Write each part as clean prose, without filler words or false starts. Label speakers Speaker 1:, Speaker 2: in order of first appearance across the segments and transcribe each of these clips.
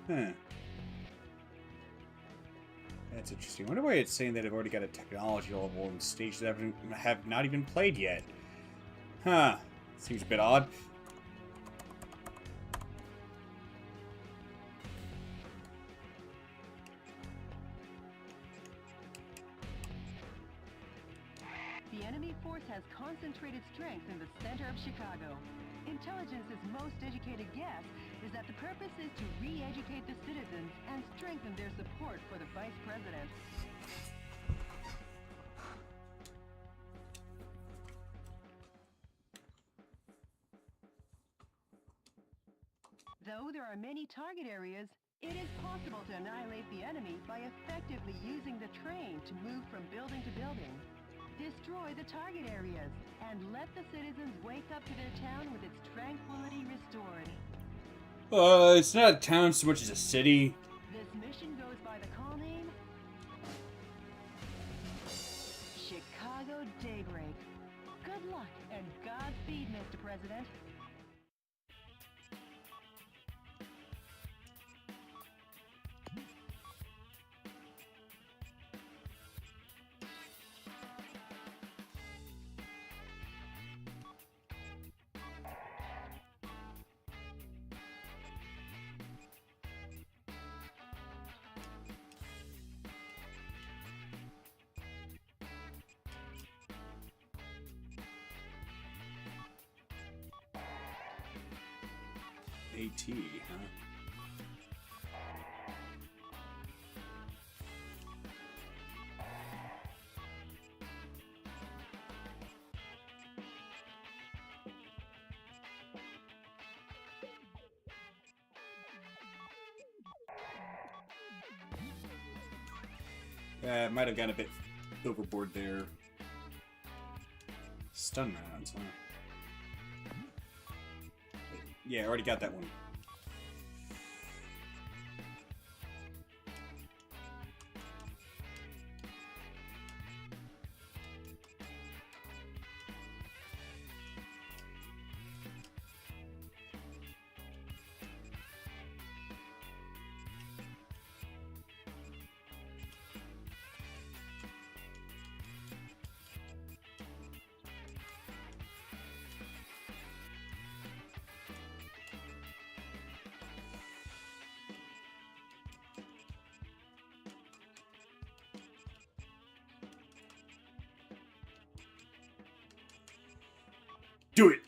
Speaker 1: Huh. That's interesting. I wonder why it's saying that I've already got a technology level in stages that have not even played yet. Huh. Seems a bit odd.
Speaker 2: The enemy force has concentrated strength in the center of Chicago. Intelligence's most educated guess is that the purpose is to re-educate the citizens and strengthen their support for the vice president. Though there are many target areas, it is possible to annihilate the enemy by effectively using the train to move from building to building. Destroy the target areas and let the citizens wake up to their town with its tranquility restored.
Speaker 1: It's not a town so much as a city.
Speaker 2: This mission goes by the call name Chicago Daybreak. Good luck and Godspeed, Mr. President.
Speaker 1: AT, huh? Might have gone a bit overboard there. Stun rounds, huh? Yeah, I already got that one. Do it!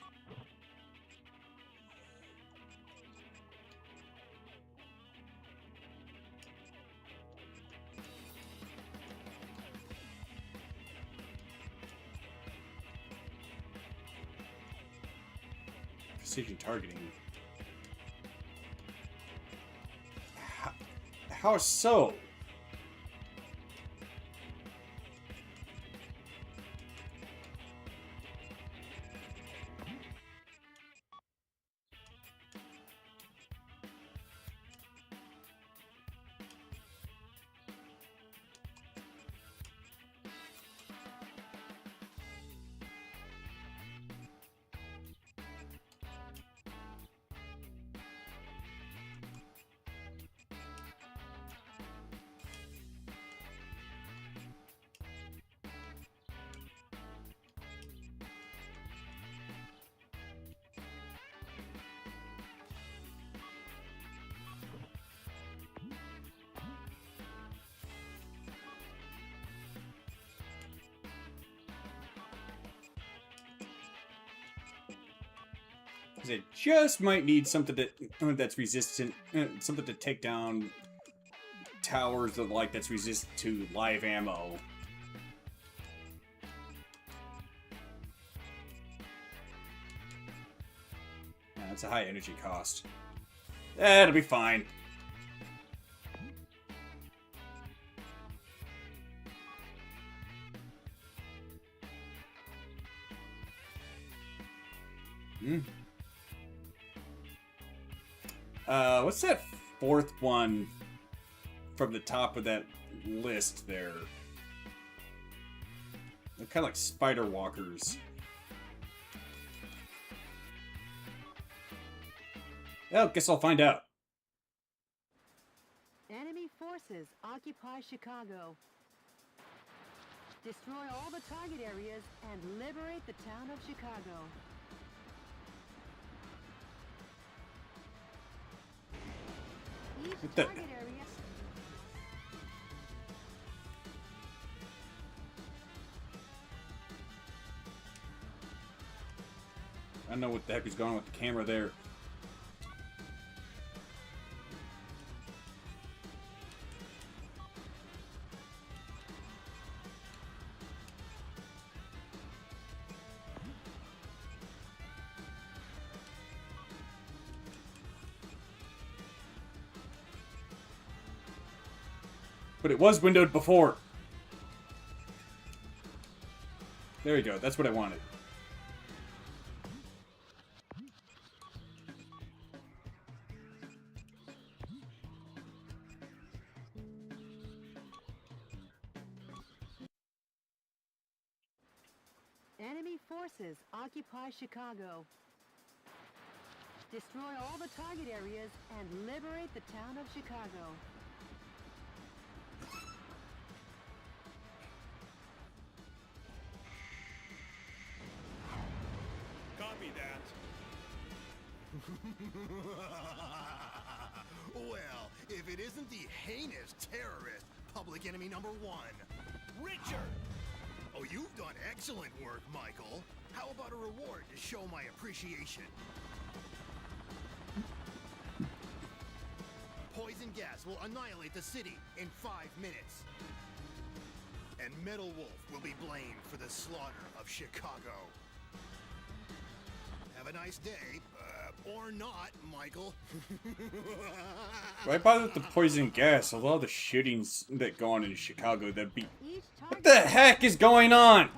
Speaker 1: Precision targeting. How so? It just might need something that's resistant, something to take down towers of like that's resistant to live ammo. Yeah, that's a high energy cost. It'll be fine. What's that fourth one from the top of that list there? They're kind of like spider walkers. Well, guess I'll find out.
Speaker 2: forces occupy Chicago. Destroy all the target areas and liberate the town of Chicago. Each target area...
Speaker 1: I don't know what the heck is going on with the camera there. But it was windowed before. There you go. That's what I wanted.
Speaker 2: Enemy forces occupy Chicago. Destroy all the target areas and liberate the town of Chicago.
Speaker 3: Copy that.
Speaker 4: Well, if it isn't the heinous terrorist, public enemy number one, Richard! Oh, you've done excellent work, Michael. How about a reward to show my appreciation? Poison gas will annihilate the city in 5 minutes. And Metal Wolf will be blamed for the slaughter of Chicago. Have a nice day. Or not, Michael.
Speaker 1: Why bother with the poison gas? A lot of the shootings that go on in Chicago, that'd be... What the heck is going on?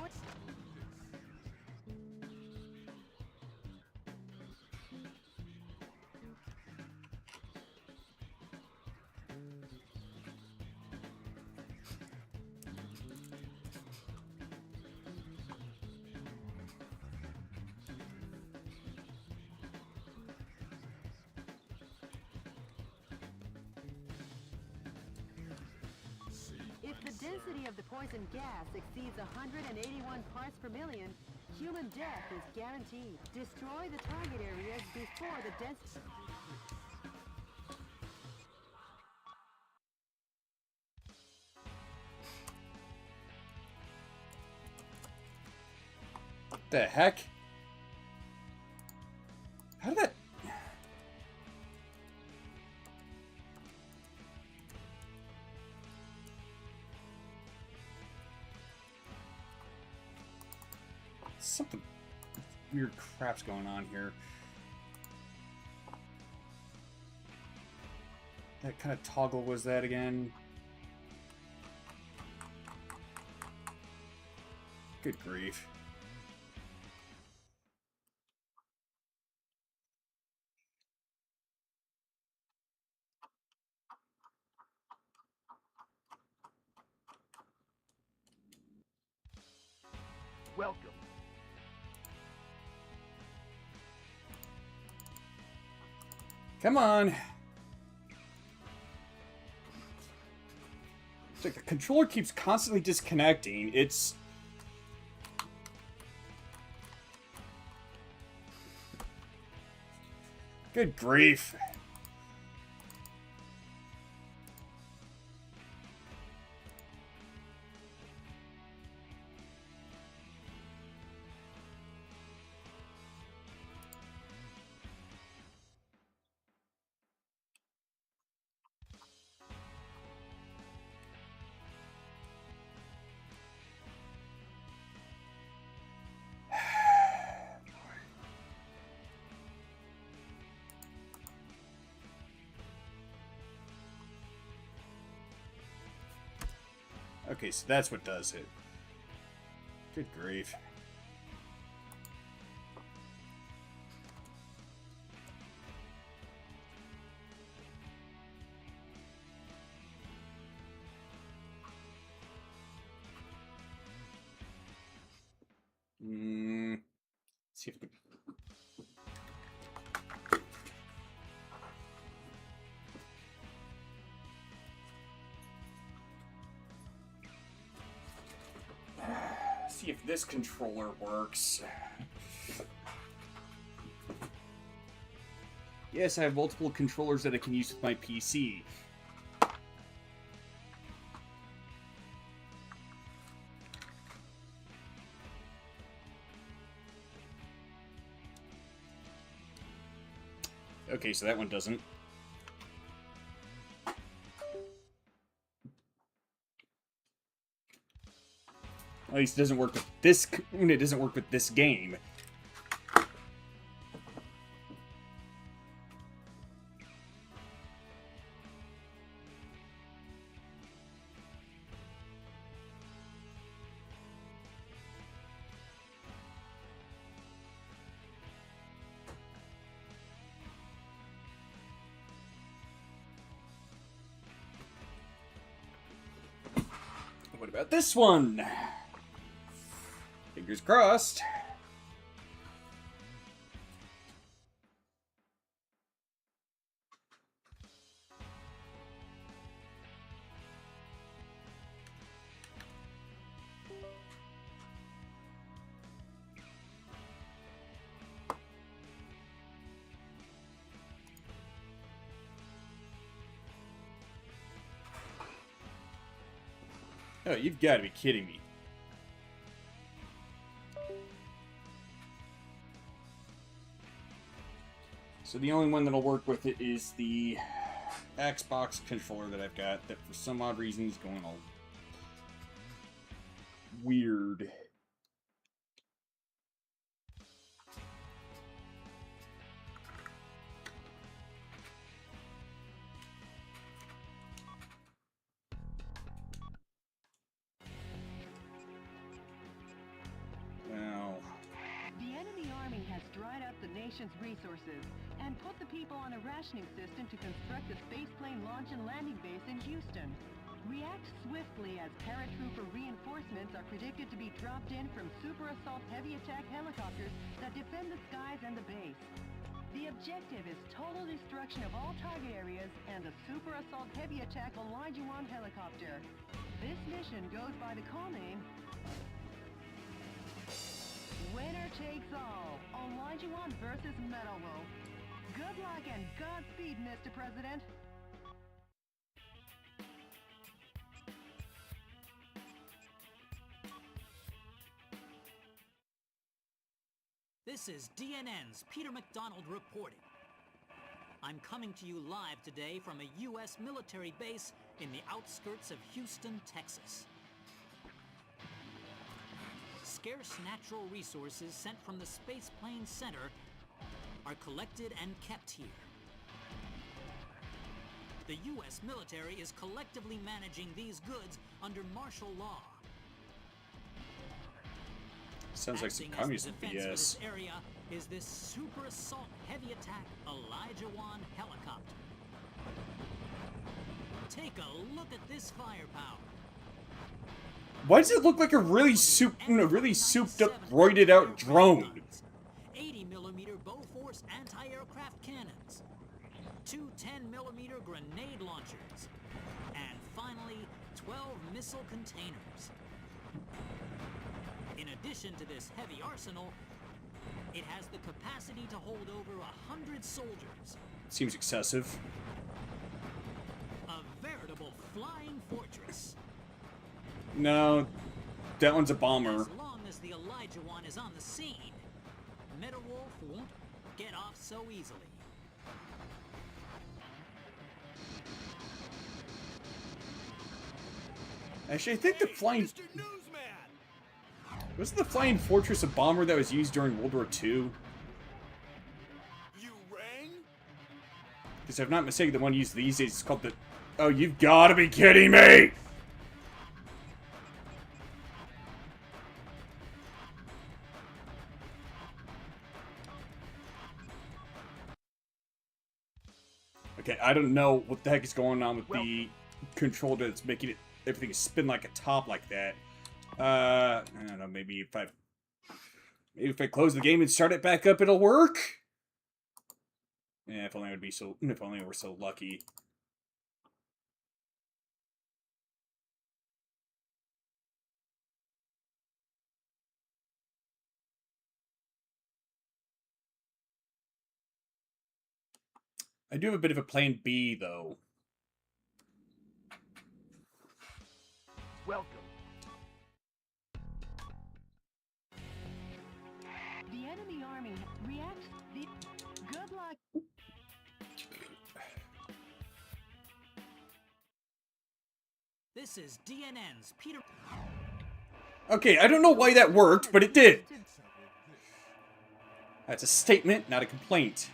Speaker 2: If the density of the poison gas exceeds 181 parts per million, human death is guaranteed. Destroy the target areas before the density...
Speaker 1: What the heck? How did that... Something weird crap's going on here. What kind of toggle was that again? Good grief.
Speaker 3: Welcome.
Speaker 1: Come on. It's like the controller keeps constantly disconnecting. It's... Good grief. Okay, so that's what does it. Good grief. See if we can... see if this controller works. Yes, I have multiple controllers that I can use with my PC. Okay, so that one doesn't. At least it doesn't work with this. It doesn't work with this game. What about this one? Fingers crossed. Oh, you've got to be kidding me. So the only one that'll work with it is the Xbox controller that I've got that for some odd reason is going all weird. Well,
Speaker 2: The enemy army has dried up the nation's resources and put the people on a rationing system to construct a spaceplane launch and landing base in Houston. React swiftly as paratrooper reinforcements are predicted to be dropped in from Super Assault heavy attack helicopters that defend the skies and the base. The objective is total destruction of all target areas and the Super Assault heavy attack Olajuwon helicopter. This mission goes by the call name Winner takes all. Olajuwon versus Metalwolf. Good luck and Godspeed, Mr. President.
Speaker 5: This is DNN's Peter McDonald reporting. I'm coming to you live today from a U.S. military base in the outskirts of Houston, Texas. Scarce natural resources sent from the Spaceplane Center are collected and kept here. The U.S. military is collectively managing these goods under martial law.
Speaker 1: sounds like some
Speaker 5: Acting as
Speaker 1: communism
Speaker 5: the defense for
Speaker 1: BS.
Speaker 5: this area is this Super Assault heavy attack Olajuwon helicopter. Take a look at this firepower.
Speaker 1: Why does it look like a really souped up, roided out drone?
Speaker 5: 80mm Bofors anti-aircraft cannons, two 10mm grenade launchers, and finally 12 missile containers. In addition to this heavy arsenal, it has the capacity to hold over 100 soldiers.
Speaker 1: Seems excessive.
Speaker 5: A veritable flying fortress.
Speaker 1: No, that one's a bomber.
Speaker 5: As long as the Olajuwon is on the scene, Metalwolf won't get off so easily.
Speaker 1: Actually, I think the flying...
Speaker 3: Mr. Newsman!
Speaker 1: Wasn't the Flying Fortress a bomber that was used during World War II?
Speaker 3: You rang?
Speaker 1: Because if I'm not mistaken, the one used these days is called the... Oh, you've got to be kidding me! Okay, I don't know what the heck is going on with the controller that's making it everything spin like a top like that. I don't know, maybe if I close the game and start it back up, it'll work. Yeah, if only we were so lucky. I do have a bit of a plan B, though.
Speaker 3: Welcome.
Speaker 2: The enemy army reacts. Good luck.
Speaker 5: This is DNN's Peter.
Speaker 1: Okay, I don't know why that worked, but it did. That's a statement, not a complaint.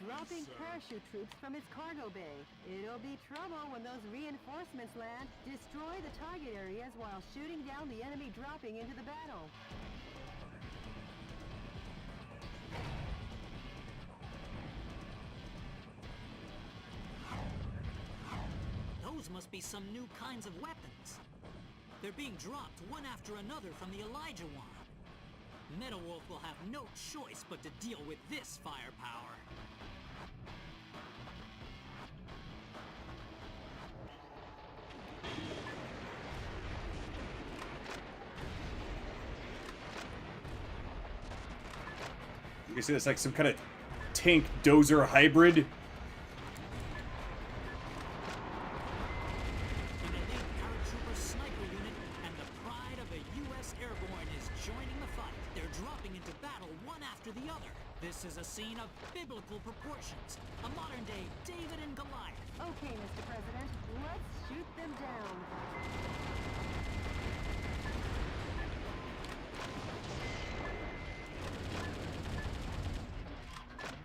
Speaker 2: Dropping parachute troops from its cargo bay. It'll be trouble when those reinforcements land. Destroy the target areas while shooting down the enemy dropping into the battle.
Speaker 5: Those must be some new kinds of weapons. They're being dropped one after another from the Elijah One. Metalwolf will have no choice but to deal with this firepower.
Speaker 1: You can see it's like some kind of tank dozer hybrid.
Speaker 5: An elite paratrooper sniper unit and the pride of the U.S. Airborne is joining the fight. They're dropping into battle one after the other. This is a scene of biblical proportions. A modern-day David and Goliath.
Speaker 2: Okay, Mr. President, let's shoot them down.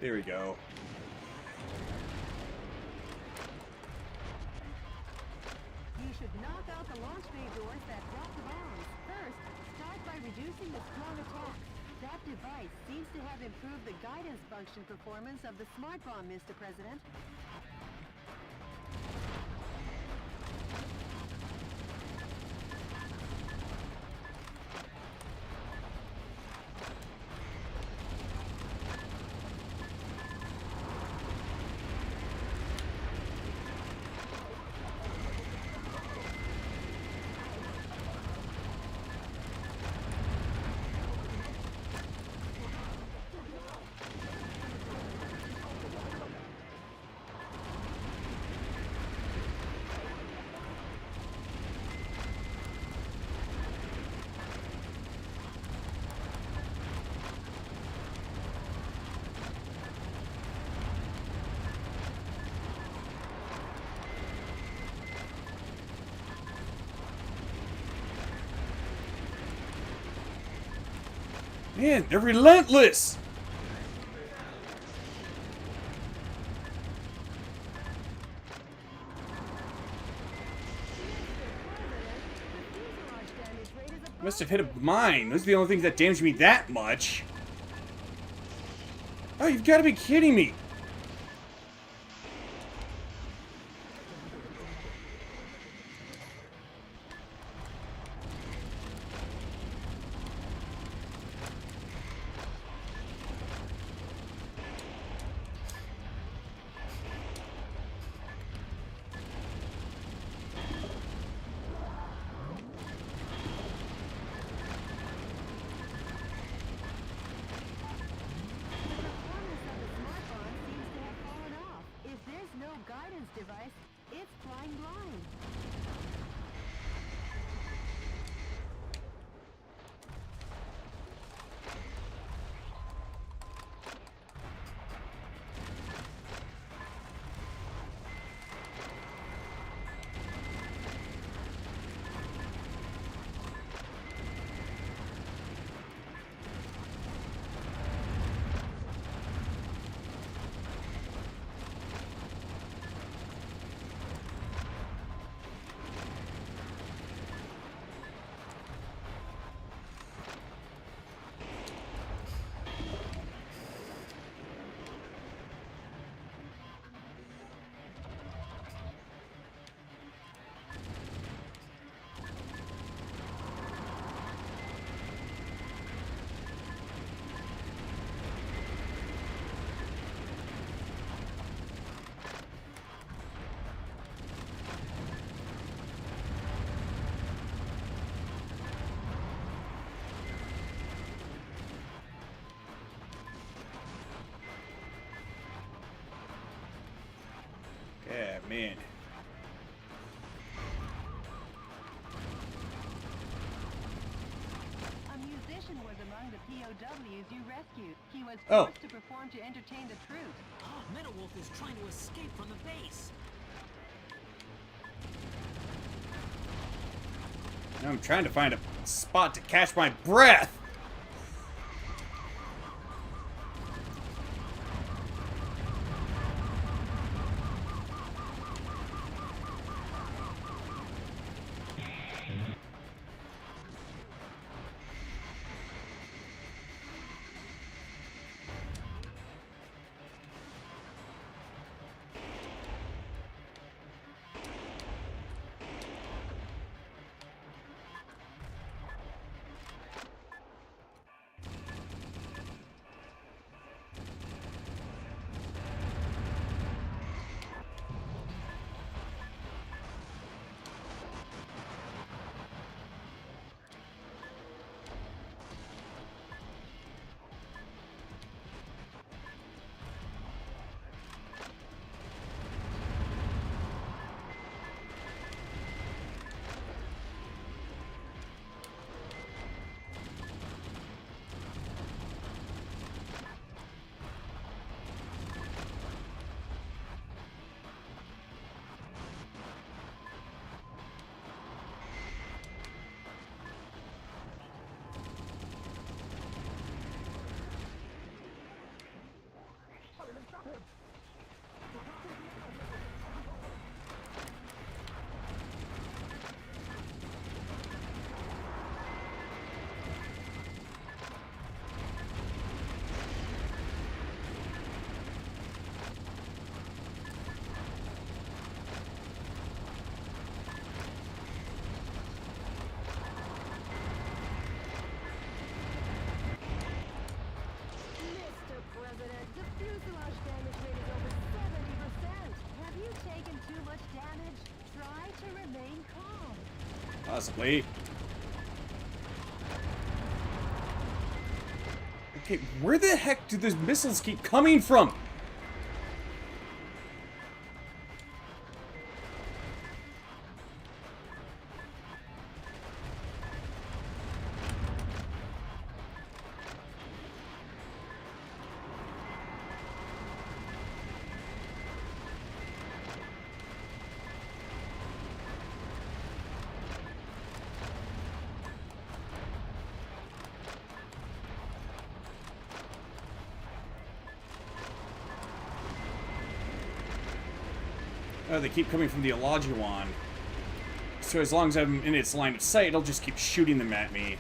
Speaker 1: There we go.
Speaker 2: You should knock out the launch bay doors that drop the bombs. First, start by reducing the strong attack. That device seems to have improved the guidance function performance of the smart bomb, Mr. President.
Speaker 1: Man, they're relentless! Must have hit a mine. Those are the only things that damaged me that much. Oh, you've got to be kidding me.
Speaker 2: Device, it's flying blind.
Speaker 1: Yeah, man.
Speaker 2: A musician was among the POWs you rescued. He was
Speaker 1: Oh.
Speaker 2: forced to perform to entertain the troops.
Speaker 5: Oh, Metalwolf is trying to escape from the base.
Speaker 1: Now I'm trying to find a spot to catch my breath.
Speaker 2: Mr. President, the fuselage damage rate is over 70%. Have you taken too much damage? Try to remain calm.
Speaker 1: Possibly. Okay, where the heck do those missiles keep coming from? Oh, they keep coming from the Olajuwon. So as long as I'm in its line of sight, it'll just keep shooting them at me.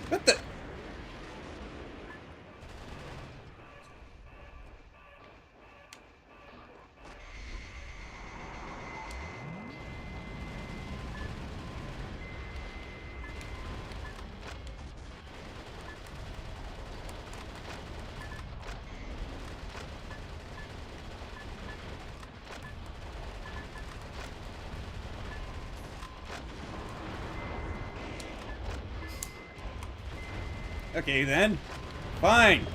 Speaker 1: What the? Okay, then. Fine.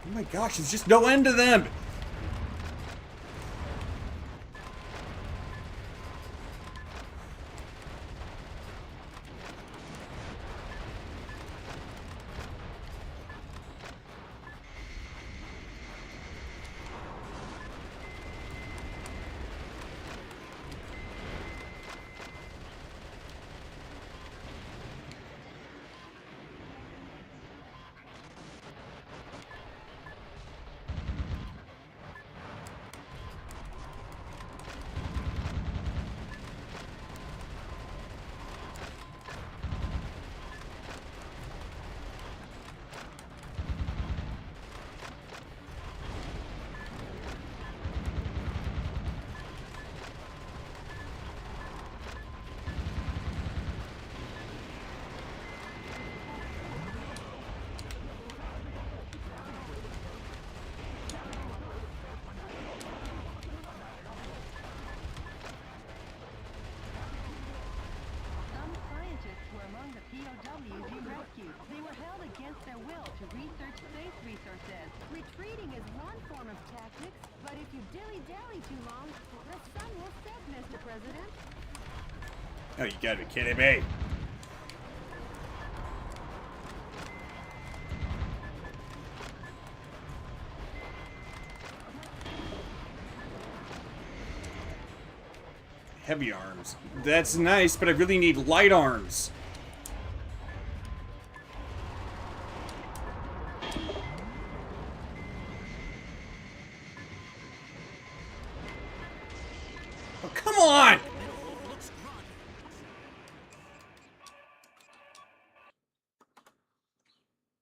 Speaker 1: Oh my gosh, there's just no end to them!
Speaker 2: POWs you rescued. They were held against their will to research space resources. Retreating is one form of tactics, but if you dilly-dally too long, the sun will set, Mr. President.
Speaker 1: Oh, you gotta be kidding me. Heavy arms. That's nice, but I really need light arms. Oh, come on!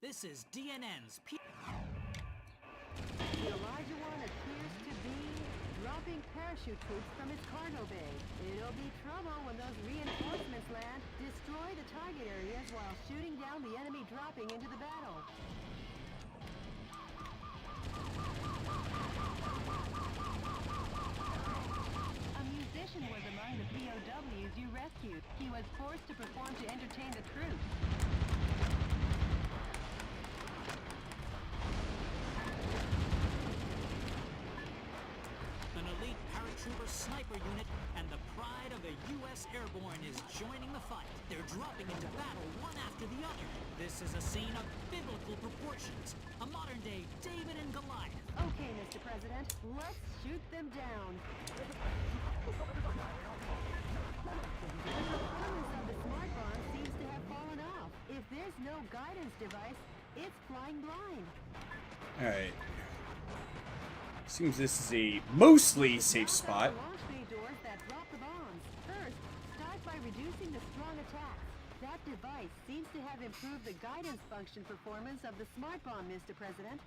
Speaker 5: This is DNN's
Speaker 2: The Elijah One appears to be dropping parachute troops from its cargo bay. It'll be trouble when those reinforcements land. Destroy the target areas while shooting down the enemy dropping into the battle. A musician was among the POWs you rescued. He was forced to perform to entertain the troops.
Speaker 5: An elite paratrooper sniper unit and the pride of the U.S. Airborne is joining the fight. They're dropping into battle one after the other. This is a scene of biblical proportions. A modern-day David and Goliath.
Speaker 2: Okay, Mr. President, let's shoot them down. The performance of the smart bomb seems to have fallen off. If there's no guidance device, it's flying blind.
Speaker 1: Alright. Seems this is a mostly safe spot.
Speaker 2: Launch bay doors that drop the bombs. First, start by reducing the strong attacks. That device seems to have improved the guidance function performance of the smart bomb, Mr. President.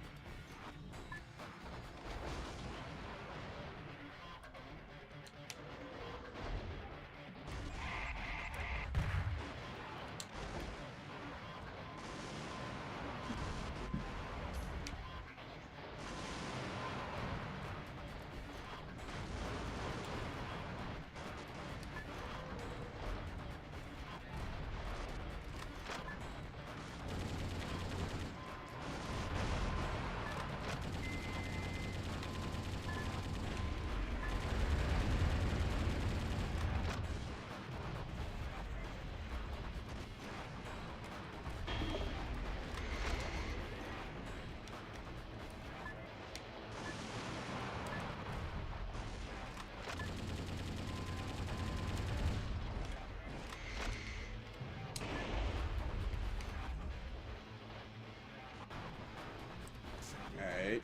Speaker 1: Alright.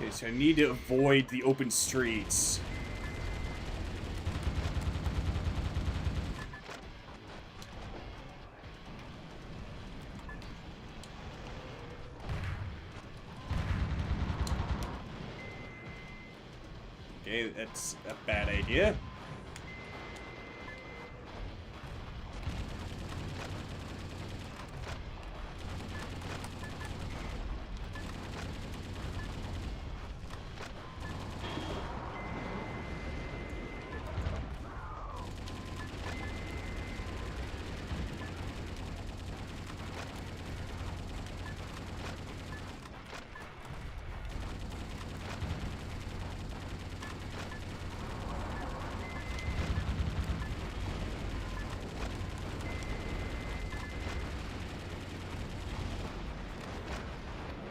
Speaker 1: Okay, so I need to avoid the open streets. Okay, that's a bad idea.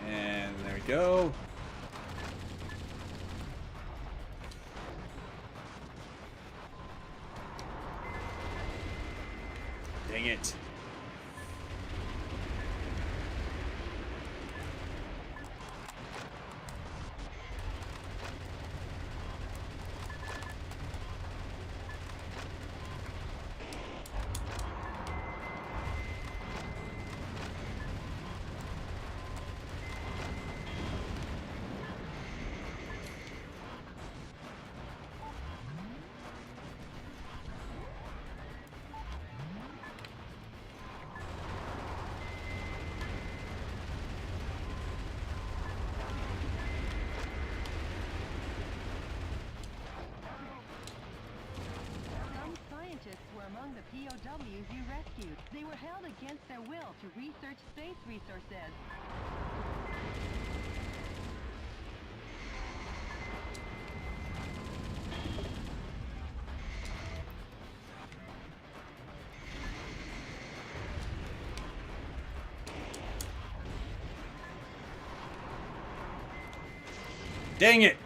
Speaker 1: And there we go. Dang it.
Speaker 2: the POWs you rescued. They were held against their will to research space resources.
Speaker 1: Dang it!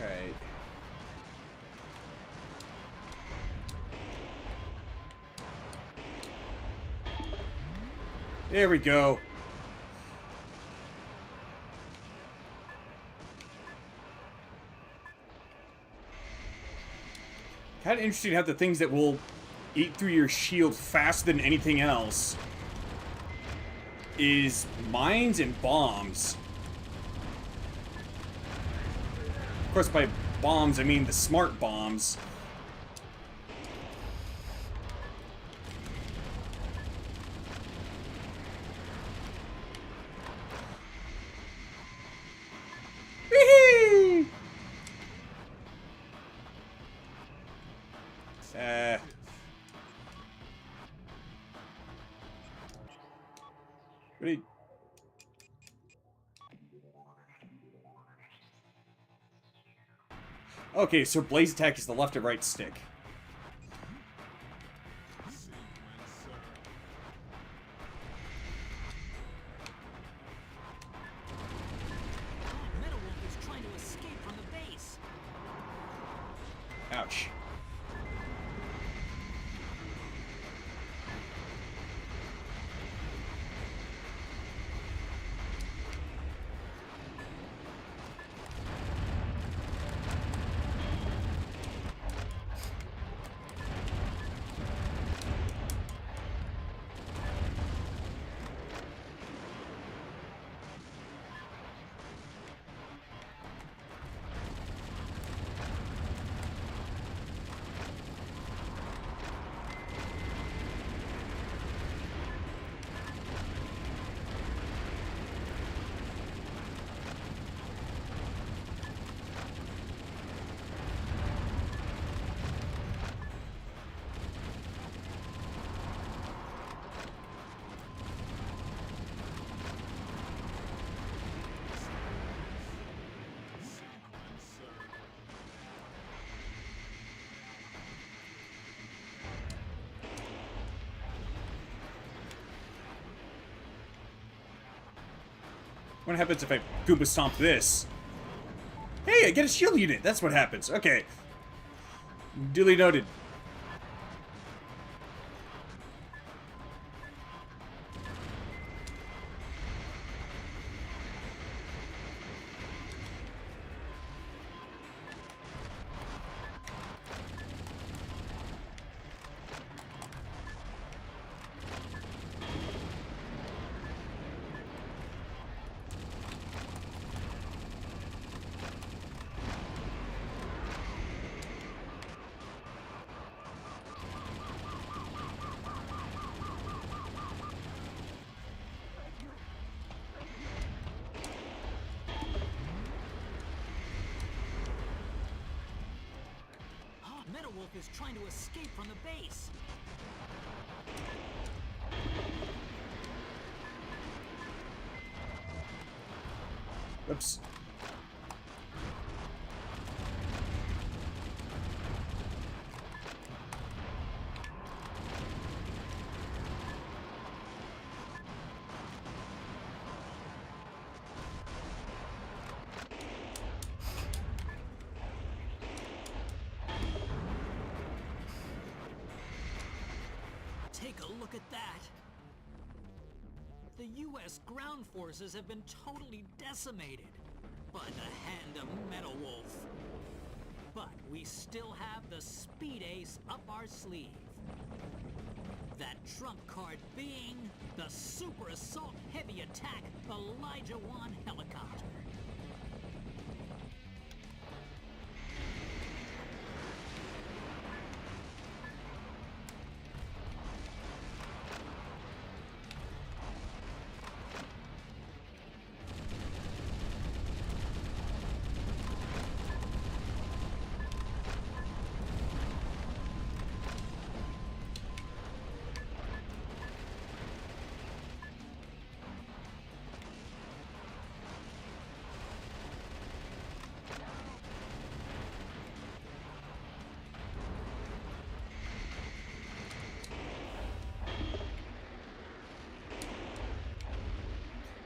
Speaker 1: Alright. There we go. Kind of interesting how the things that will eat through your shield faster than anything else is mines and bombs. Of course, by bombs, I mean the smart bombs. Whee! Ready? Okay, so blaze attack is the left or right stick.
Speaker 5: Metal Wolf is trying to escape from the base.
Speaker 1: Ouch. What happens if I Goomba Stomp this? Hey, I get a shield unit. That's what happens. Okay. Duly noted.
Speaker 5: Metal Wolf is trying to escape from the base.
Speaker 1: Oops.
Speaker 5: Take a look at that. The U.S. ground forces have been totally decimated by the hand of Metal Wolf. But we still have the Speed Ace up our sleeve. That trump card being the Super Assault Heavy Attack Elijah 1 helicopter.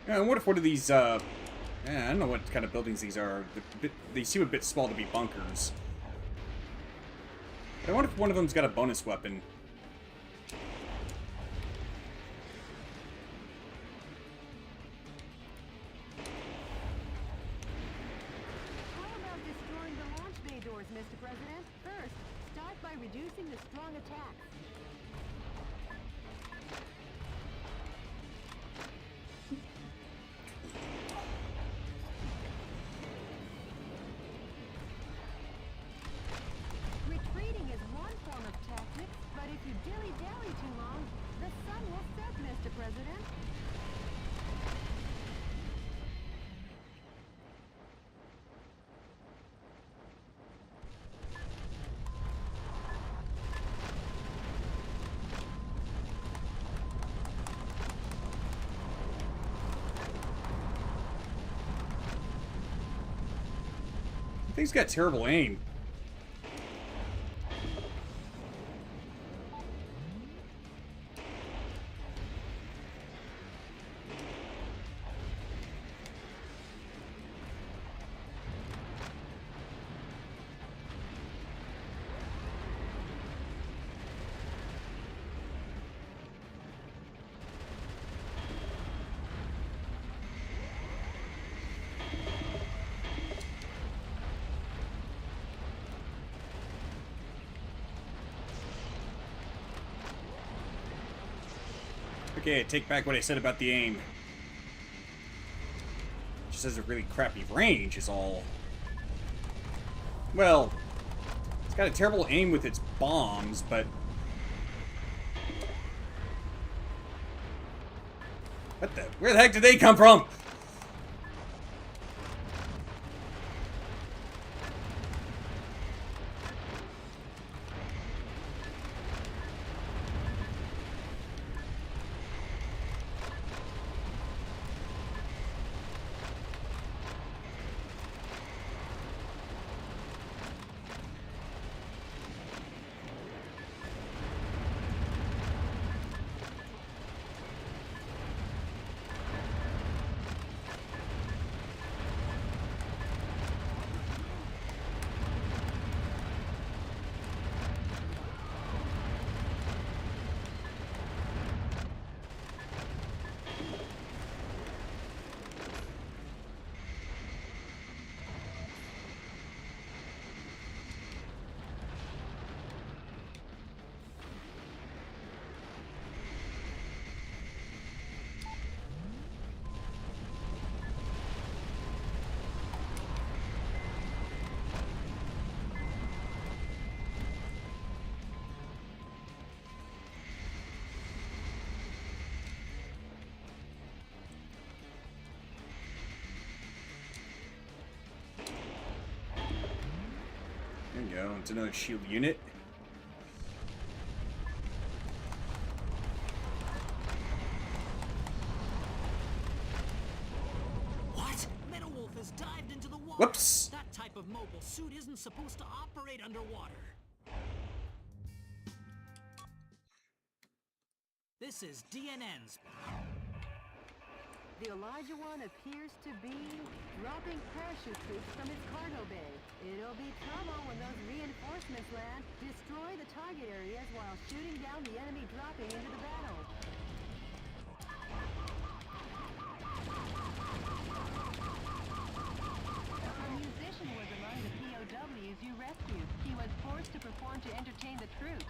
Speaker 1: Yeah, I wonder if one of these, I don't know what kind of buildings these are. They seem a bit small to be bunkers. But I wonder if one of them's got a bonus weapon.
Speaker 2: How about destroying the launch bay doors, Mr. President? First, start by reducing the strong attacks. Retreating is one form of tactics, but if you dilly-dally too long, the sun will set, Mr. President.
Speaker 1: I think he's got terrible aim. Okay, I take back what I said about the aim. Just has a really crappy range is all. Well, it's got a terrible aim with its bombs, but... What the? Where the heck did they come from? There you go, it's another shield unit.
Speaker 5: What? Metawolf has dived into the water.
Speaker 1: Whoops.
Speaker 5: That type of mobile suit isn't supposed to operate underwater. This is DNN's.
Speaker 2: The Elijah One appears to be dropping parachute troops from its cargo bay. It'll be trouble when those reinforcements land. Destroy the target areas while shooting down the enemy dropping into the battle. A musician was among the POWs you rescued. He was forced to perform to entertain the troops.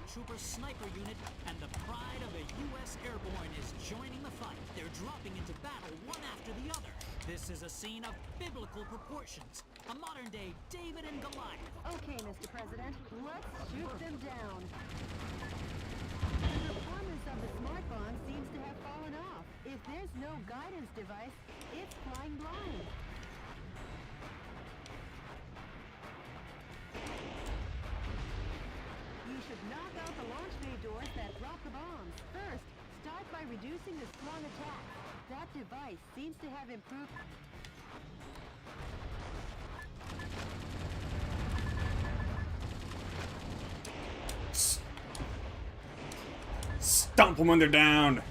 Speaker 5: Trooper sniper unit and the pride of the U.S. Airborne is joining the fight. They're dropping into battle one after the other. This is a scene of biblical proportions. A modern-day David and Goliath.
Speaker 2: Okay, Mr. President, let's shoot them down. The performance of the smart bomb seems to have fallen off. If there's no guidance device, it's flying blind. You should knock out the launch bay doors that drop the bombs. First, start by reducing the strong attack. That device seems to have improved.
Speaker 1: Dump them when they're down.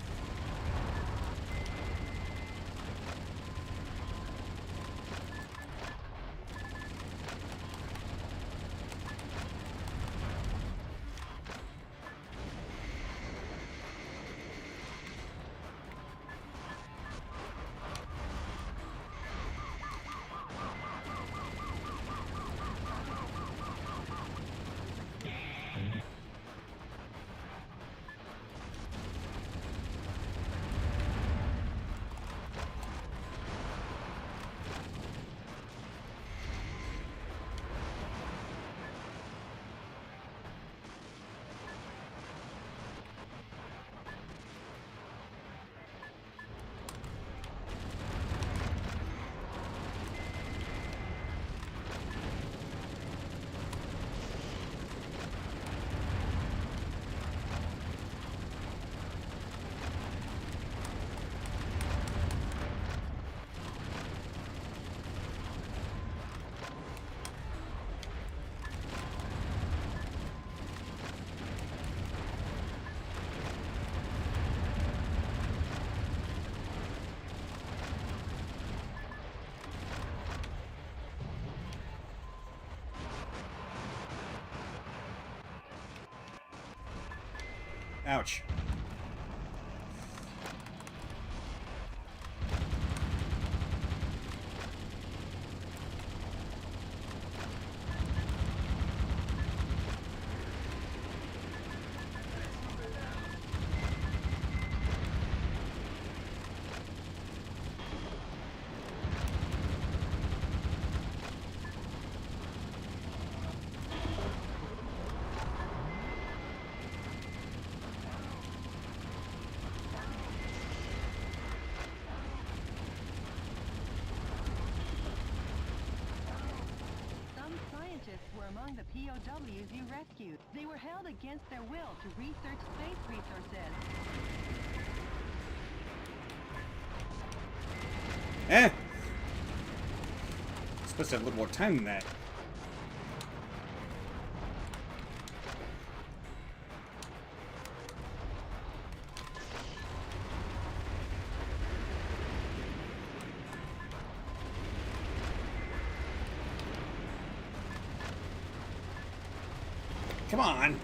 Speaker 1: Ouch.
Speaker 2: Were among the POWs you rescued. They were held against their will to research space resources.
Speaker 1: Supposed to have a little more time than that. Come on.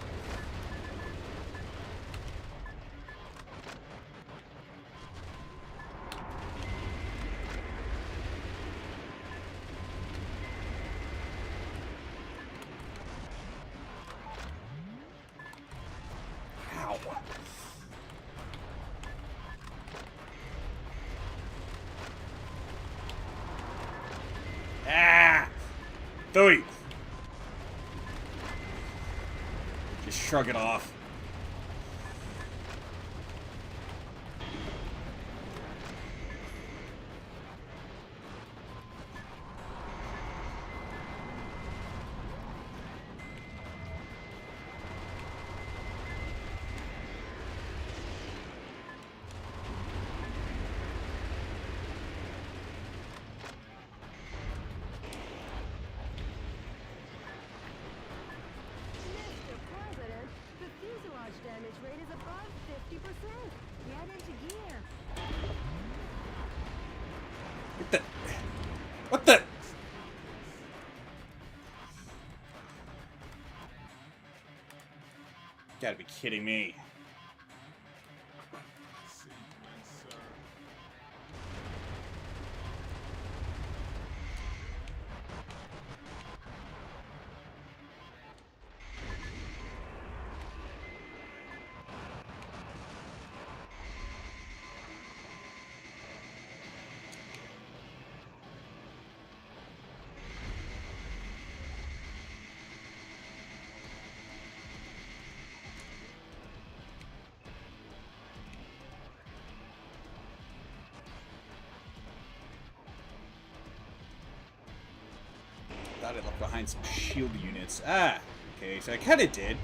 Speaker 1: Ow. Ah! Three. Shrug it off.
Speaker 2: Damage rate is above 50%. Get into gear.
Speaker 1: What the? Gotta be kidding me. Thought I left behind some shield units. Ah, okay, so I kinda did.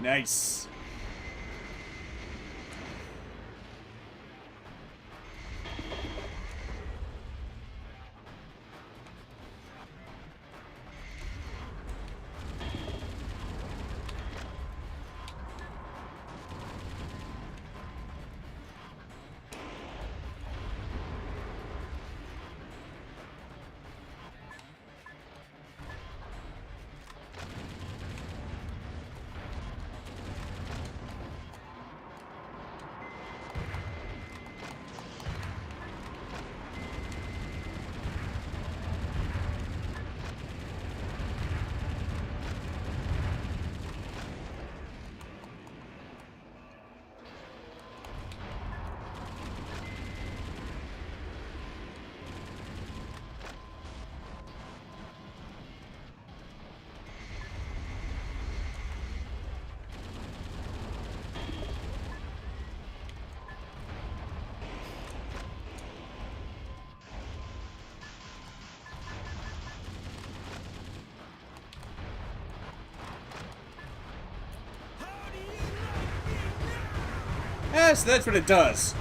Speaker 1: Nice. Yes, that's what it does.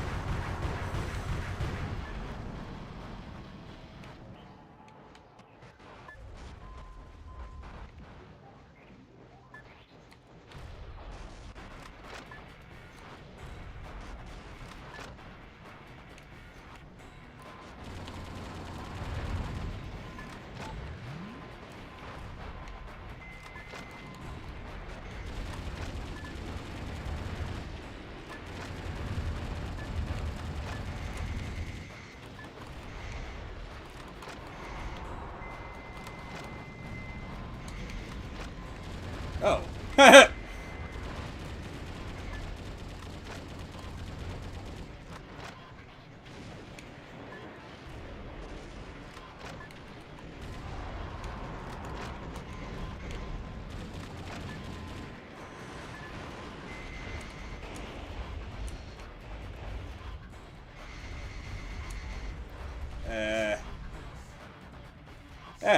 Speaker 1: Oh.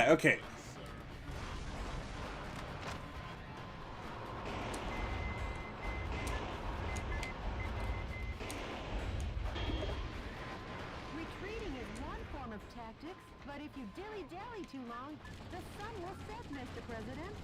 Speaker 1: Okay.
Speaker 2: Retreating is one form of tactics, but if you dilly-dally too long, the sun will set, Mr. President.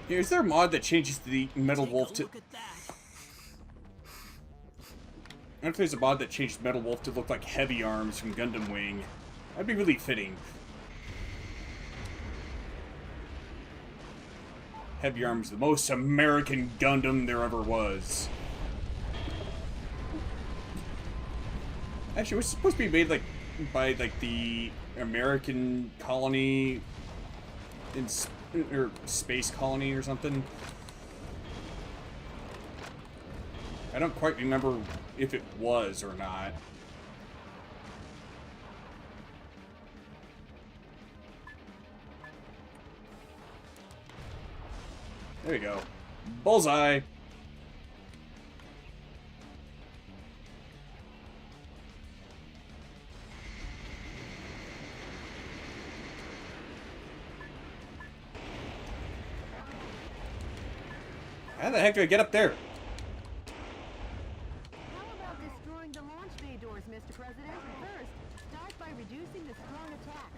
Speaker 2: Is there a mod that changes the Metal Wolf to...
Speaker 5: Look at that.
Speaker 1: I wonder if there's a mod that changed Metal Wolf to look like Heavy Arms from Gundam Wing. That'd be really fitting. Heavy Arms, the most American Gundam there ever was. Actually, it was supposed to be made, like, by, like, the American colony in... or space colony or something. I don't quite remember if it was or not. There you go. Bullseye! How the heck do I get up there?
Speaker 2: How about destroying the Mr. President. First, start by reducing the strong attack.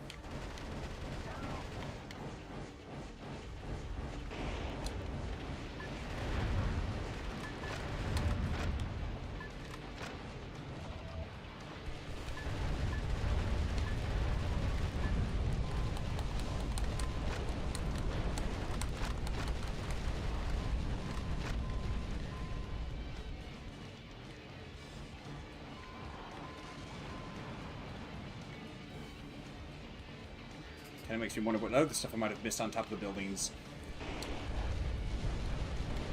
Speaker 1: Kind of makes me wonder what other stuff I might have missed on top of the buildings.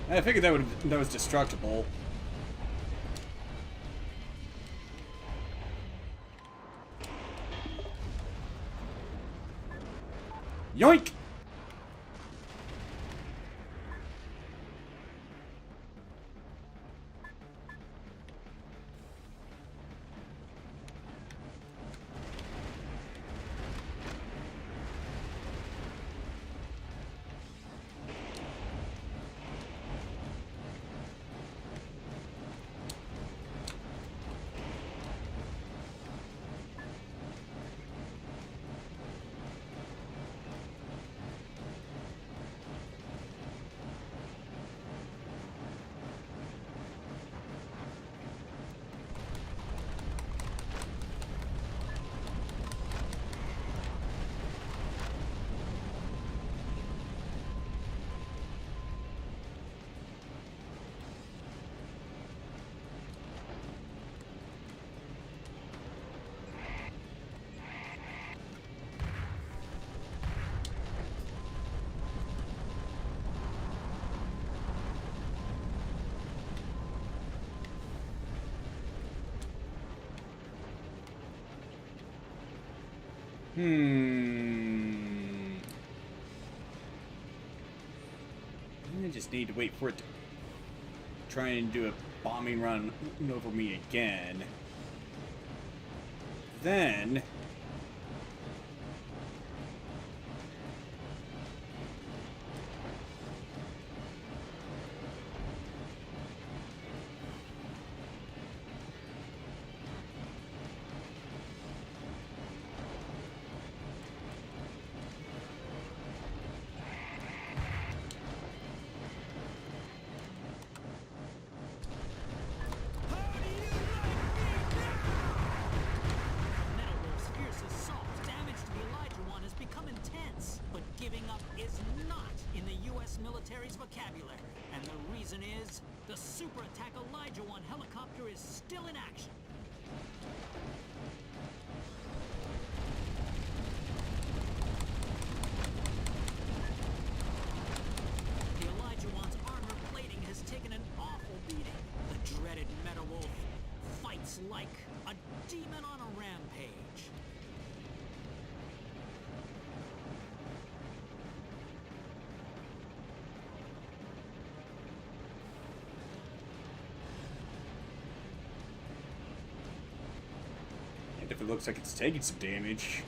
Speaker 1: I figured that was destructible. Yoink! I just need to wait for it to try and do a bombing run over me again. Then...
Speaker 5: Metalwolf's fierce assault damage to the Elijah One has become intense, but giving up is not in the U.S. military's vocabulary. And the reason is, the super attack Elijah One helicopter is still in action. The Elijah One's armor plating has taken an awful beating. The dreaded Metalwolf fights like a demon on a rampage.
Speaker 1: And if it looks like it's taking some damage...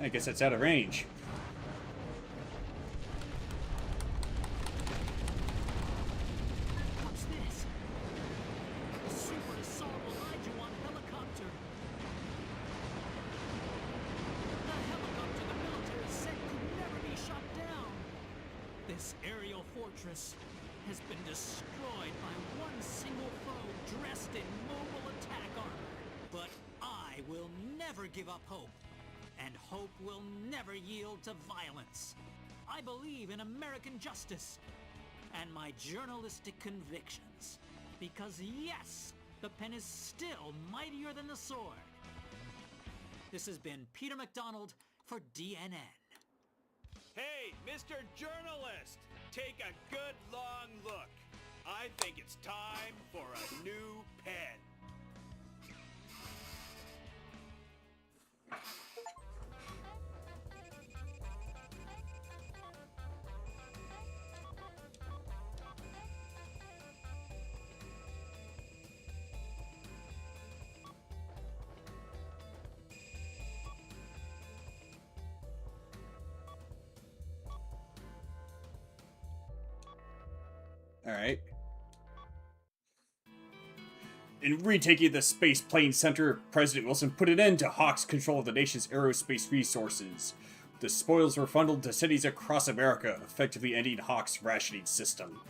Speaker 1: I guess that's out of range.
Speaker 5: What's this? A super assault Elijah One helicopter. The helicopter the military said could never be shot down. This aerial fortress has been destroyed by one single foe dressed in mobile attack armor. But I will never give up hope. And hope will never yield to violence. I believe in American justice and my journalistic convictions. Because yes, the pen is still mightier than the sword. This has been Peter McDonald for DNN.
Speaker 3: Hey, Mr. Journalist! Take a good long look. I think it's time for a new pen.
Speaker 1: Alright. In retaking the Space Plane Center, President Wilson put an end to Hawk's control of the nation's aerospace resources. The spoils were funneled to cities across America, effectively ending Hawk's rationing system.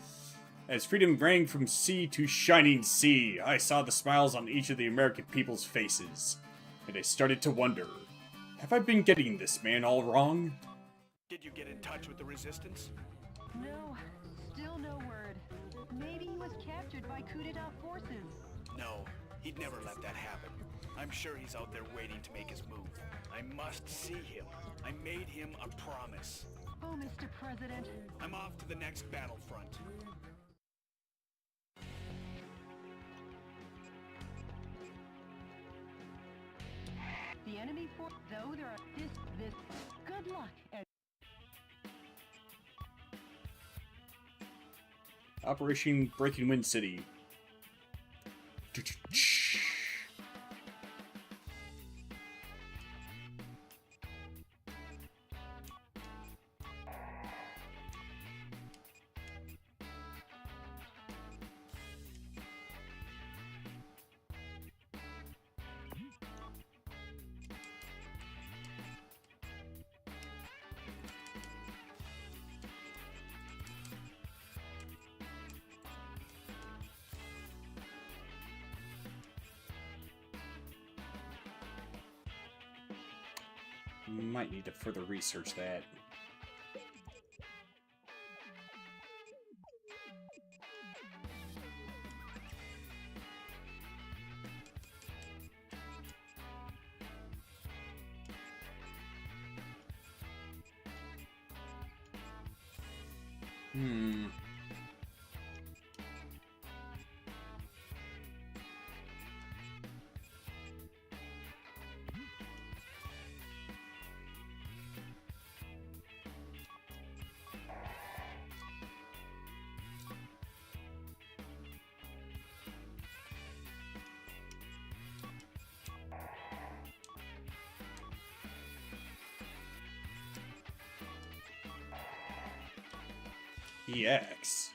Speaker 1: As freedom rang from sea to shining sea, I saw the smiles on each of the American people's faces. And I started to wonder, have I been getting this man all wrong?
Speaker 3: Did you get in touch with the Resistance?
Speaker 2: No, still no word. Maybe he was captured by coup d'etat forces.
Speaker 3: No, he'd never let that happen. I'm sure he's out there waiting to make his move. I must see him. I made him a promise.
Speaker 2: Oh, Mr. President.
Speaker 3: I'm off to the next battlefront.
Speaker 2: The enemy force, though there are this. Good luck, and
Speaker 1: Operation Breaking Wind City. Might need to further research that. EX.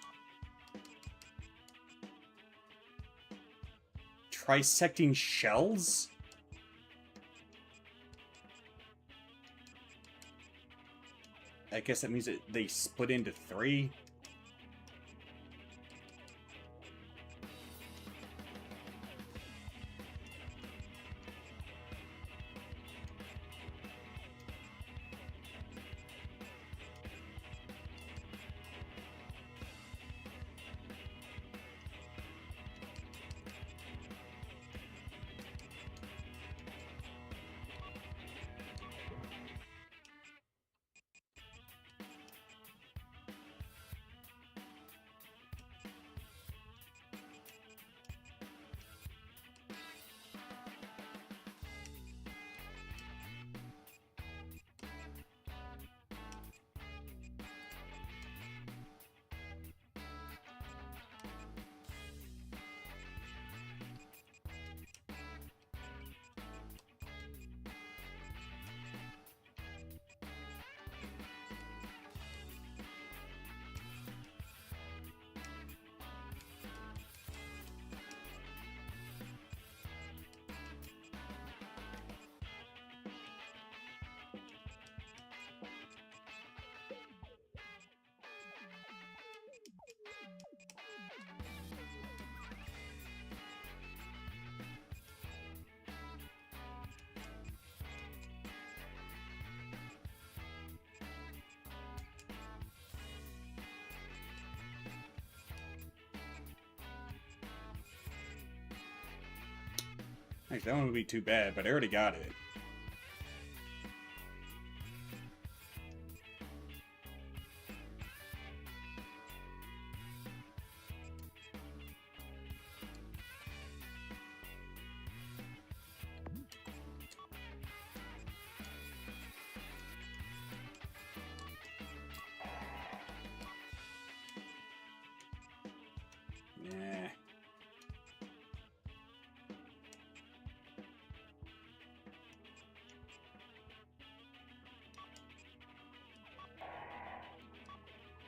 Speaker 1: Trisecting shells? I guess that means that they split into 3. Like, that one would be too bad, but I already got it. Nah.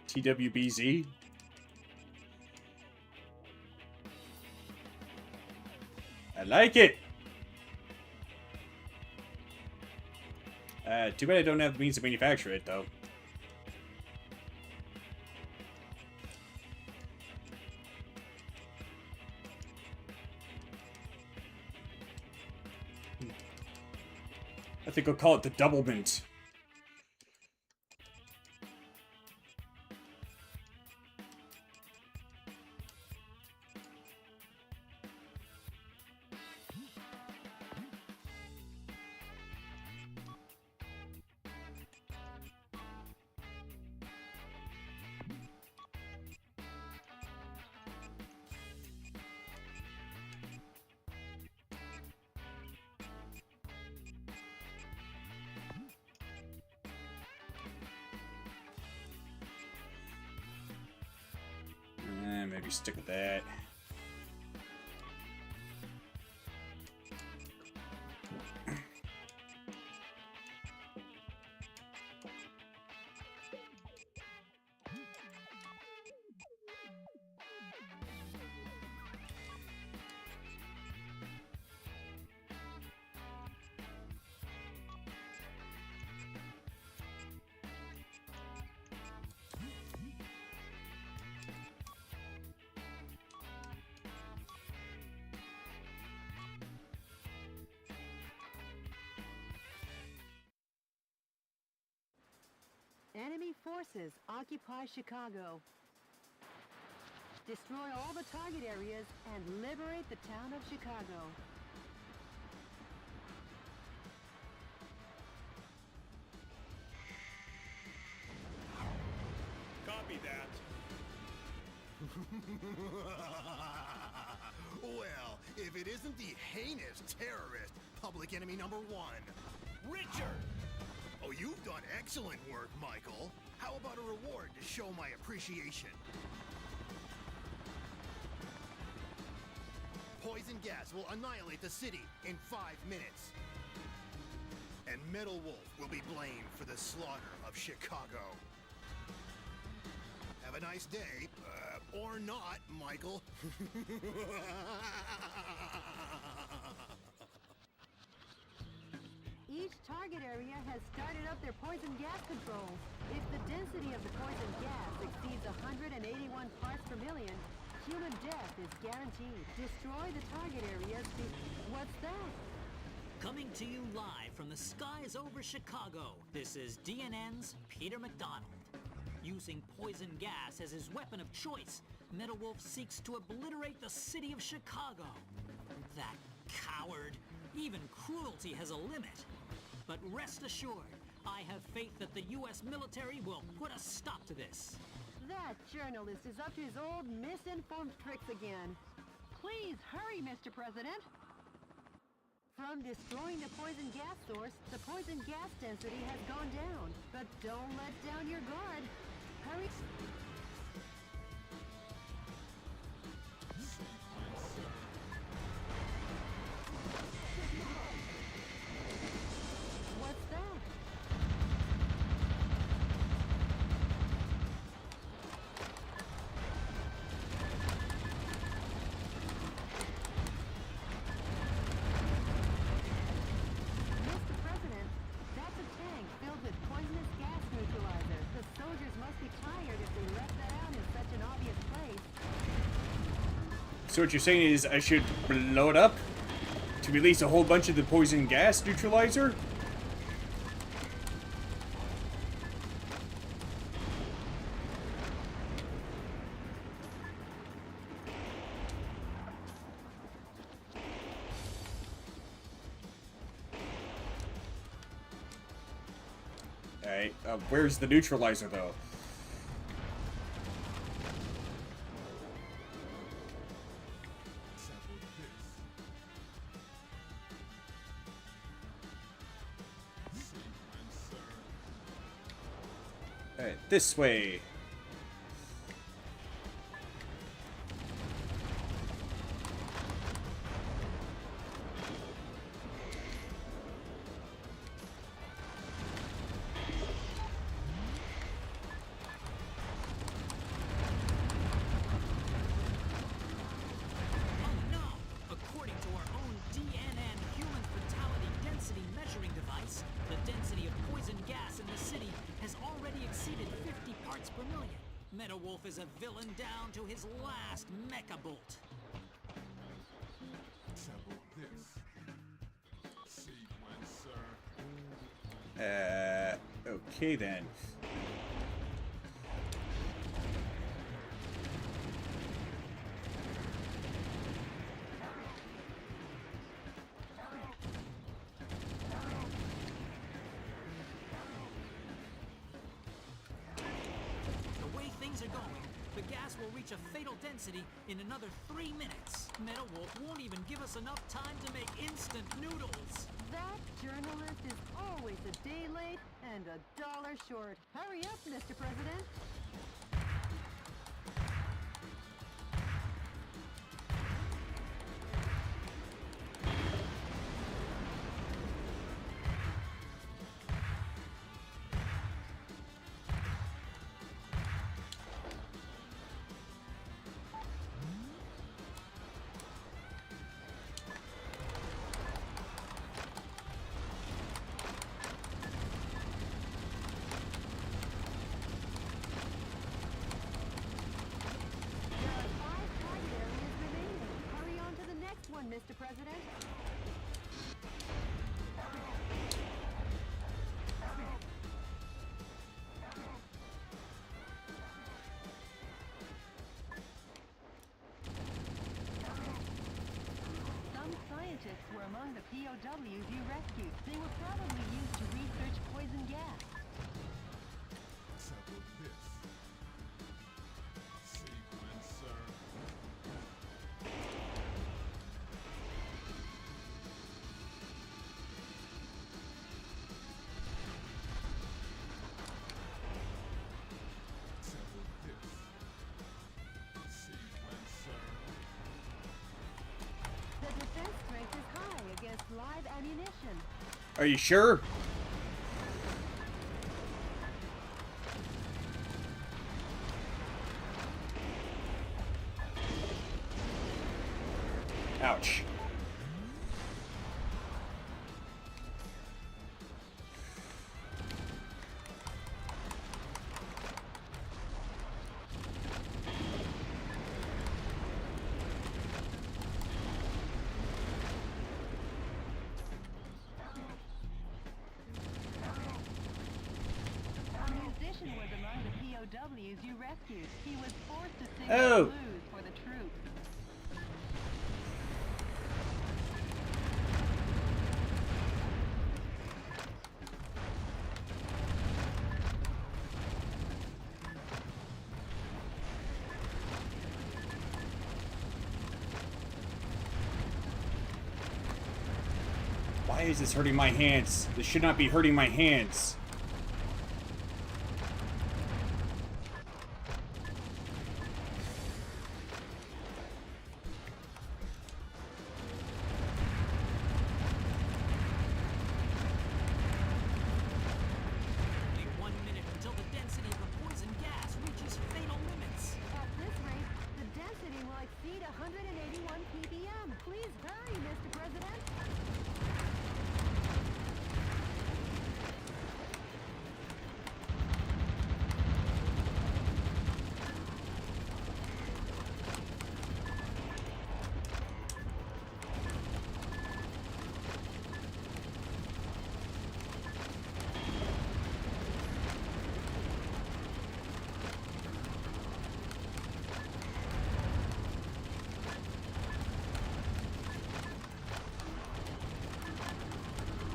Speaker 1: TWBZ? like it. Too bad I don't have the means to manufacture it, though. I think I'll call it the double mint. Maybe stick with that.
Speaker 2: Enemy forces occupy Chicago. Destroy all the target areas and liberate the town of Chicago.
Speaker 3: Copy that.
Speaker 4: Well, if it isn't the heinous terrorist, public enemy number 1.
Speaker 3: Richard!
Speaker 4: Oh, you've done excellent work, Michael. How about a reward to show my appreciation? Poison gas will annihilate the city in 5 minutes. And Metal Wolf will be blamed for the slaughter of Chicago. Have a nice day. Or not, Michael.
Speaker 2: Each target area has started up their poison gas controls. If the density of the poison gas exceeds 181 parts per million, human death is guaranteed. Destroy the target areas. What's that?
Speaker 5: Coming to you live from the skies over Chicago, this is DNN's Peter McDonald. Using poison gas as his weapon of choice, Metal Wolf seeks to obliterate the city of Chicago. That coward. Even cruelty has a limit. But rest assured, I have faith that the U.S. military will put a stop to this.
Speaker 2: That journalist is up to his old misinformed tricks again. Please hurry, Mr. President. From destroying the poison gas source, the poison gas density has gone down. But don't let down your guard. Hurry. What's that? Mr. President, that's a tank filled with poisonous gas neutralizer. The soldiers must be tired if they left that out in such an obvious place.
Speaker 1: So what you're saying is I should blow it up to release a whole bunch of the poison gas neutralizer? Alright, where's the neutralizer though? Alright, this way.
Speaker 5: Oh no! According to our own Meadow Wolf is a villain down to his last mecha bolt.
Speaker 6: Assemble this. Sequencer.
Speaker 1: Okay then.
Speaker 5: The way things are going, the gas will reach a fatal density in another 3 minutes. Meadow Wolf won't even give us enough time to make instant noodles.
Speaker 2: That journalist is always a day late and $1 short. Hurry up, Mr. President. Mr. President. Some scientists were among the POWs you rescued. They were probably used to research poison gas.
Speaker 6: Assemble this. Sequencer. Assemble this. Sequencer.
Speaker 2: The defense strength is high against live ammunition.
Speaker 1: Are you sure? Ouch.
Speaker 2: A musician was among the POWs you rescued. He was forced to sing
Speaker 1: Oh.
Speaker 2: the blues for the troops.
Speaker 1: Why is this hurting my hands? This should not be hurting my hands.
Speaker 5: Only 1 minute until the density of the poison gas reaches fatal limits.
Speaker 2: At this rate, the density will exceed 181 ppm. Please hurry, Mr. President.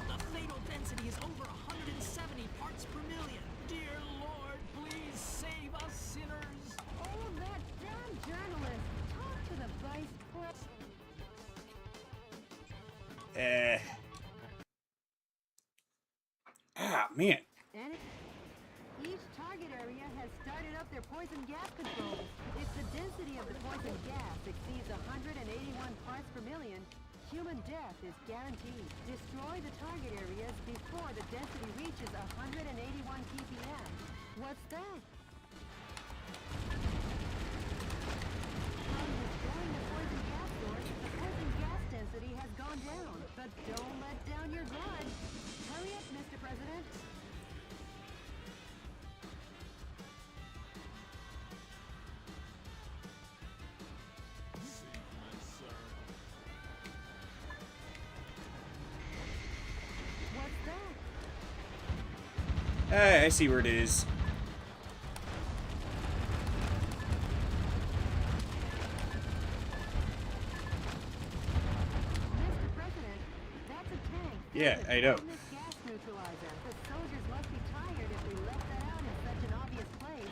Speaker 5: The fatal density is over 170 parts per million. Dear Lord, please save us sinners.
Speaker 2: Oh, that damn journalist. Talk to the vice president.
Speaker 1: Ah, man.
Speaker 2: And each target area has started up their poison gas controls. If the density of the poison gas exceeds 181 parts per million, human death is guaranteed. Destroy the target areas before the density reaches 181 ppm. What's that? From destroying the poison gas source, the poison gas density has gone down. But don't let down your guard. Hurry up, Mr. President.
Speaker 1: I see where it is.
Speaker 2: Mr. President, that's a tank.
Speaker 1: Yeah,
Speaker 2: There's a
Speaker 1: I know.
Speaker 2: total gas neutralizer. The soldiers must be tired if we left that out in such an obvious place.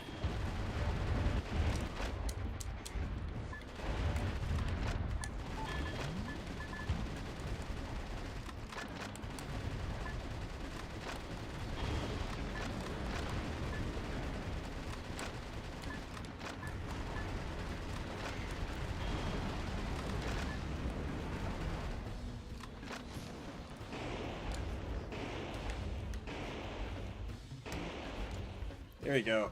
Speaker 1: There you go.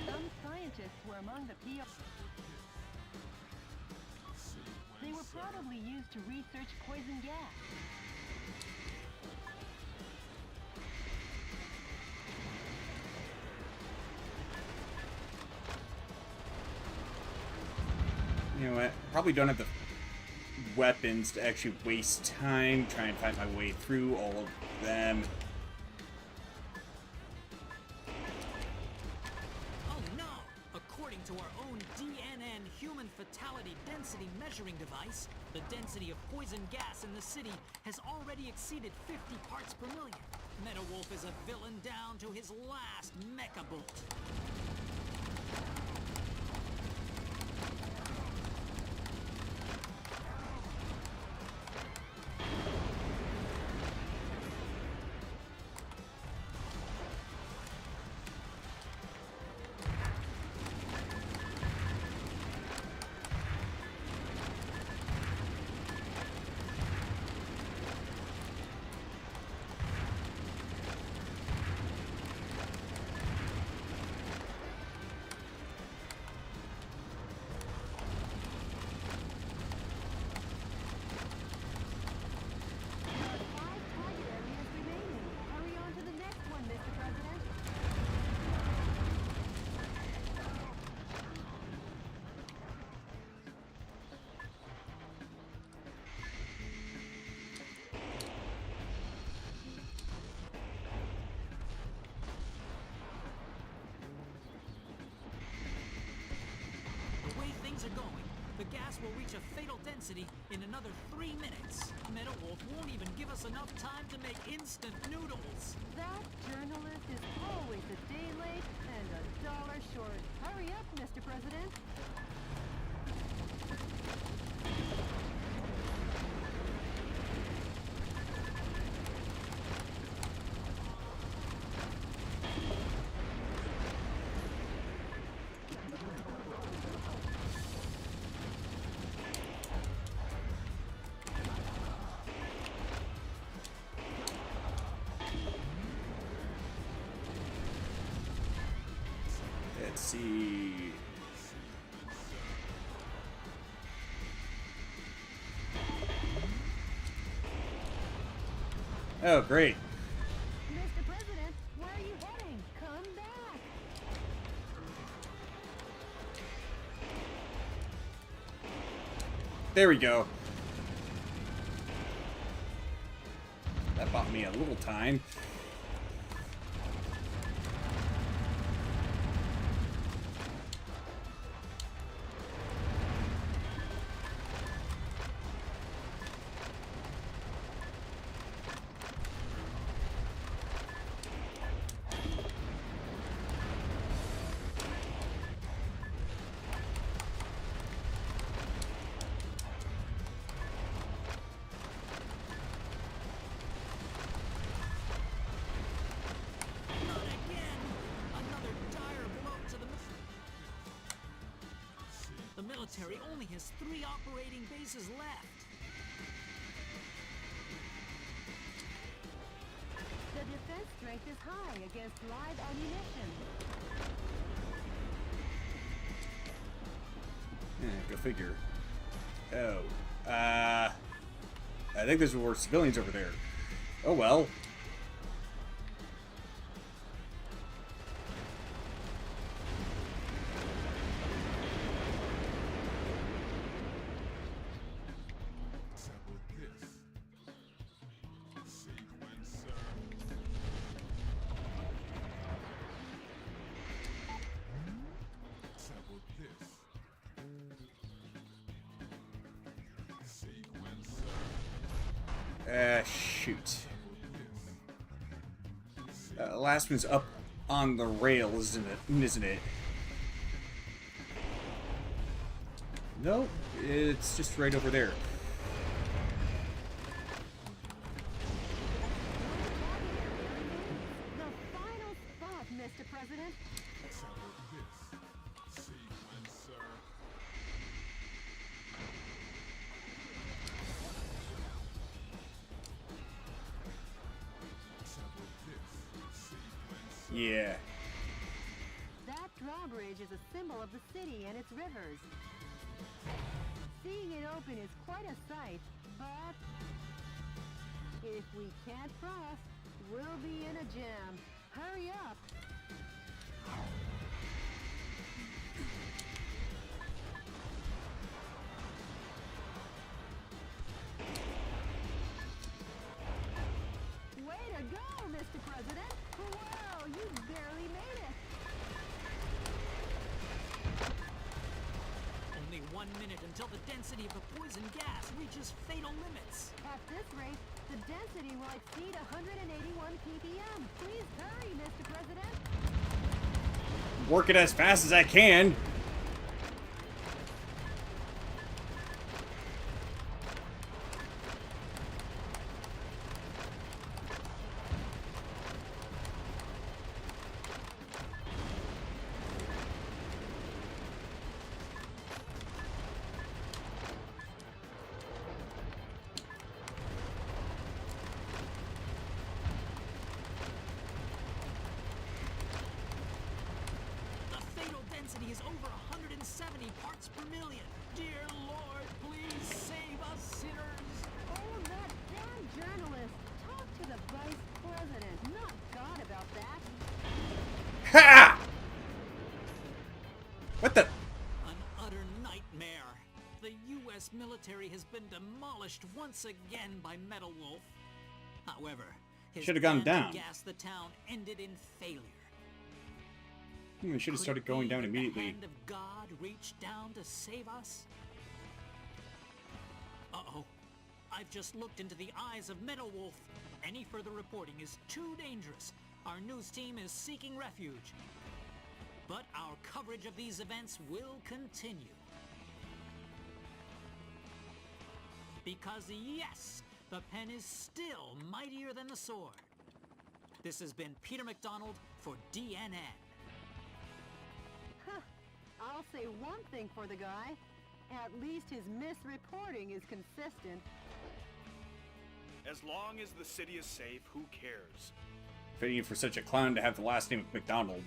Speaker 2: Some scientists were among the PO. They were probably used to research poison gas.
Speaker 1: You know what? Probably don't have the weapons to actually waste time trying to find my way through all of them.
Speaker 5: Oh no! According to our own DNN human fatality density measuring device, the density of poison gas in the city has already exceeded 50 parts per million. Metawolf is a villain down to his last mecha bolt.
Speaker 2: There are 5 target areas remaining. Hurry on to the next one, Mr. President.
Speaker 5: The way things are going, the gas will reach a fatal density in another 3 minutes. Metawolf won't even give us enough time to make instant noodles.
Speaker 2: That journalist is always a day late and $1 short. Hurry up, Mr. President.
Speaker 1: Let's see. Oh, great.
Speaker 2: Mr. President, where are you heading? Come back.
Speaker 1: There we go. That bought me a little time.
Speaker 5: Not again! Another dire blow to the military only has 3 operating bases left.
Speaker 2: The defense strength is high against live ammunition.
Speaker 1: Go figure. Oh. I think there's more civilians over there. Oh well.
Speaker 6: Sample this. Sequencer. Sample this. Sequencer.
Speaker 1: Shoot. Last one's up on the rail, isn't it? Nope, it's just right over there.
Speaker 2: The final spot, Mr. President.
Speaker 6: Sample this. Sequencer. Sample this. Sequencer.
Speaker 1: Yeah.
Speaker 2: That drawbridge is a symbol of the city and its rivers. Seeing it open is quite a sight, but if we can't cross, we'll be in a jam. Hurry up! Way to go, Mr. President! Whoa, you barely made it!
Speaker 5: Only 1 minute until the density of the poison gas reaches fatal limits.
Speaker 2: At this rate, the density will exceed 181 ppm. Please hurry, Mr. President.
Speaker 1: Work it as fast as I can.
Speaker 5: The fatal density is over 170 parts per million. Dear Lord, please save us sinners.
Speaker 2: Oh, that damn journalist. Talk to the vice president, not God, about that.
Speaker 1: Ha! What the?
Speaker 5: An utter nightmare. The U.S. military has been demolished once again by Metal Wolf. However, his
Speaker 1: Should've gone
Speaker 5: plan
Speaker 1: down.
Speaker 5: to gas the town ended in failure.
Speaker 1: We should have
Speaker 5: Could
Speaker 1: started
Speaker 5: it
Speaker 1: going
Speaker 5: be
Speaker 1: down
Speaker 5: that
Speaker 1: immediately.
Speaker 5: The hand of God reached down to save us? Uh-oh. I've just looked into the eyes of Metal Wolf. Any further reporting is too dangerous. Our news team is seeking refuge. But our coverage of these events will continue. Because yes, the pen is still mightier than the sword. This has been Peter McDonald for DNN.
Speaker 2: Huh. I'll say one thing for the guy. At least his misreporting is consistent.
Speaker 3: As long as the city is safe, who cares?
Speaker 1: Fitting for such a clown to have the last name of McDonald.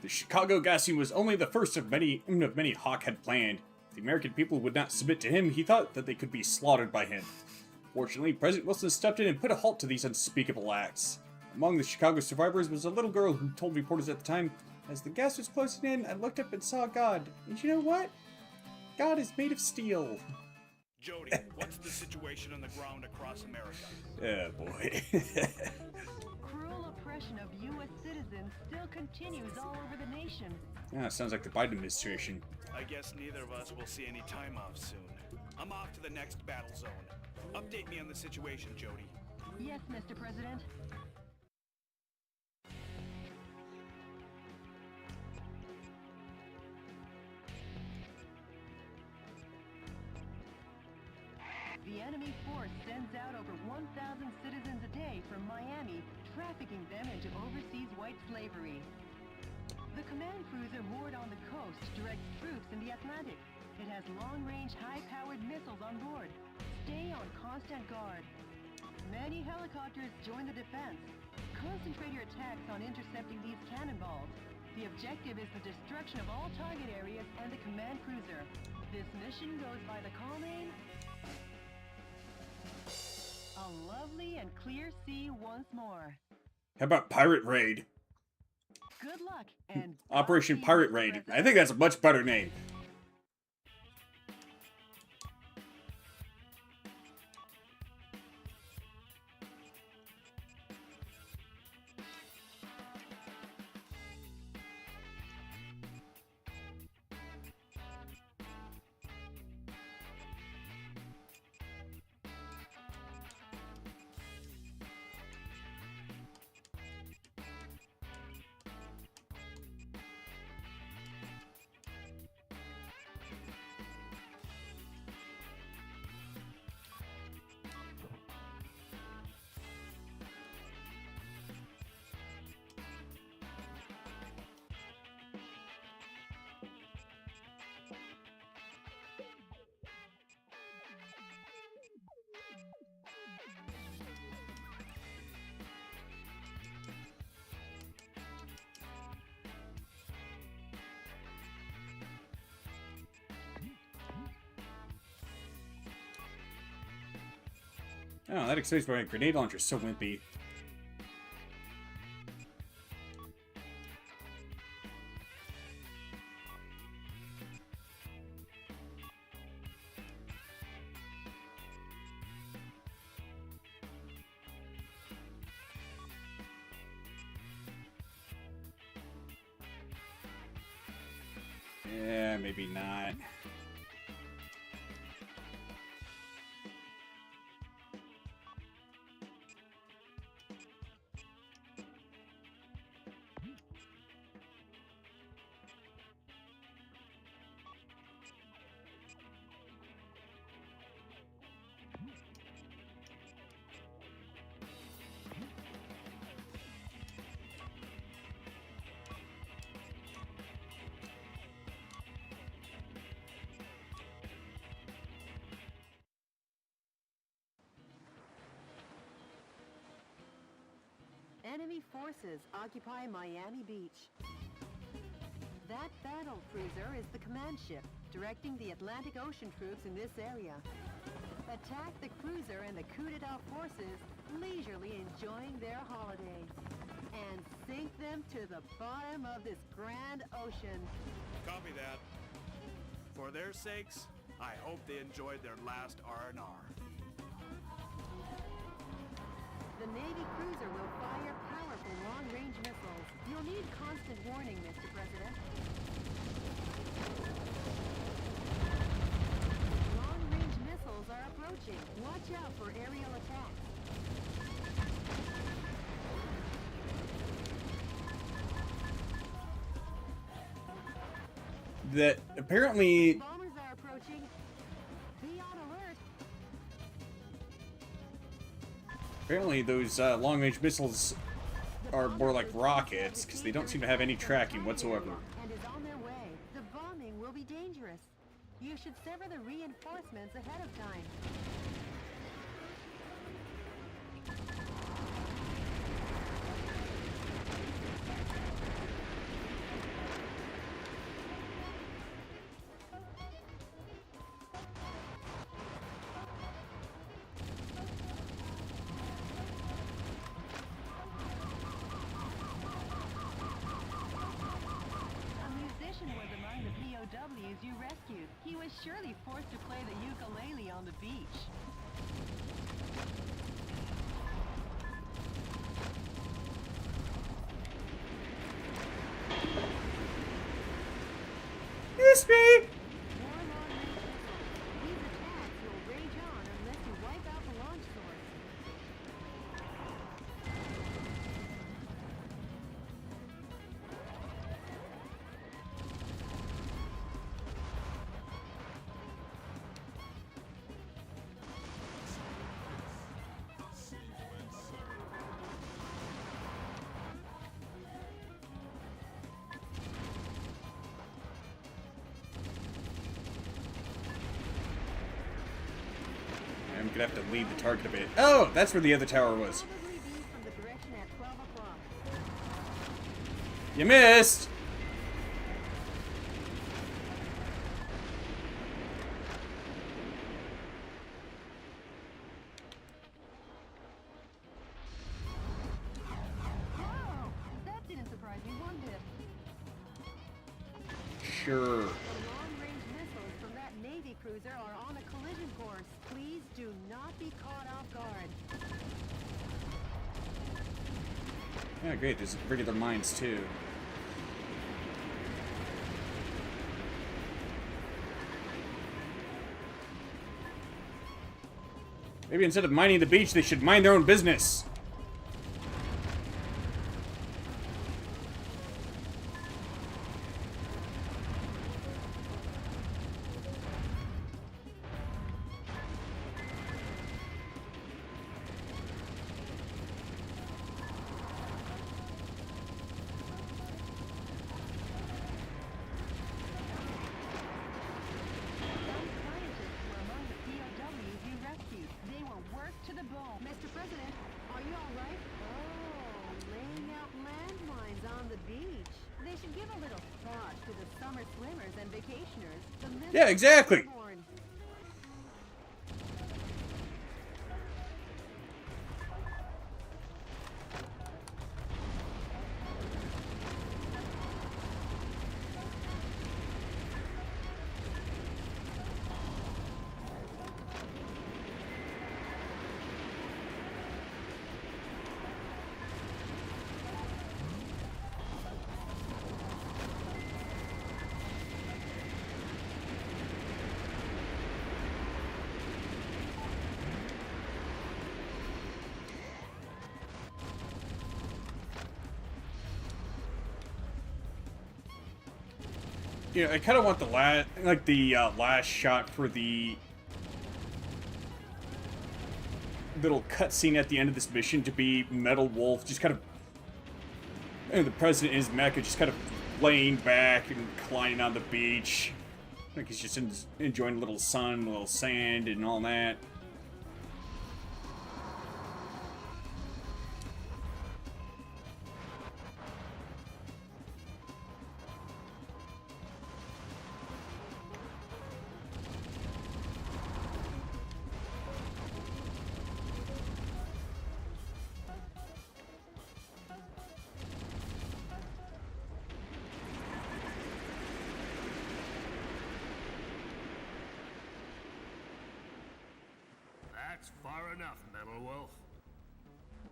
Speaker 1: The Chicago gassing was only the first of many Hawk had planned. If the American people would not submit to him, he thought that they could be slaughtered by him. Fortunately, President Wilson stepped in and put a halt to these unspeakable acts. Among the Chicago survivors was a little girl who told reporters at the time, "As the gas was closing in, I looked up and saw God. And you know what? God is made of steel."
Speaker 3: Jody, what's the situation on the ground across America?
Speaker 1: Oh boy.
Speaker 2: Cruel oppression of U.S. citizens still continues all over the nation.
Speaker 1: Yeah, sounds like the Biden administration.
Speaker 3: I guess neither of us will see any time off soon. I'm off to the next battle zone. Update me on the situation, Jody.
Speaker 2: Yes, Mr. President. The enemy force sends out over 1,000 citizens a day from Miami, trafficking them into overseas white slavery. The command cruiser moored on the coast directs troops in the Atlantic. It has long-range, high-powered missiles on board. Stay on constant guard. Many helicopters join the defense. Concentrate your attacks on intercepting these cannonballs. The objective is the destruction of all target areas and the command cruiser. This mission goes by the call name... A lovely and clear sea once more.
Speaker 1: How about Pirate Raid?
Speaker 2: Good luck and...
Speaker 1: Operation
Speaker 2: Godspeed,
Speaker 1: Pirate
Speaker 2: Mr.
Speaker 1: Raid.
Speaker 2: President.
Speaker 1: I think that's a much better name. Oh, that explains why my grenade launcher is so wimpy. Yeah, maybe not.
Speaker 2: Enemy forces occupy Miami Beach. That battle cruiser is the command ship, directing the Atlantic Ocean troops in this area. Attack the cruiser and the coup d'etat forces, leisurely enjoying their holiday. And sink them to the bottom of this grand ocean.
Speaker 3: Copy that. For their sakes, I hope they enjoyed their last R&R.
Speaker 2: The Navy cruiser will fire powerful long-range missiles. You'll need constant warning, Mr. President. Long-range missiles are approaching. Watch out for aerial attacks.
Speaker 1: That apparently
Speaker 2: Bombers are approaching. Be on alert.
Speaker 1: apparently those long-range missiles are more like rockets because they don't seem to have any tracking whatsoever.
Speaker 2: And is on their way. The bombing will be dangerous. You should sever the reinforcements ahead of time. A musician was among the POWs you rescued. He was surely forced to play the ukulele on the beach.
Speaker 1: Yes, me.
Speaker 2: More long-range missiles. These attacks will rage on unless you wipe out the launch source.
Speaker 1: gonna have to lead the target a bit. Oh, that's where the other tower was.
Speaker 2: Probably be from the direction at 12 o'clock.
Speaker 1: You missed!
Speaker 2: Whoa! That didn't surprise me one bit.
Speaker 1: Sure.
Speaker 2: The long-range missiles from that Navy cruiser are on a collision course. Please do not be caught off guard.
Speaker 1: Yeah, great. There's regular mines too. Maybe instead of mining the beach, they should mind their own business.
Speaker 2: Some scientists were among the POWs you rescued. They were worked to the bone. Mr. President, are you all right? Oh, laying out landmines on the beach. They should give a little thought to the summer swimmers and vacationers. The
Speaker 1: Yeah, exactly.
Speaker 2: Airborne.
Speaker 1: You know, I kind of want the last shot for the little cutscene at the end of this mission to be Metal Wolf, just kind of, and the president and his mecha just kind of laying back and reclining on the beach, like he's just enjoying a little sun, a little sand, and all that.
Speaker 7: That's far enough, Metal Wolf.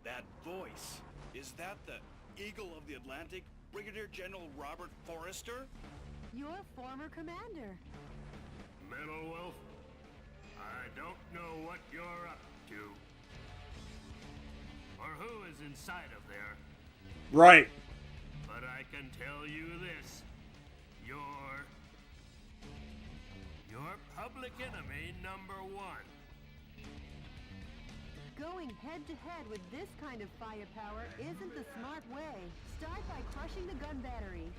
Speaker 3: That voice, is that the Eagle of the Atlantic, Brigadier General Robert Forrester?
Speaker 2: Your former commander.
Speaker 7: Metal Wolf, I don't know what you're up to. Or who is inside of there,
Speaker 1: Right.
Speaker 7: but I can tell you this. You're public enemy number one.
Speaker 2: Going head-to-head with this kind of firepower isn't the smart way. Start by crushing the gun battery.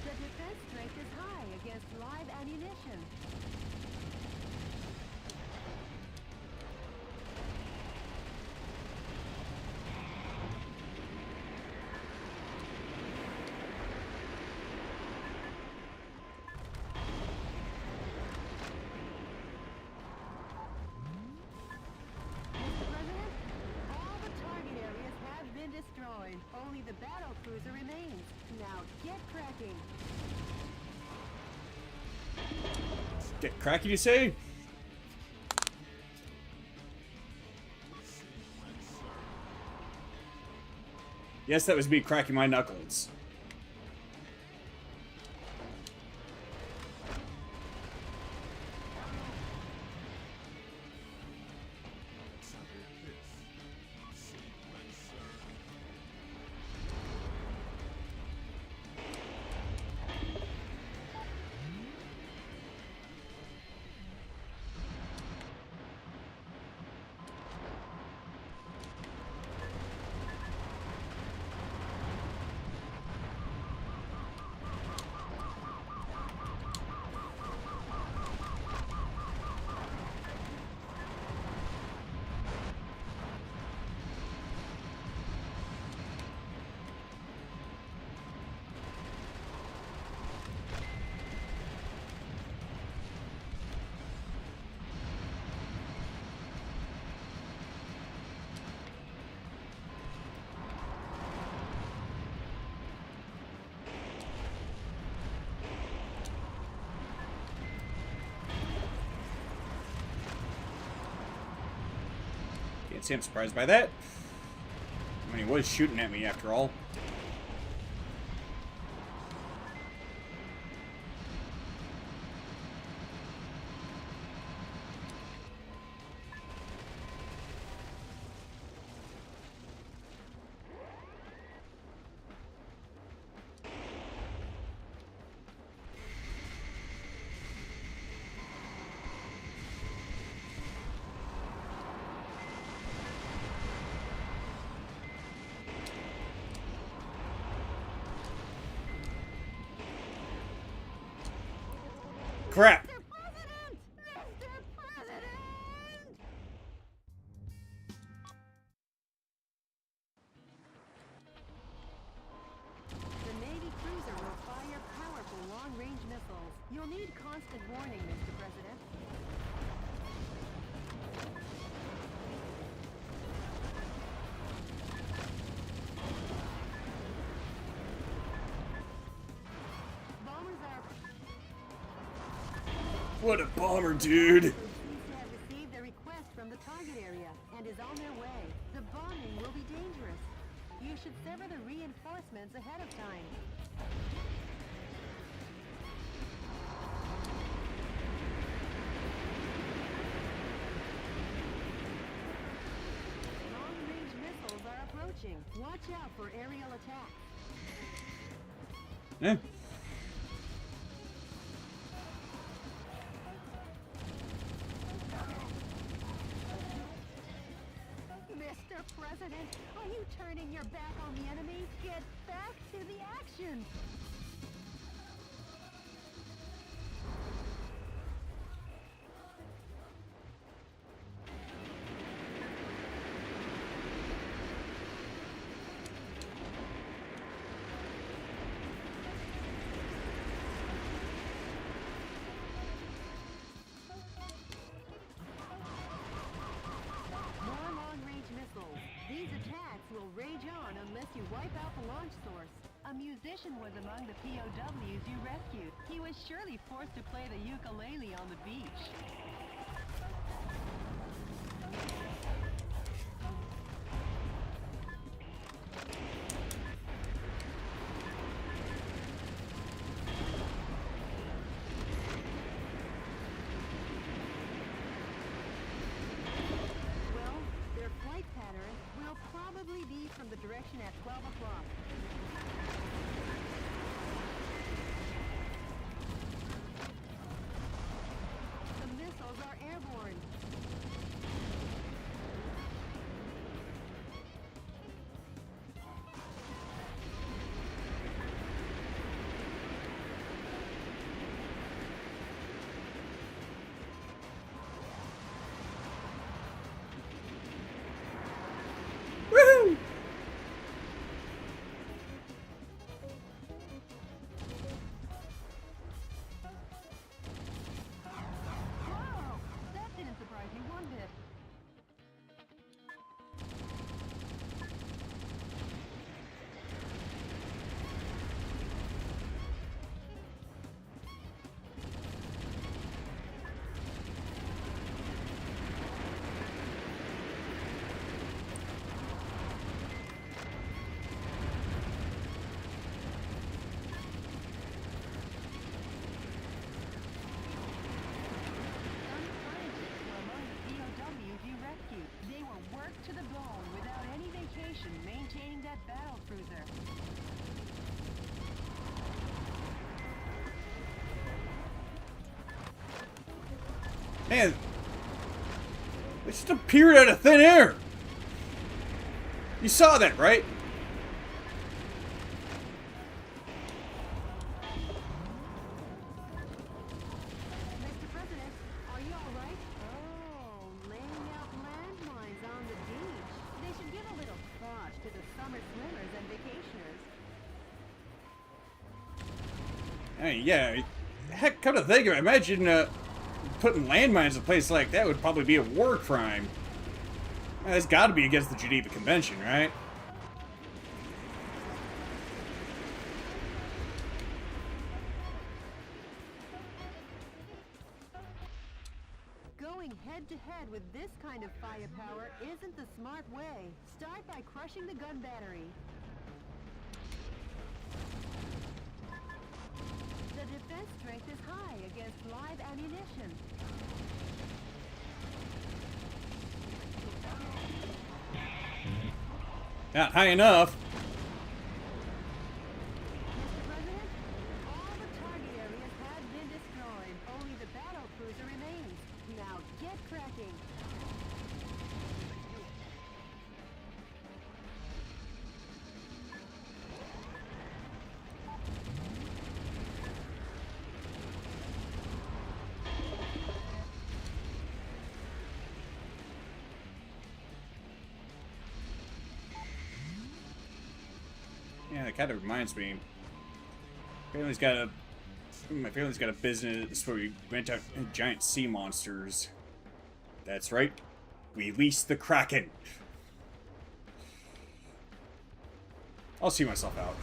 Speaker 2: The defense strength is high against live ammunition. Mr. President, all the target areas have been destroyed. Only the battle cruiser remains. Now get cracking.
Speaker 1: Get cracking, you say? Yes, that was me cracking my knuckles. Can't say I'm surprised by that. I mean, he was shooting at me after all. Crap!
Speaker 2: Mr. President! Mr. President! The Navy cruiser will fire powerful long-range missiles. You'll need constant warning, Mr. President. Bombers are
Speaker 1: What a bomber, dude!
Speaker 2: seems to have received a request from the target area and is on their way. The bombing will be dangerous. You should sever the reinforcements ahead of time. Long-range missiles are approaching. Watch out for aerial attacks.
Speaker 1: Yeah.
Speaker 2: Mr. President, are you turning your back on the enemy? Get back to the action! More long-range missiles. These attacks will rage on unless you wipe out the launch source. A musician was among the POWs you rescued. He was surely forced to play the ukulele on the beach. Well, their flight pattern will probably be from the direction at 12 o'clock. The missiles are airborne.
Speaker 1: Woohoo!
Speaker 2: Whoa! That didn't surprise you one bit. Some scientists were among the POWs you rescued. They were worked to the bone without any vacation maintaining that battle cruiser.
Speaker 1: Man, they just appeared out of thin air. You saw that, right?
Speaker 2: Mr. President, are you all right? Oh, laying out landmines on the beach. They should give a little thought to the summer swimmers and vacationers.
Speaker 1: Hey, yeah. Heck, come to think of it, imagine putting landmines in a place like that would probably be a war crime. That's got to be against the Geneva Convention, right?
Speaker 2: Go Going head-to-head with this kind of firepower isn't the smart way. Start by crushing the gun battery. The defense strength is high against live ammunition.
Speaker 1: Not high enough.
Speaker 2: Mr. President, all the target areas have been destroyed. Only the battle cruiser remains. Now get cracking.
Speaker 1: Yeah, it kind of reminds me. My family's got a business where we rent out giant sea monsters. That's right. We lease the Kraken. I'll see myself out.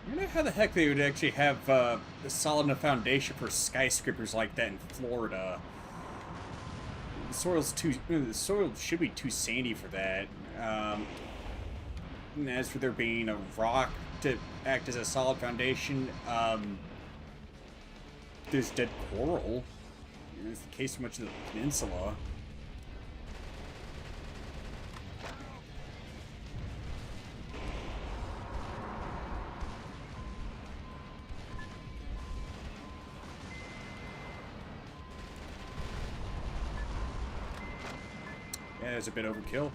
Speaker 1: I don't know how the heck they would actually have a solid enough foundation for skyscrapers like that in Florida. The soil should be too sandy for that. And as for there being a rock to act as a solid foundation, there's dead coral. It's the case for much of the peninsula. Yeah, it's a bit overkill.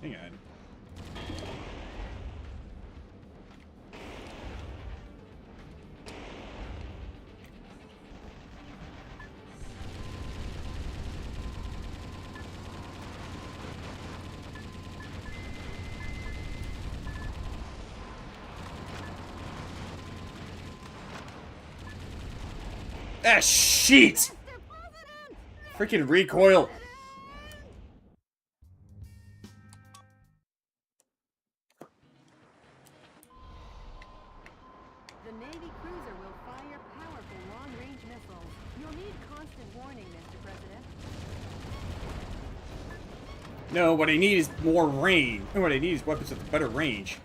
Speaker 1: Hang on. Ah, shit! Freaking recoil!
Speaker 2: The Navy cruiser will fire powerful long-range missiles. You'll need constant warning, Mr. President.
Speaker 1: No, what I need is more range. What I need is weapons with better range.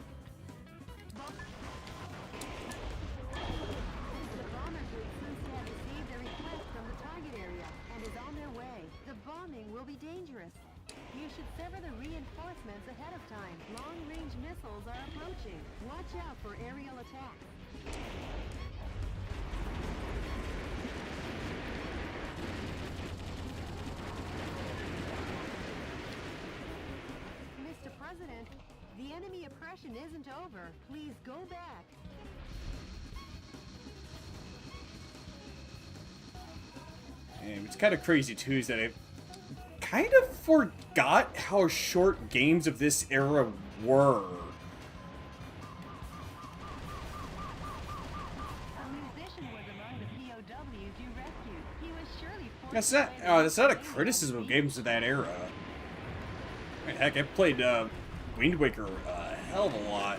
Speaker 2: The bomber group seems to have received a request from the target area and is on their way. The bombing will be dangerous. You should sever the reinforcements ahead of time. Long-range missiles are approaching. Watch out for aerial attacks. Mr. President, the enemy oppression isn't over. Please go back.
Speaker 1: And it's kind of crazy too is that I kind of forgot how short games of this era were.
Speaker 2: A musician was among the POWs you rescued. He was surely forced
Speaker 1: That's not a criticism of games of that era. I mean, heck, I played Wind Waker a hell of a lot.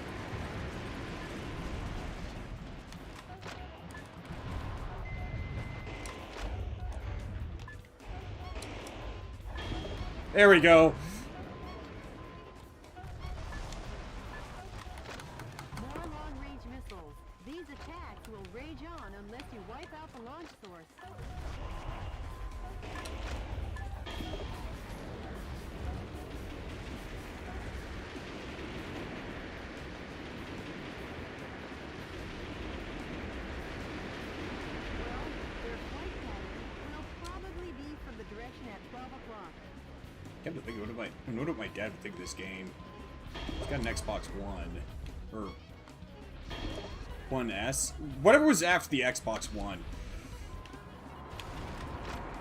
Speaker 1: There we go. Come to think of what my dad would think of this game. He's got an Xbox One. Or 1S. Whatever was after the Xbox One.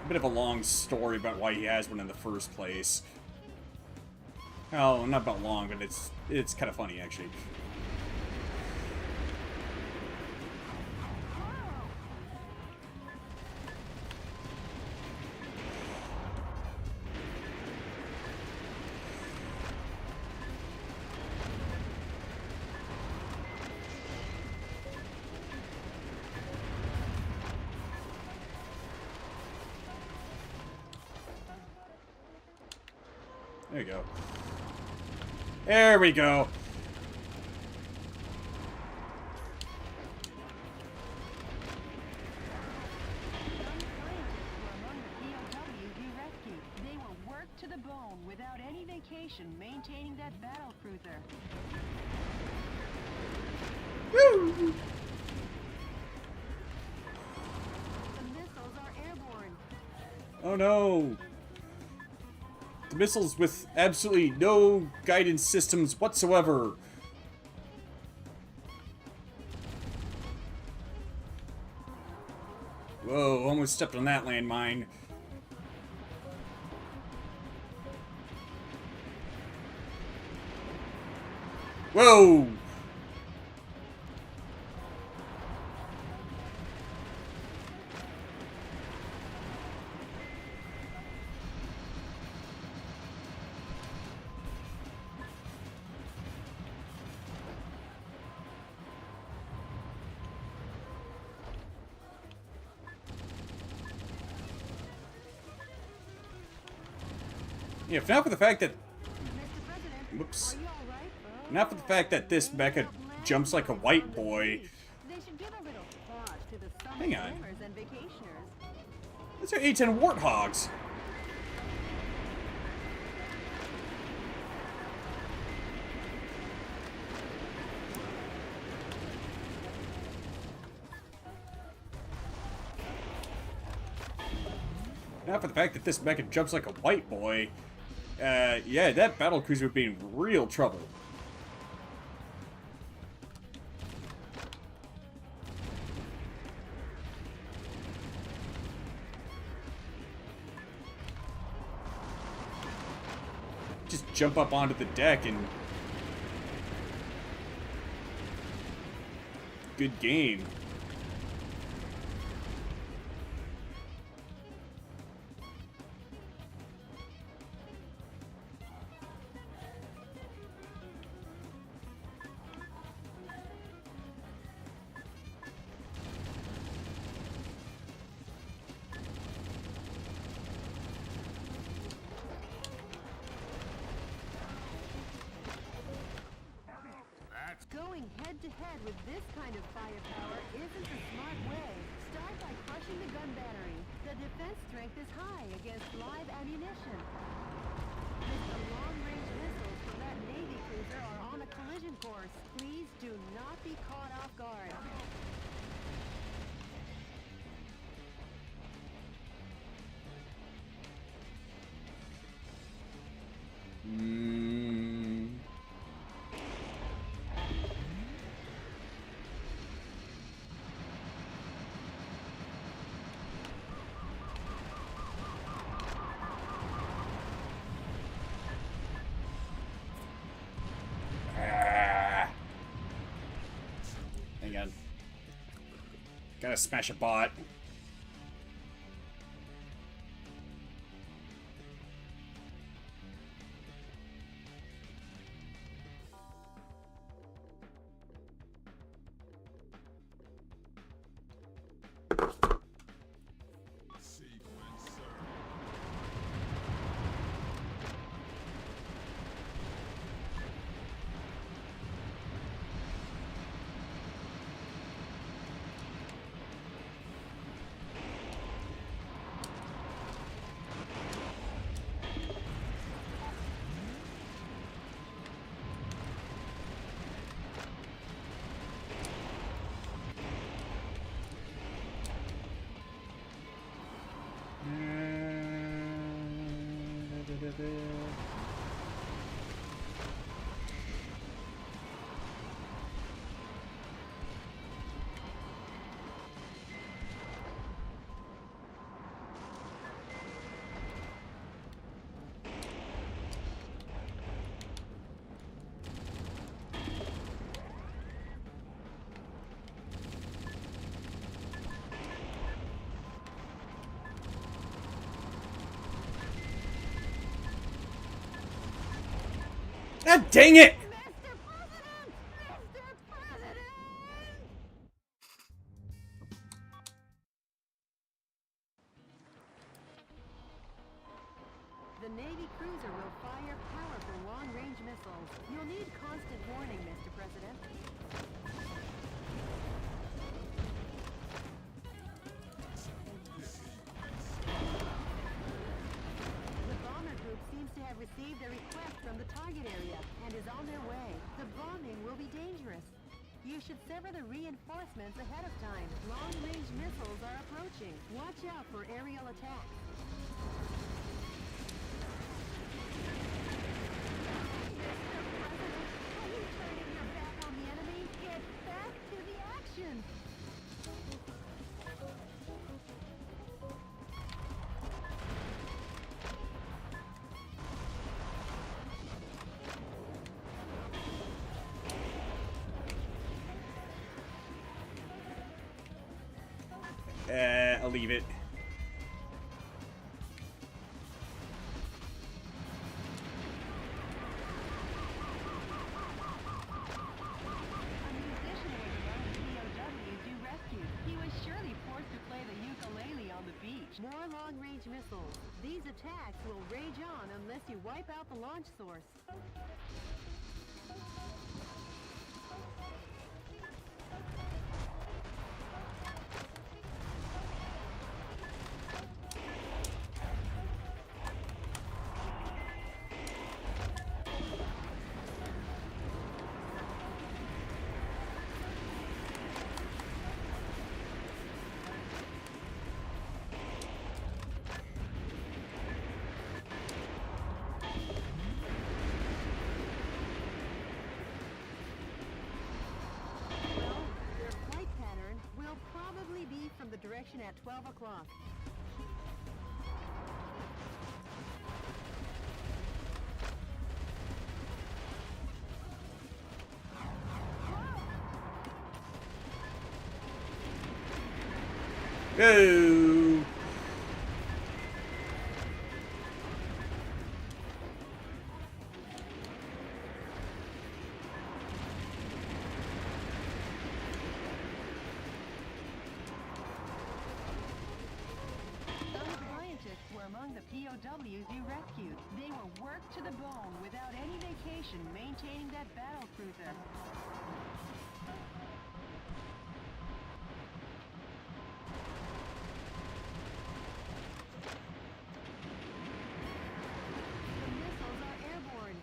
Speaker 1: A bit of a long story about why he has one in the first place. Well, not about long, but it's kind of funny, actually. There you go. There we go.
Speaker 2: Some scientists were among the POWs you rescued. They were worked to the bone without any vacation maintaining that battle cruiser.
Speaker 1: Woo!
Speaker 2: The missiles are airborne.
Speaker 1: Oh no. The missiles with absolutely no guidance systems whatsoever. Whoa, almost stepped on that landmine. Whoa! Yeah, if not for the fact that...
Speaker 2: Mr. President,
Speaker 1: Whoops.
Speaker 2: are you all right?
Speaker 1: Not for the fact that this mecha jumps like a white boy.
Speaker 2: They should give a little thought to the summer
Speaker 1: Hang on.
Speaker 2: swimmers and vacationers.
Speaker 1: These are A10 warthogs. Not for the fact that this mecha jumps like a white boy. Yeah, that battlecruiser would be in real trouble. Just jump up onto the deck and... Good game.
Speaker 7: That's
Speaker 2: Going head-to-head with this kind of firepower isn't a smart way. Start by crushing the gun battery. The defense strength is high against live ammunition. The long-range missiles from that Navy cruiser are on a collision course. Please do not be caught off guard.
Speaker 1: Mm. Ah. Hang on. Gotta smash a bot.
Speaker 6: Sequencer.
Speaker 1: God dang it!
Speaker 2: Mr. President! Mr. President! The Navy cruiser will fire powerful long-range missiles. You'll need constant warning, Mr. President. The bomber group seems to have received a request from the target area and is on their way. The bombing will be dangerous. You should sever the reinforcements ahead of time. Long-range missiles are approaching. Watch out for aerial attacks. Are you turning your back on the enemy? Get back to the action!
Speaker 1: I'll leave it.
Speaker 2: A musician was among the POWs you rescued. He was surely forced to play the ukulele on the beach. More long-range missiles. These attacks will rage on unless you wipe out the launch source. Well, their flight pattern will probably be from the direction at 12 o'clock.
Speaker 1: Go!
Speaker 2: Some scientists were among the POWs you rescued. They were worked to the bone without any vacation maintaining that battle cruiser. The missiles are airborne.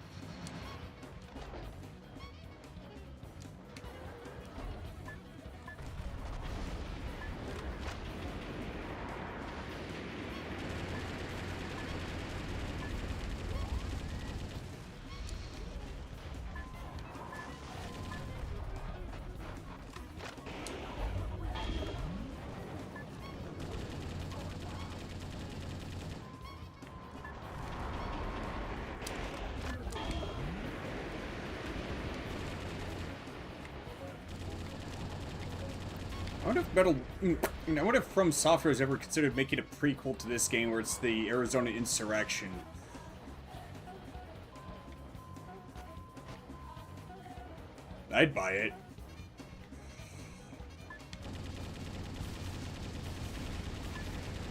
Speaker 1: I wonder if I wonder if From Software has ever considered making a prequel to this game where it's the Arizona Insurrection. I'd buy it.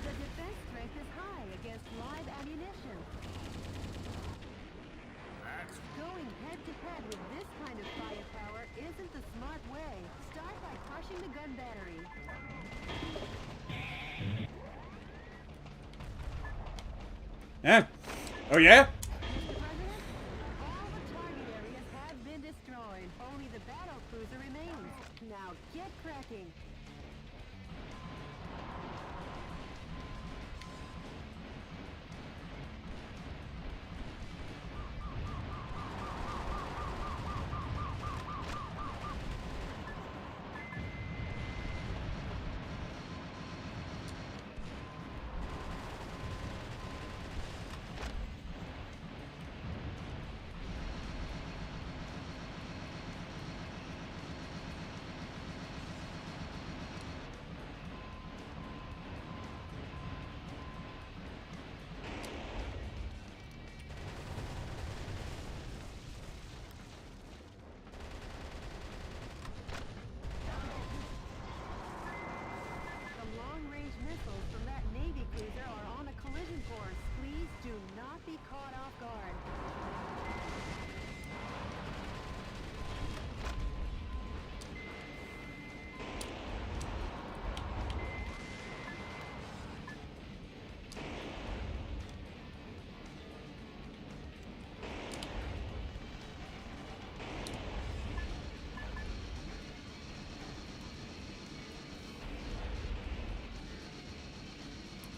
Speaker 2: The defense strength is high against live ammunition.
Speaker 7: That's
Speaker 2: Going head-to-head with this kind of firepower isn't the smart way. Start by crushing the gun battery.
Speaker 1: Eh? Oh yeah?
Speaker 2: Mr. President, all the target areas have been destroyed. Only the battle cruiser remains. Now get cracking.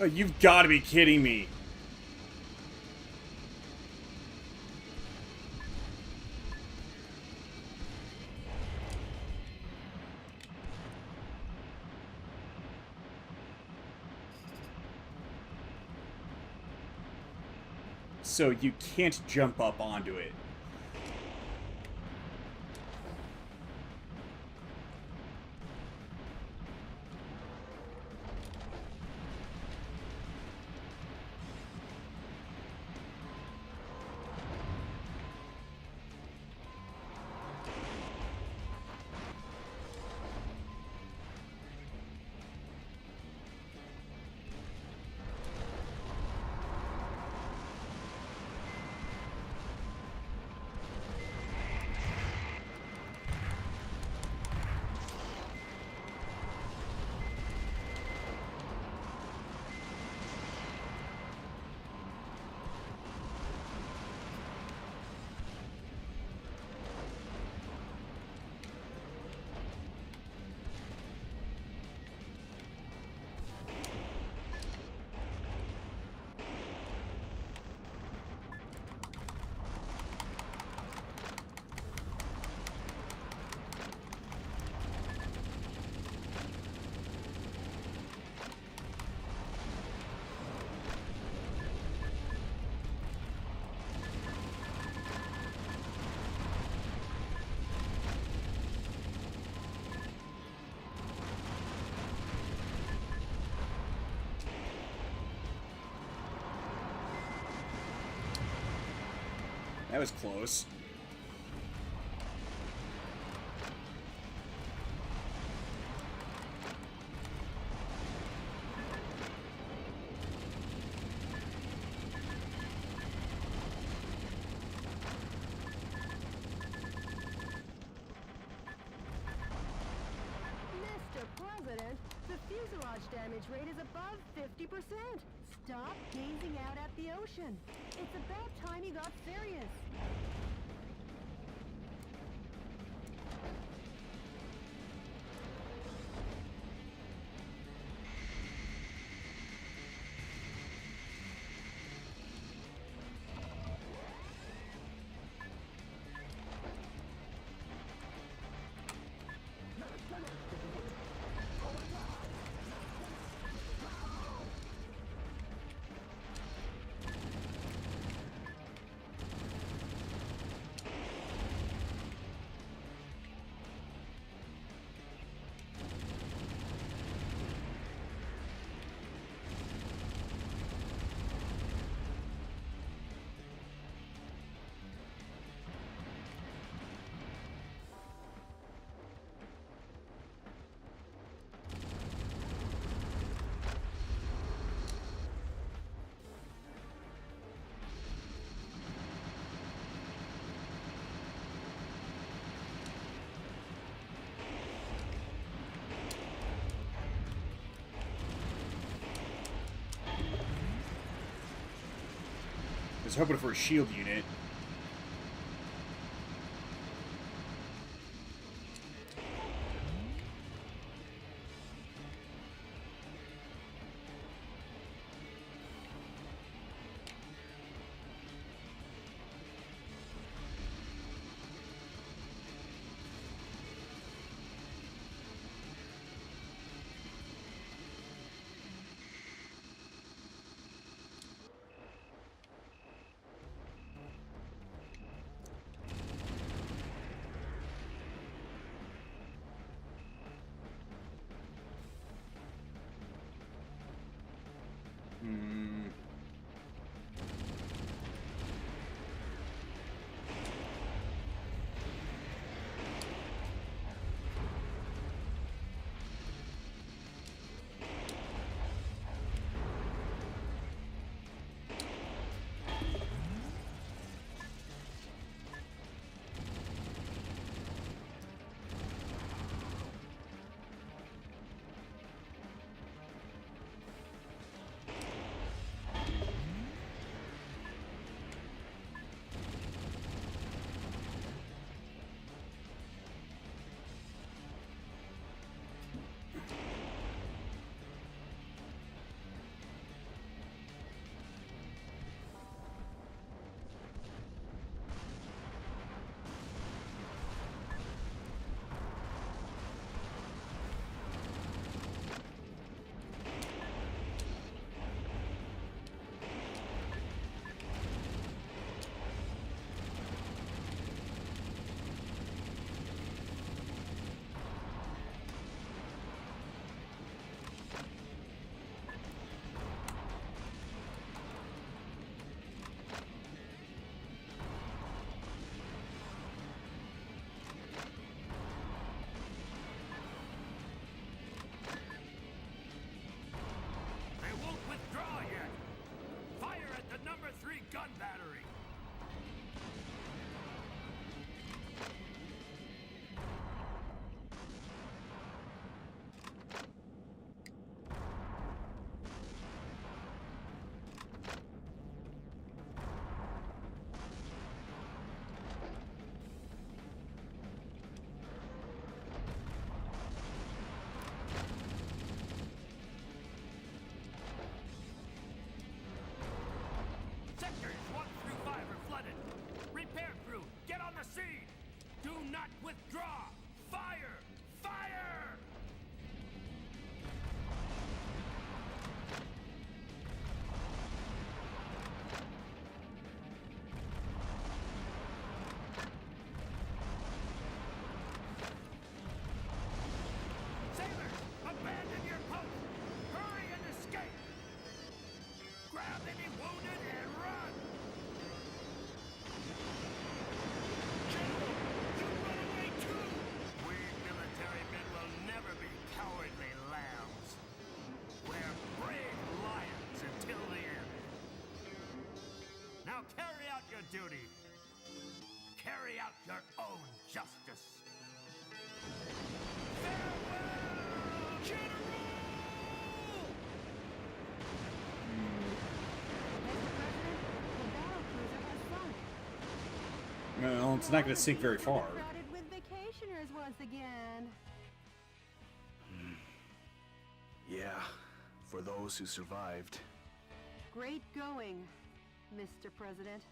Speaker 1: Oh, you've got to be kidding me. So you can't jump up onto it. That was close.
Speaker 2: Mr. President, the fuselage damage rate is above 50%. Stop gazing out at the ocean. It's about time you got serious.
Speaker 1: I was hoping for a shield unit.
Speaker 7: Sectors 1 through 5 are flooded. Repair crew, get on the scene! Do not withdraw! Fire! Fire! Sailors, abandon your post! Hurry and escape! Grab any wounded and run! General, you run away too! We military men will never be cowardly lambs. We're brave lions until the end. Now carry out your duty. Carry out your own justice. Farewell, General!
Speaker 1: Well, it's not going to sink very far.
Speaker 2: Crowded with vacationers once again.
Speaker 8: Yeah, for those who survived.
Speaker 2: Great going, Mr. President.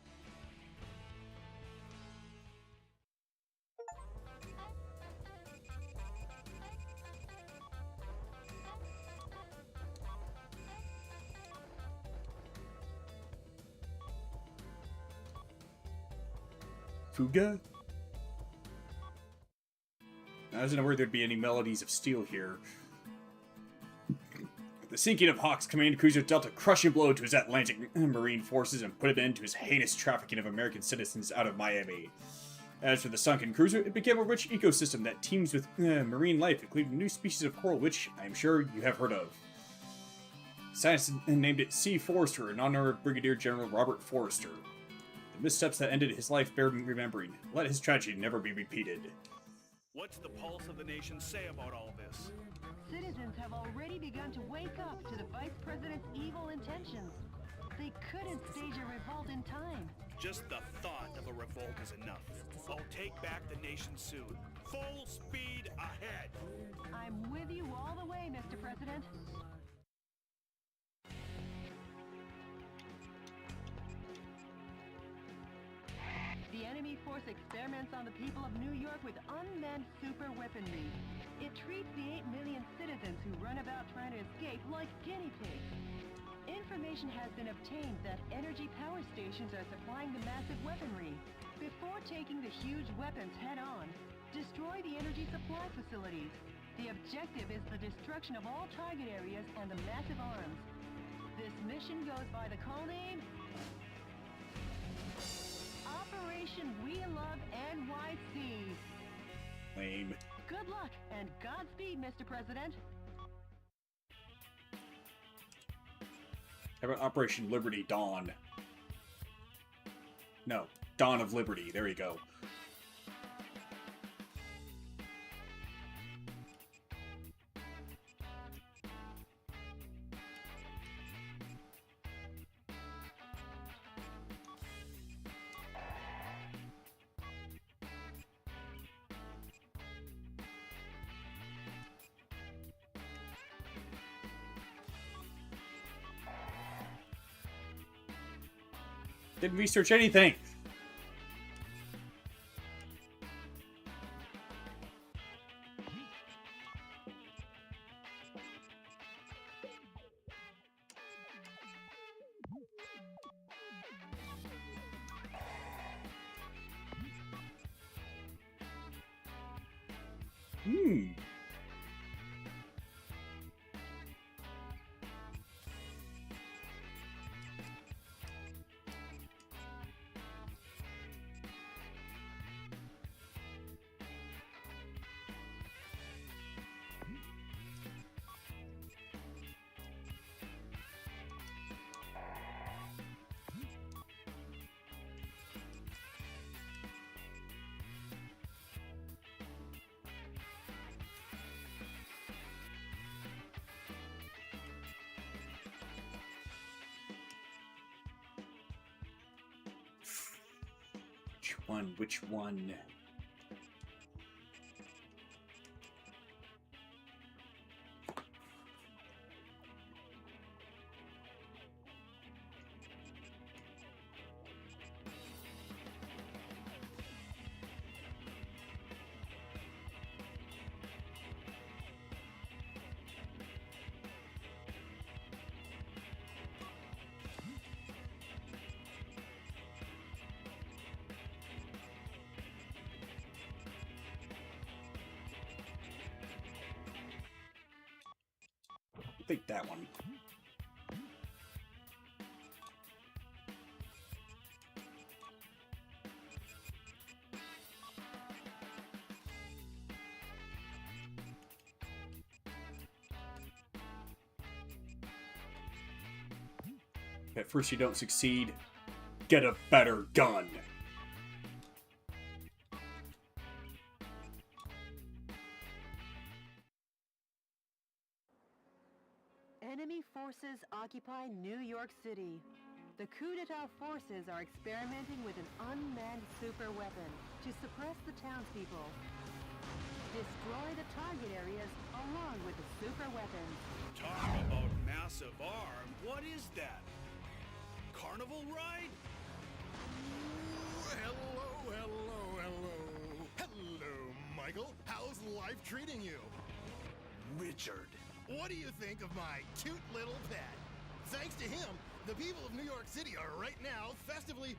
Speaker 1: Fuga? I wasn't aware there'd be any melodies of steel here. The sinking of Hawk's command cruiser dealt a crushing blow to his Atlantic Marine forces and put an end to his heinous trafficking of American citizens out of Miami. As for the sunken cruiser, it became a rich ecosystem that teems with marine life, including new species of coral, which I am sure you have heard of. Scientists named it Sea Forester in honor of Brigadier General Robert Forrester. The missteps that ended his life bear remembering. Let his tragedy never be repeated.
Speaker 3: What's the pulse of the nation say about all this?
Speaker 2: Citizens have already begun to wake up to the Vice President's evil intentions. They couldn't stage a revolt in time.
Speaker 3: Just the thought of a revolt is enough. I'll take back the nation soon. Full speed ahead!
Speaker 2: I'm with you all the way, Mr. President. The enemy force experiments on the people of New York with unmanned super weaponry. It treats the 8 million citizens who run about trying to escape like guinea pigs. Information has been obtained that energy power stations are supplying the massive weaponry. Before taking the huge weapons head-on, destroy the energy supply facilities. The objective is the destruction of all target areas and the massive arms. This mission goes by the call name Operation We Love NYC.
Speaker 1: Lame.
Speaker 2: Good luck and Godspeed, Mr. President.
Speaker 1: How about Operation Liberty Dawn? No, Dawn of Liberty. There you go. Didn't research anything. Which one? think that one. At first you don't succeed, get a better gun.
Speaker 2: Enemy forces occupy New York City. The coup d'etat forces are experimenting with an unmanned super weapon to suppress the townspeople. Destroy the target areas along with the super weapons.
Speaker 3: Talk about massive arm. What is that? Carnival ride?
Speaker 4: Hello, Michael. How's life treating you?
Speaker 8: Richard.
Speaker 4: What do you think of my cute little pet? Thanks to him, the people of New York City are right now festively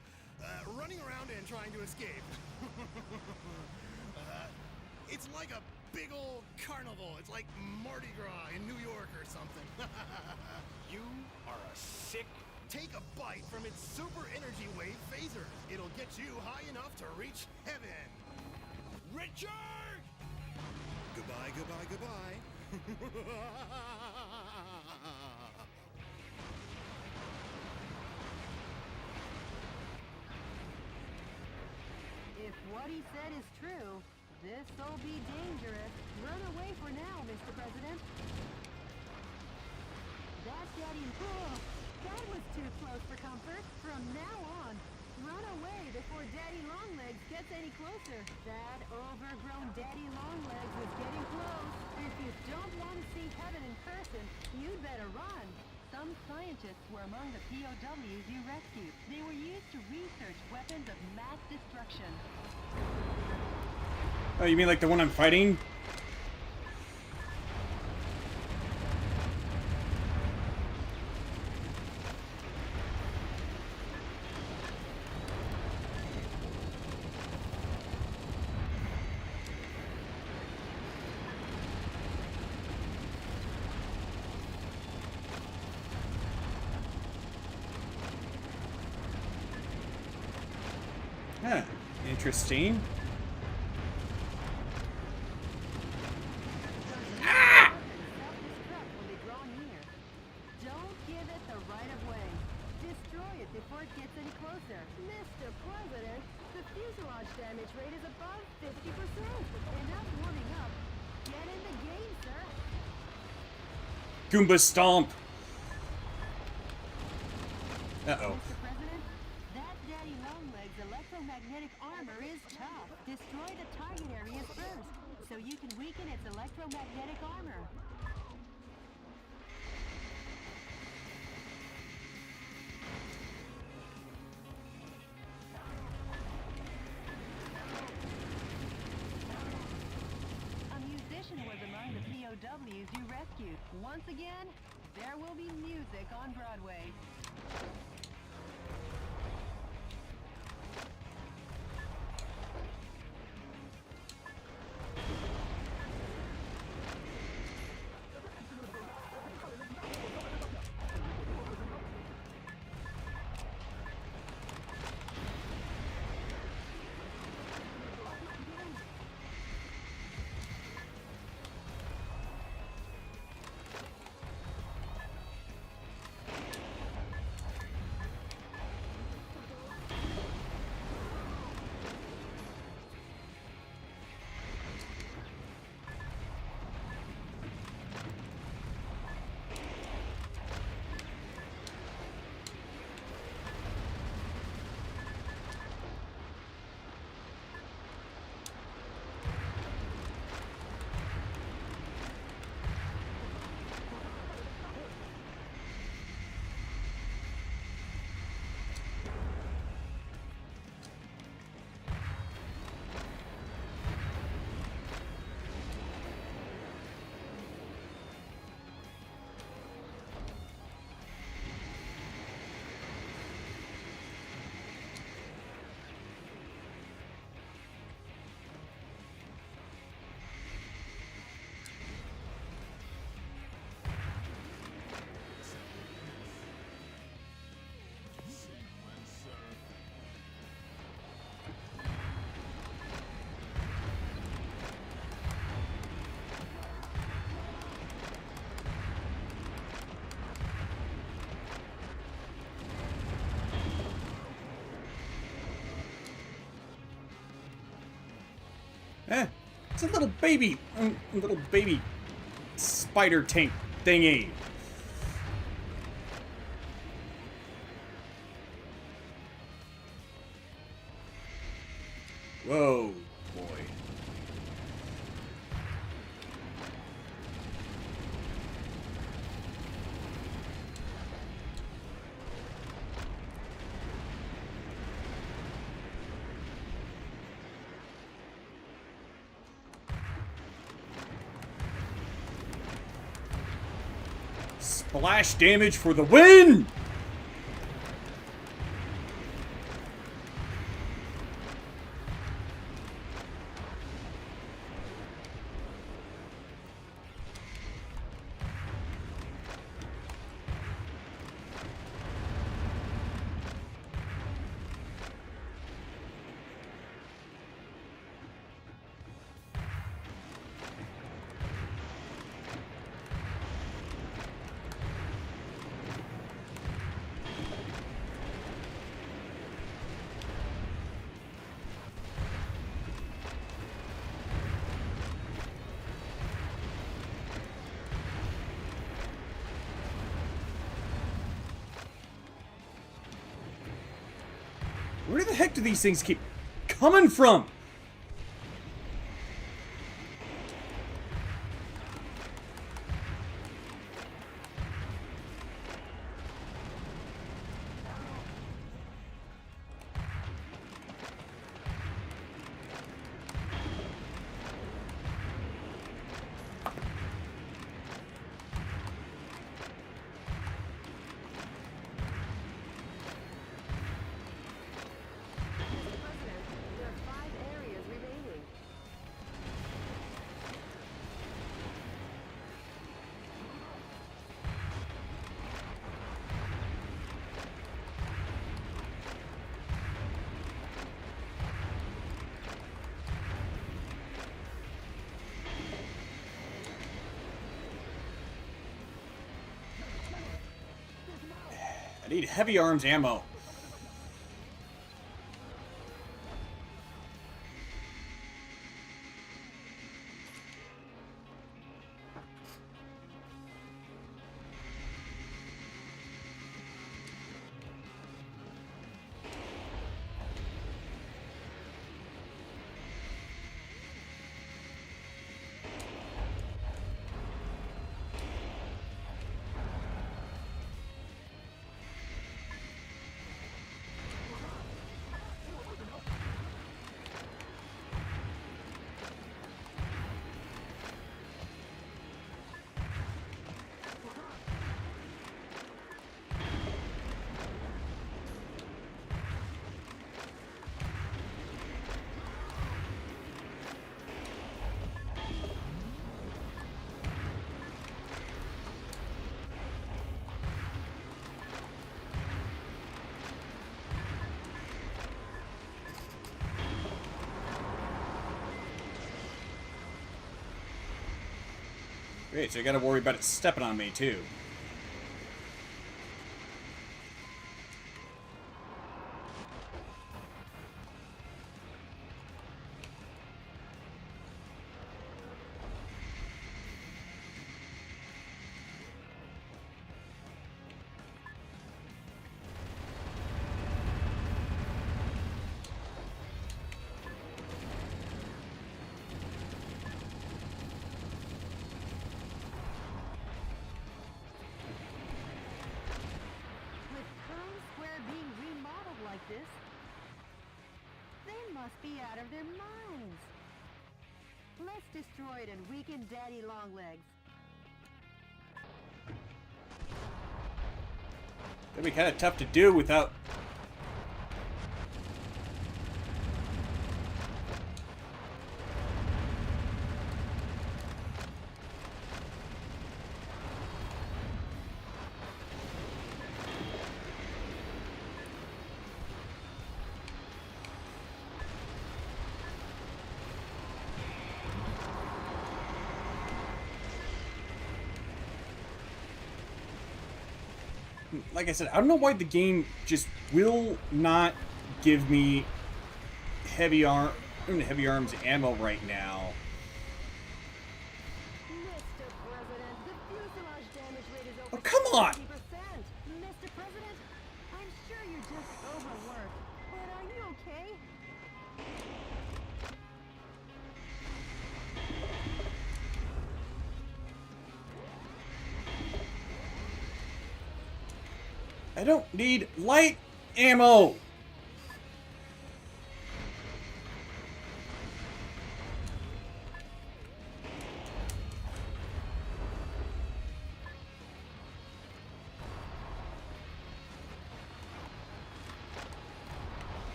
Speaker 4: running around and trying to escape. It's like a big old carnival. It's like Mardi Gras in New York or something.
Speaker 3: You are a sick...
Speaker 4: Take a bite from its super energy wave phaser. It'll get you high enough to reach heaven.
Speaker 3: Richard!
Speaker 4: Goodbye, goodbye, goodbye.
Speaker 2: If what he said is true, this'll be dangerous. Run away for now, Mr. President. That Daddy... Oh, that was too close for comfort. From now on, run away before Daddy Longlegs gets any closer. That overgrown Daddy Longlegs is getting close. If you don't want to see heaven in person, you'd better run. Some scientists were among the POWs you rescued. They were used to research weapons of mass destruction.
Speaker 1: Oh, you mean like the one I'm fighting? Huh, interesting.
Speaker 2: Self-destruct when they draw near. Don't give it the right of way. Destroy it before it gets any closer. Mr. President, the fuselage damage rate is above 50%. Enough warming up. Get in the game, sir.
Speaker 1: Goomba Stomp! Uh-oh.
Speaker 2: Mr. President, that Daddy Longlegs electromagnetic armor is tough. Destroy the target areas first, so you can weaken its electromagnetic armor. A musician was among the POWs you rescued. Once again, there will be music on Broadway.
Speaker 1: It's a little baby spider tank thingy. Whoa, boy. Splash damage for the win! Where the heck do these things keep coming from?
Speaker 2: There are 5 areas remaining.
Speaker 1: I need heavy arms ammo. Great, so I gotta worry about it stepping on me, too.
Speaker 2: With Times Square being remodeled like this, they must be out of their minds. Let's destroy it and weaken Daddy Longlegs.
Speaker 1: That'd be kind of tough to do without... Like I said, I don't know why the game just will not give me heavy I'm in heavy arms ammo right now.
Speaker 2: Mr. President, the fuselage damage rate is over
Speaker 1: Oh, come on!
Speaker 2: 70%. Mr. President, I'm sure you're just overworked, but are you okay?
Speaker 1: I don't need light ammo!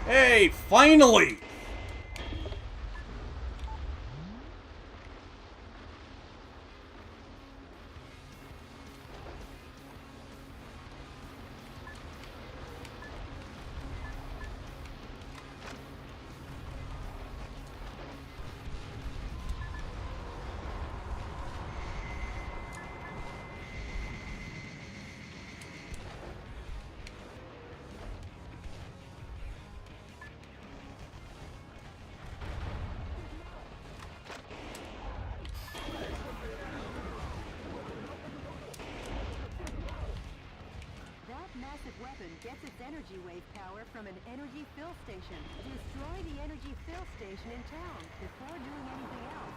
Speaker 1: Hey, finally!
Speaker 2: That massive weapon gets its energy wave power from an energy fill station. Destroy the energy fill station in town before doing anything else.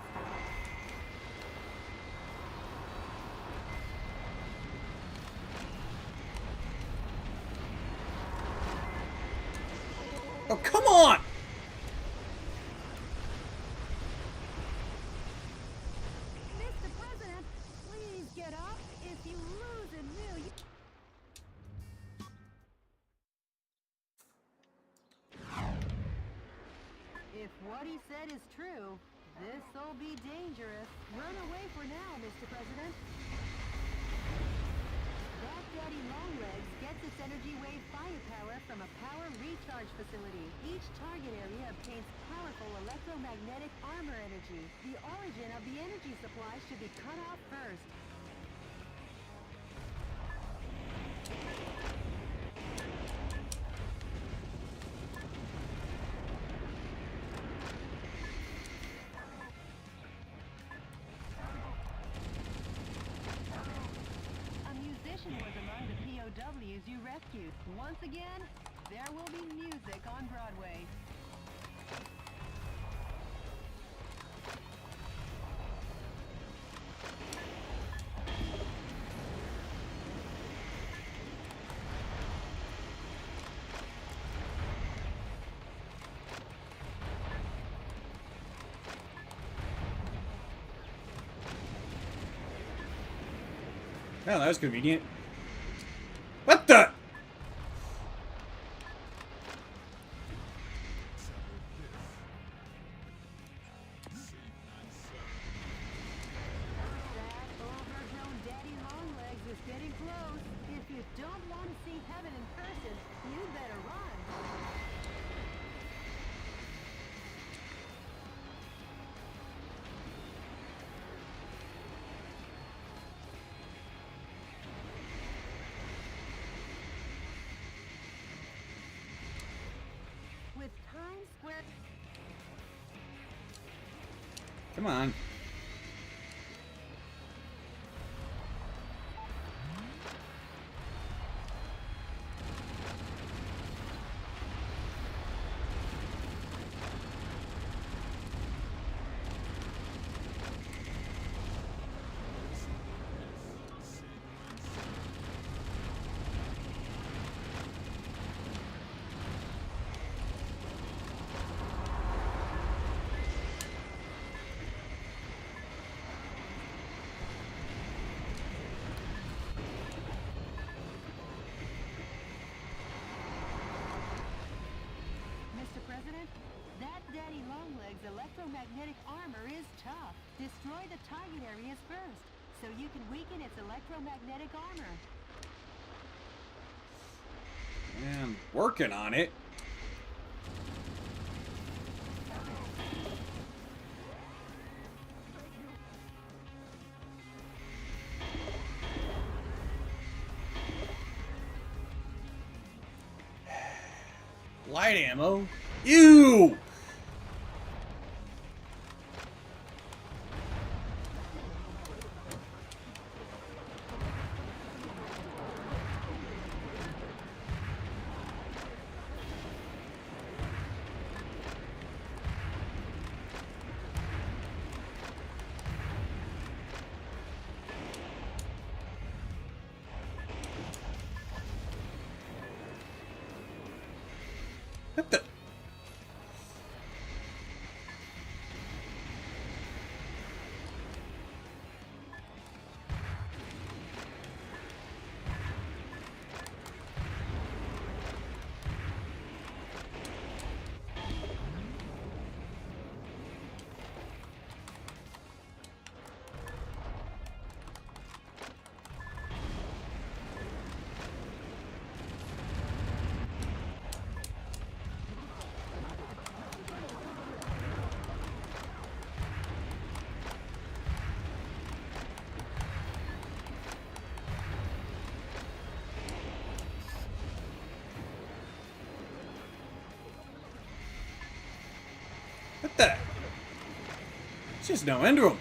Speaker 1: Oh, come on!
Speaker 2: Mr. President, please get up. If you lose a new... If what he said is true, this'll be dangerous. Run away for now, Mr. President. That Daddy Longlegs gets its energy wave firepower from a power recharge facility. Each target area obtains powerful electromagnetic armor energy. The origin of the energy supply should be cut off first. A musician was among the POWs you rescued. Once again, there will be music on Broadway.
Speaker 1: Oh, that was convenient. What the?
Speaker 2: That overgrown Daddy Longlegs is getting close. If you don't want to see heaven in person, you better run. With Times Square...
Speaker 1: Come on.
Speaker 2: Mr. President, that Daddy Longlegs electromagnetic armor is tough. Destroy the target areas first, so you can weaken its electromagnetic armor.
Speaker 1: Yeah, I'm working on it. Light ammo? Ew! What the? What the? It's just no end room.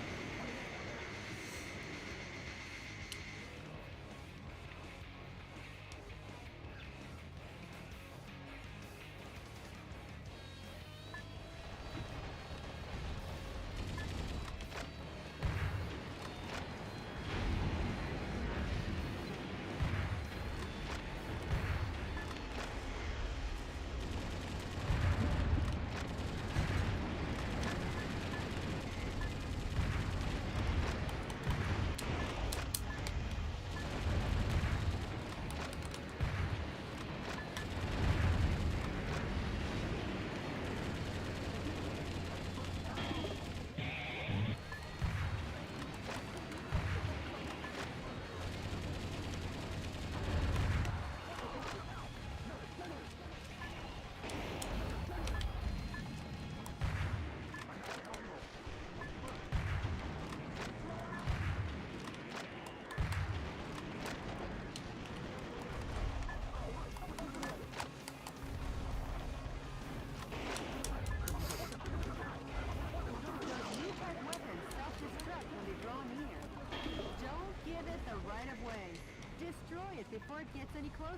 Speaker 2: Destroy it before it gets any closer.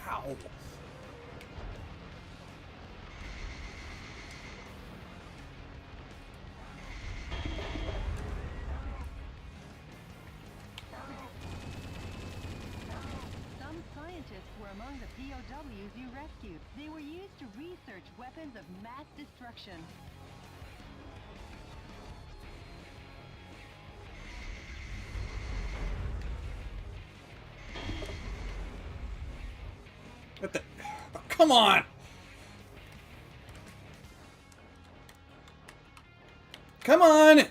Speaker 1: Ow.
Speaker 2: Scientists were among the POWs you rescued. They were used to research weapons of mass destruction.
Speaker 1: What the? Oh, come on! Come on!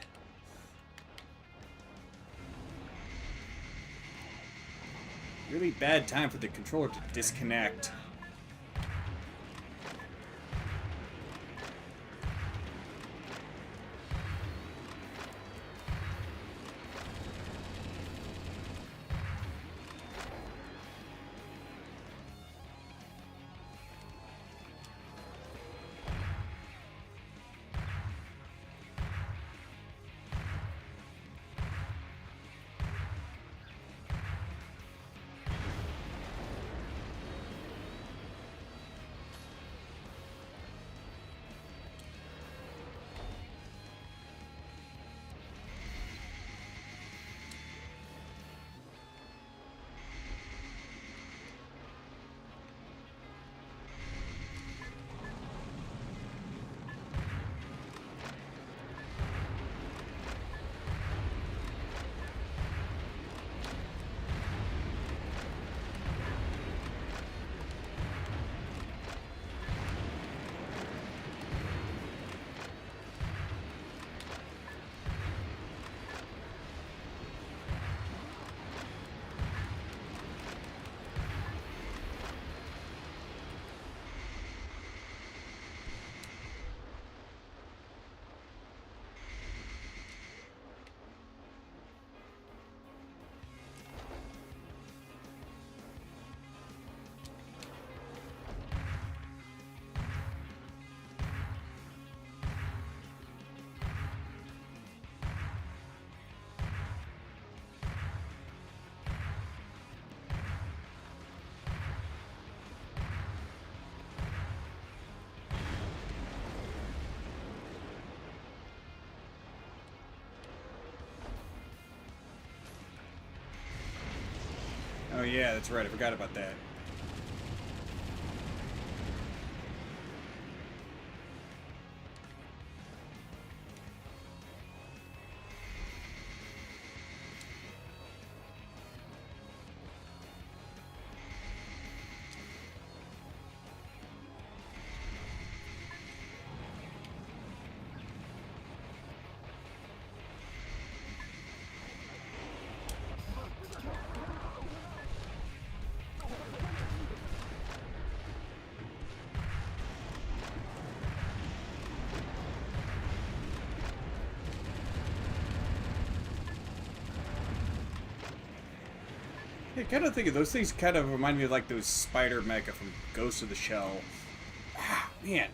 Speaker 1: Really bad time for the controller to disconnect. Oh yeah, that's right. I forgot about that. I kind of think of those things kind of remind me of like those spider mecha from Ghost of the Shell. Ah, man.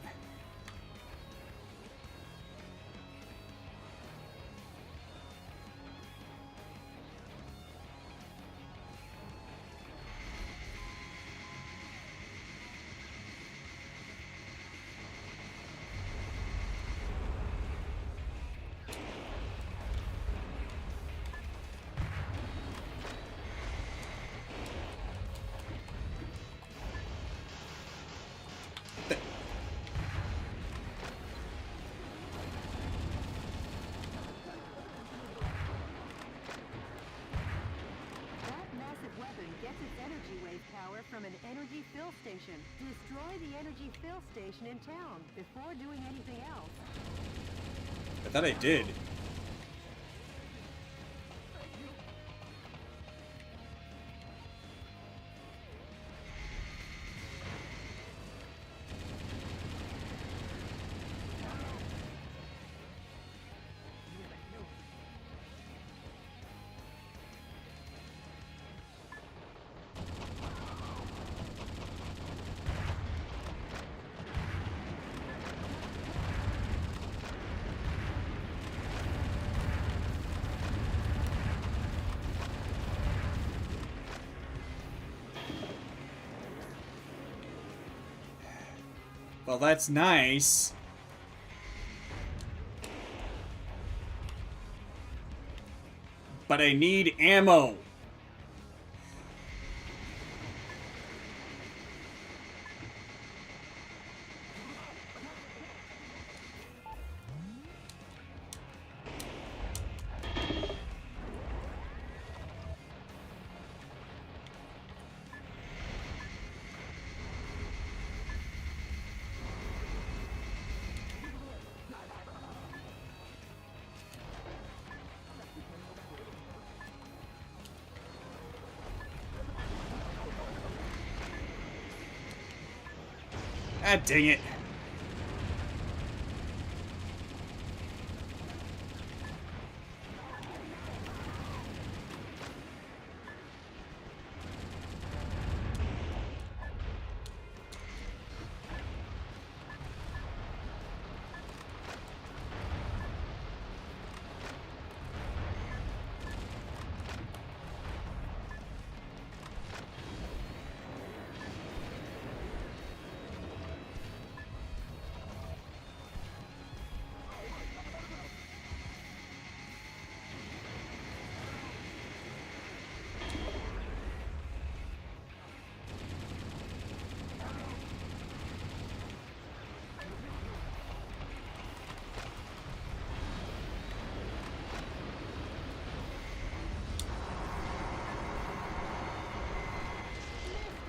Speaker 2: That massive weapon gets its energy wave power from an energy fill station. Destroy the energy fill station in town before doing anything else.
Speaker 1: I thought I did. Well, that's nice. But I need ammo. Ah, dang it.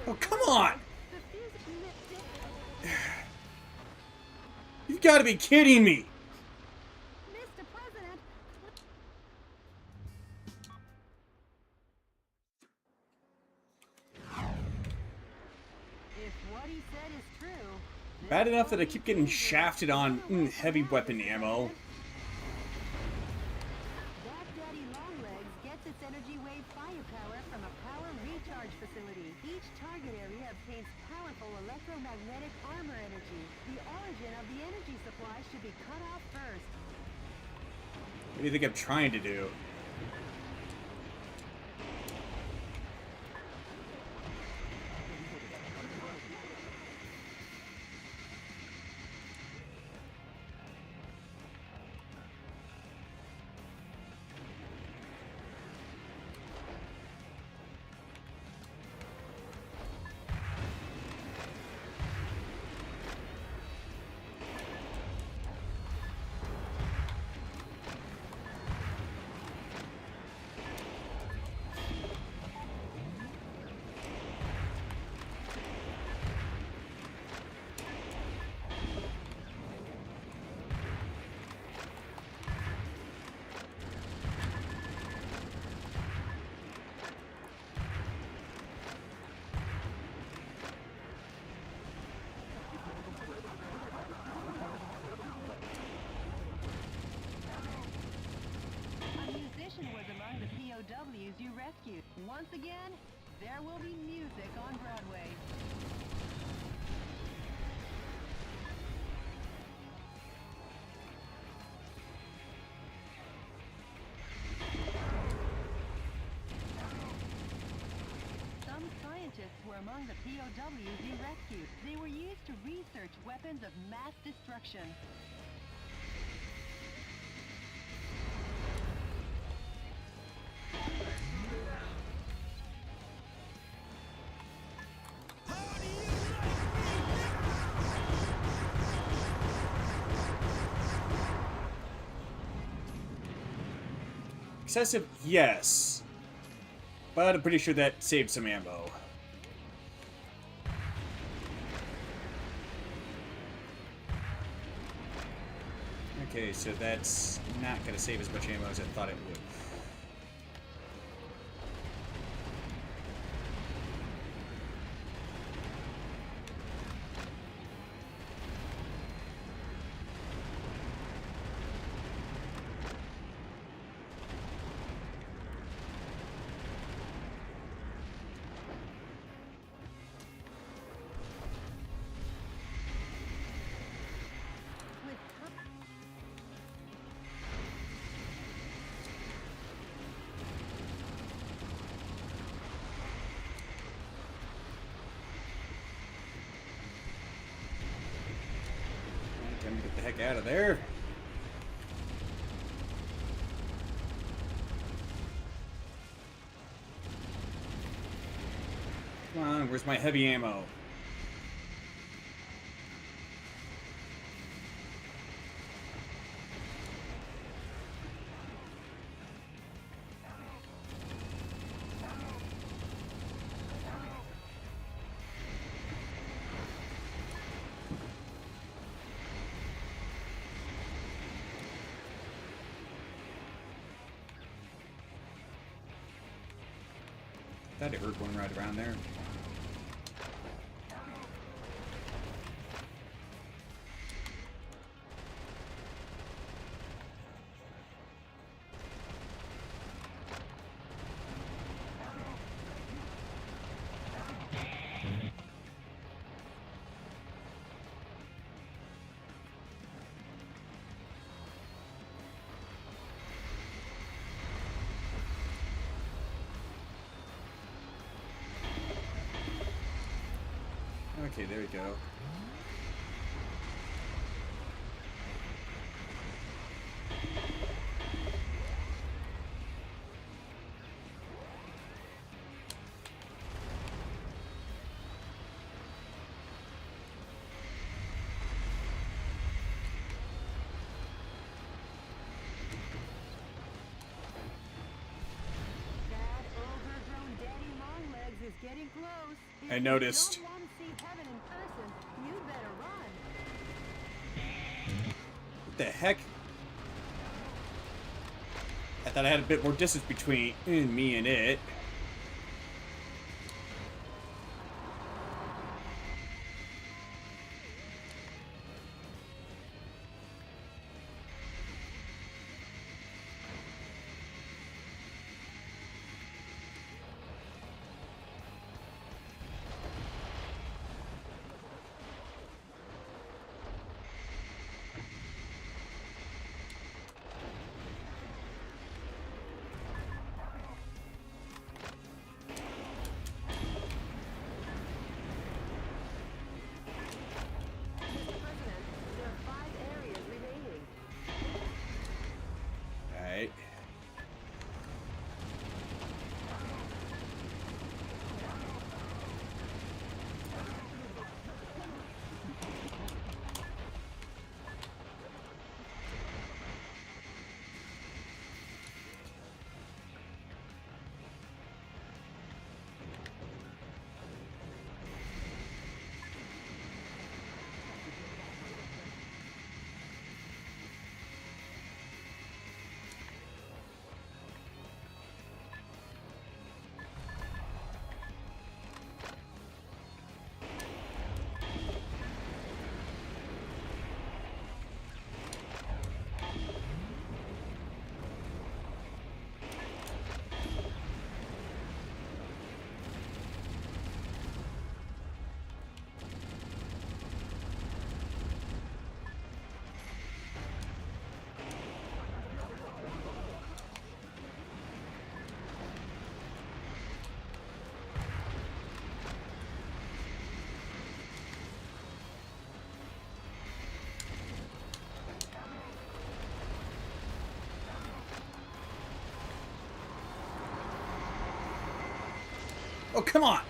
Speaker 1: Oh, come on! You've got to be kidding me!
Speaker 2: Mr. President, if what he said is true,
Speaker 1: Bad enough that I keep getting shafted on heavy weapon ammo.
Speaker 2: that Daddy Longlegs gets its energy wave firepower from a power recharge facility. Each target area obtains powerful electromagnetic armor energy. The origin of the energy supply should be cut off first.
Speaker 1: What do you think I'm trying to do?
Speaker 2: rescued. Once again, there will be music on Broadway. Some scientists were among the POWs he rescued. They were used to research weapons of mass destruction.
Speaker 1: Excessive, yes. But I'm pretty sure that saved some ammo. Okay, so that's not going to save as much ammo as I thought it would. Time to get the heck out of there. Come on, where's my heavy ammo? Thought I heard one right around there. Okay, there we go.
Speaker 2: That overgrown Daddy Longlegs is getting close. If
Speaker 1: I noticed.
Speaker 2: you don't want to see heaven in person, you better run.
Speaker 1: What the heck? I thought I had a bit more distance between me and it. Oh, come on!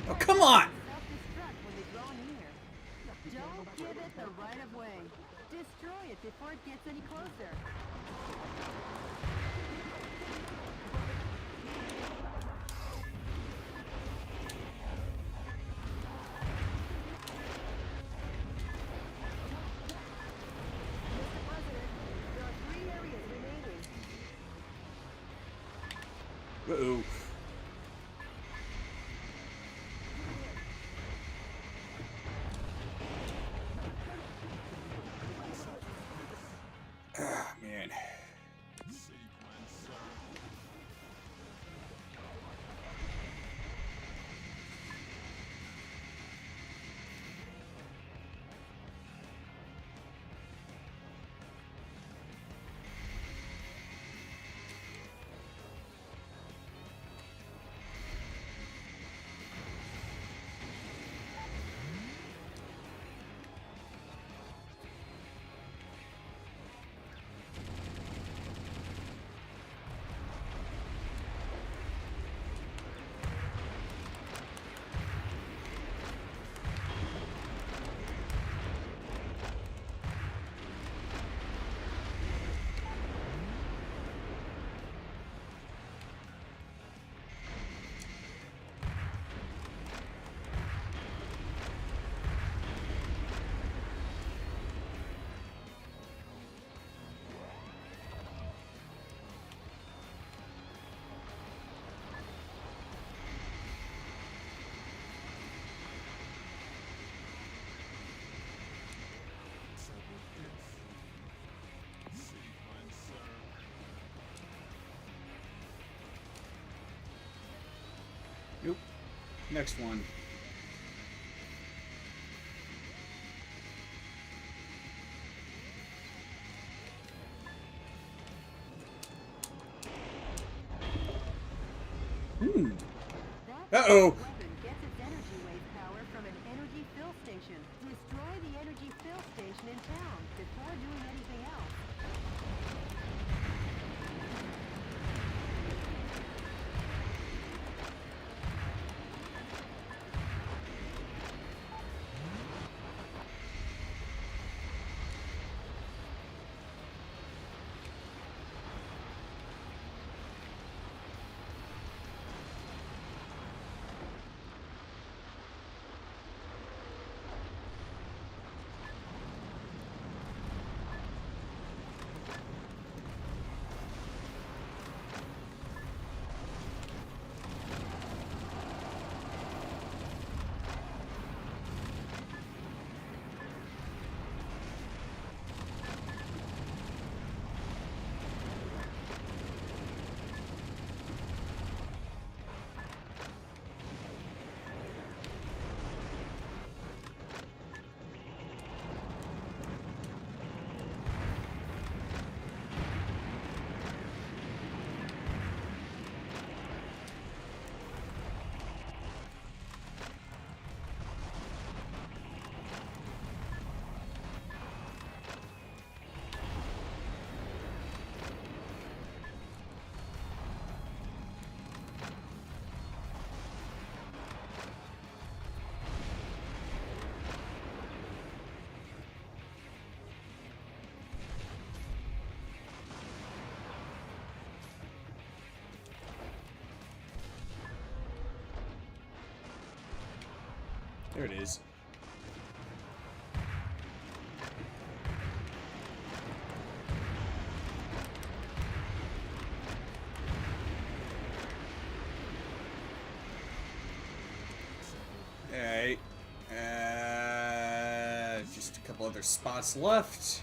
Speaker 1: Oh, come on!
Speaker 2: Self-destruct when they draw near. Don't give it the right of way. Destroy it before it gets any closer. Mr. President, there are 3 areas remaining.
Speaker 1: Uh-oh. Ah, man.
Speaker 6: Sequencer. Sequencer.
Speaker 1: Nope. Next one.
Speaker 2: That
Speaker 1: Uh-oh.
Speaker 2: weapon gets its energy wave power from an energy fill station. Destroy the energy fill station in town before doing anything else.
Speaker 1: There it is. couple other spots left.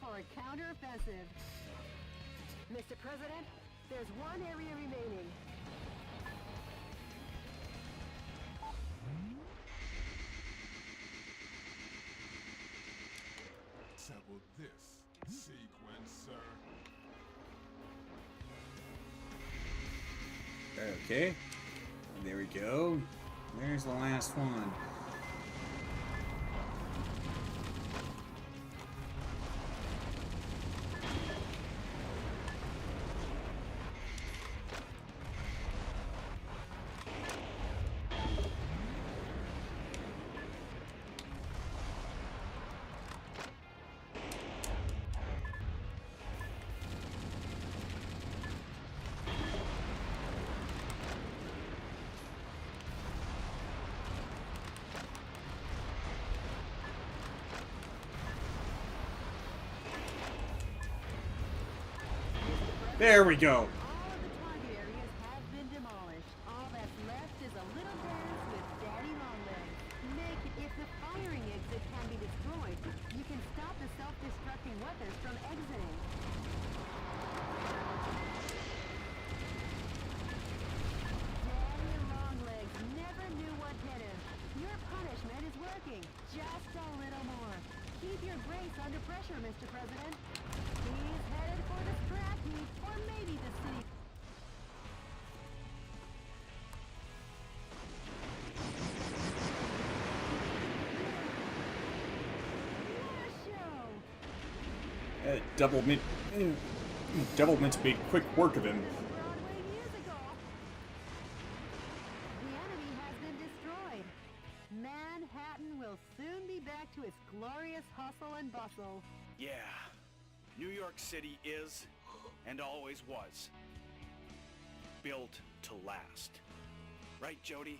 Speaker 2: For a counteroffensive. Mr. President, there's one area remaining.
Speaker 6: Settle this sequence, sir.
Speaker 1: Okay. There we go. There's the last one. There we go.
Speaker 2: All of the target areas have been demolished. All that's left is a little dance with Daddy Longlegs. If the firing exit can be destroyed, you can stop the self-destructing weapons from exiting. Daddy Longlegs never knew what hit him. Your punishment is working. Just a little more. Keep your brace under pressure, Mr. President. He's headed for the scrap heap, or maybe the city. What a show!
Speaker 1: Doublemint made quick work of him.
Speaker 2: Broadway musical. The enemy has been destroyed. Manhattan will soon be back to its glorious hustle and bustle.
Speaker 3: Yeah, New York City is, and always was, built to last. Right, Jody?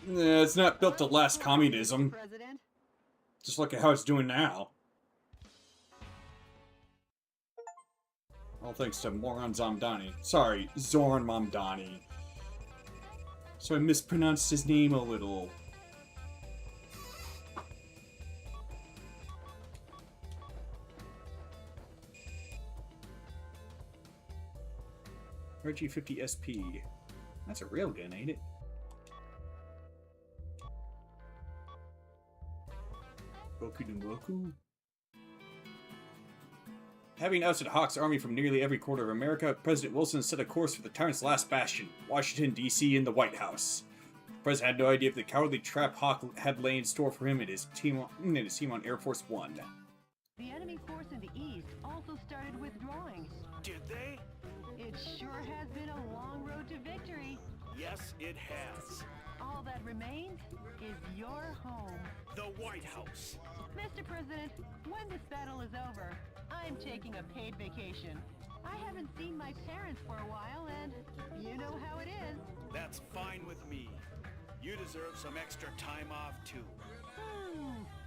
Speaker 1: Nah, it's not built to last communism.
Speaker 2: President.
Speaker 1: Just look at how it's doing now. All thanks to Moron Zamdani. Sorry, Zoran Mamdani. So I mispronounced his name a little. RG-50 SP. That's a railgun, ain't it? Boku no Boku? Having ousted Hawk's army from nearly every quarter of America, President Wilson set a course for the tyrant's last bastion, Washington, D.C. and the White House. The president had no idea of the cowardly trap Hawk had laid in store for him and his team on Air Force One.
Speaker 2: The enemy force in the east also started withdrawing.
Speaker 3: Did they?
Speaker 2: It sure has been a long road to victory.
Speaker 3: Yes, it has.
Speaker 2: All that remains is your home.
Speaker 3: The White House.
Speaker 2: Mr. President, when this battle is over, I'm taking a paid vacation. I haven't seen my parents for a while, and you know how it is.
Speaker 3: That's fine with me. You deserve some extra time off, too.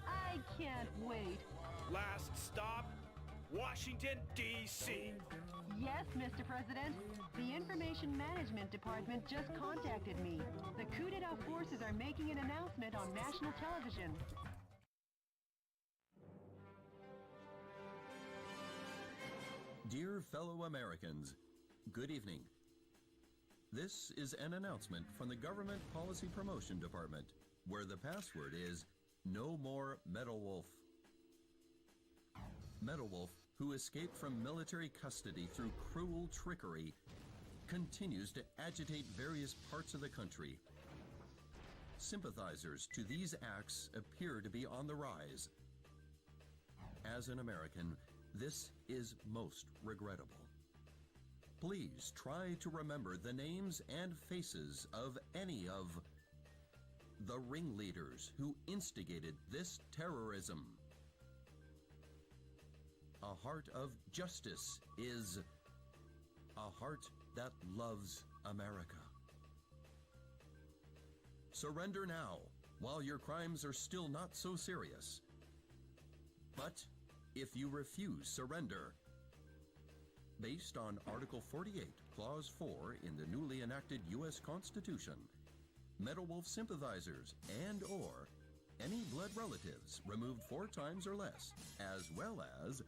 Speaker 2: I can't wait.
Speaker 3: Last stop, Washington, D.C.
Speaker 2: Yes, Mr. President. The Information Management Department just contacted me. The coup d'etat forces are making an announcement on national television.
Speaker 9: Dear fellow Americans, good evening. This is an announcement from the Government Policy Promotion Department, where the password is No More Metal Wolf. Metal Wolf, who escaped from military custody through cruel trickery, continues to agitate various parts of the country. Sympathizers to these acts appear to be on the rise. As an American, this is most regrettable. Please try to remember the names and faces of any of the ringleaders who instigated this terrorism. A heart of justice is a heart that loves America. Surrender now, while your crimes are still not so serious. But if you refuse surrender, based on Article 48, Clause 4 in the newly enacted U.S. Constitution, Metal Wolf sympathizers and/or any blood relatives removed 4 times or less, as well as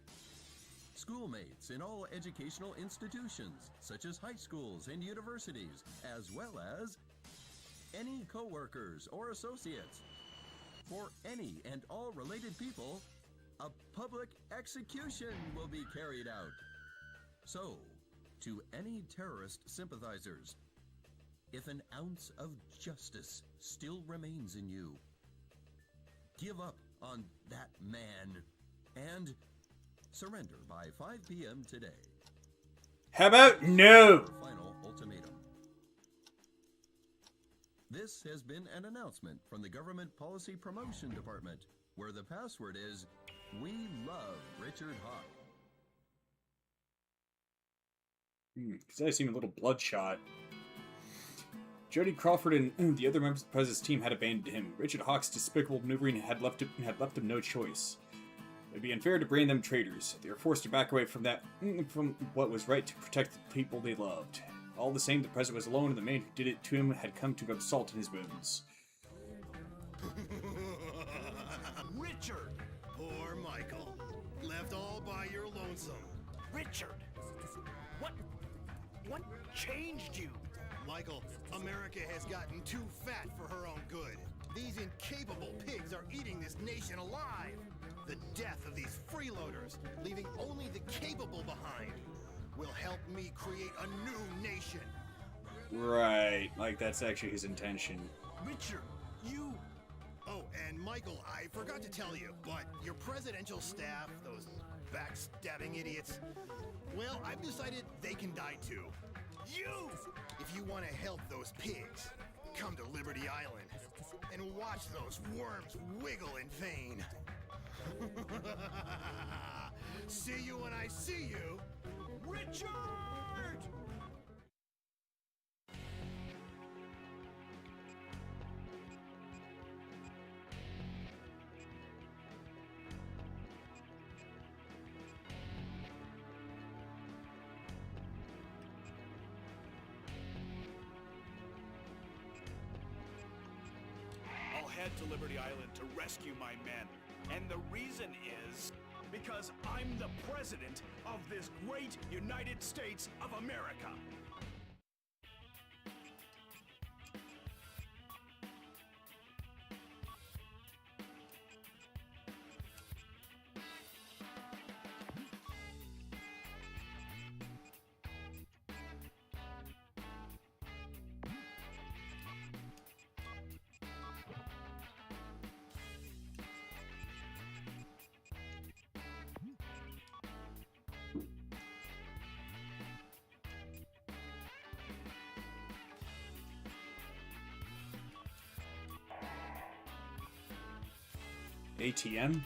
Speaker 9: schoolmates in all educational institutions, such as high schools and universities, as well as any co-workers or associates. For any and all related people, a public execution will be carried out. So, to any terrorist sympathizers, if an ounce of justice still remains in you, give up on that man and surrender by 5 p.m. today.
Speaker 1: How about no?
Speaker 9: Final ultimatum. This has been an announcement from the Government Policy Promotion Department, where the password is "We love Richard Hawk."
Speaker 1: Because I seem a little bloodshot. Jody Crawford and the other members of the President's team had abandoned him. Richard Hawk's despicable maneuvering had left him no choice. It would be unfair to brand them traitors. They were forced to back away from what was right to protect the people they loved. All the same, the President was alone, and the man who did it to him had come to rub salt in his wounds.
Speaker 4: Richard! Poor Michael. Left all by your lonesome.
Speaker 7: Richard! What changed you?
Speaker 4: Michael, America has gotten too fat for her own good. These incapable pigs are eating this nation alive. The death of these freeloaders, leaving only the capable behind, will help me create a new nation.
Speaker 1: Right, like that's actually his intention.
Speaker 4: Richard, you... Oh, and Michael, I forgot to tell you, but your presidential staff, those backstabbing idiots, well, I've decided they can die too. You! If you want to help those pigs, come to Liberty Island and watch those worms wiggle in vain. See you when I see you, Richard!
Speaker 3: I'll head to Liberty Island to rescue my men. And the reason is because I'm the president of this great United States of America.
Speaker 1: ATM?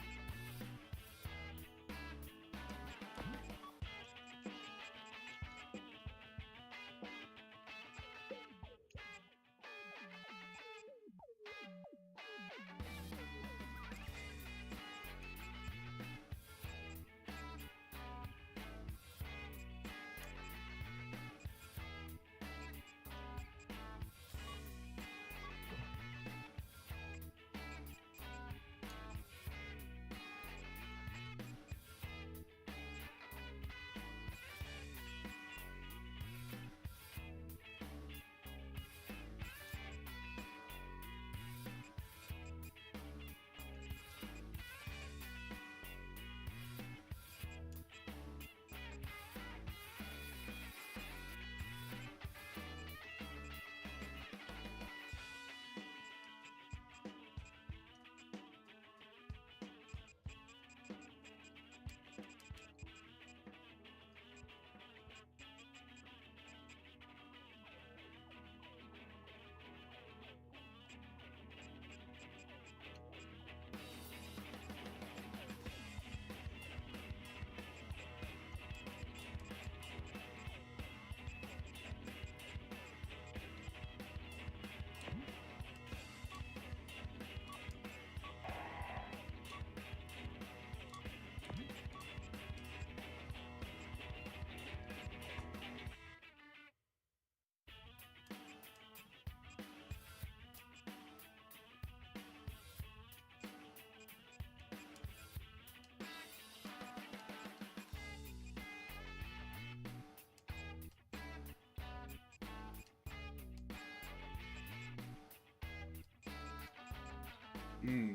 Speaker 1: Hmm.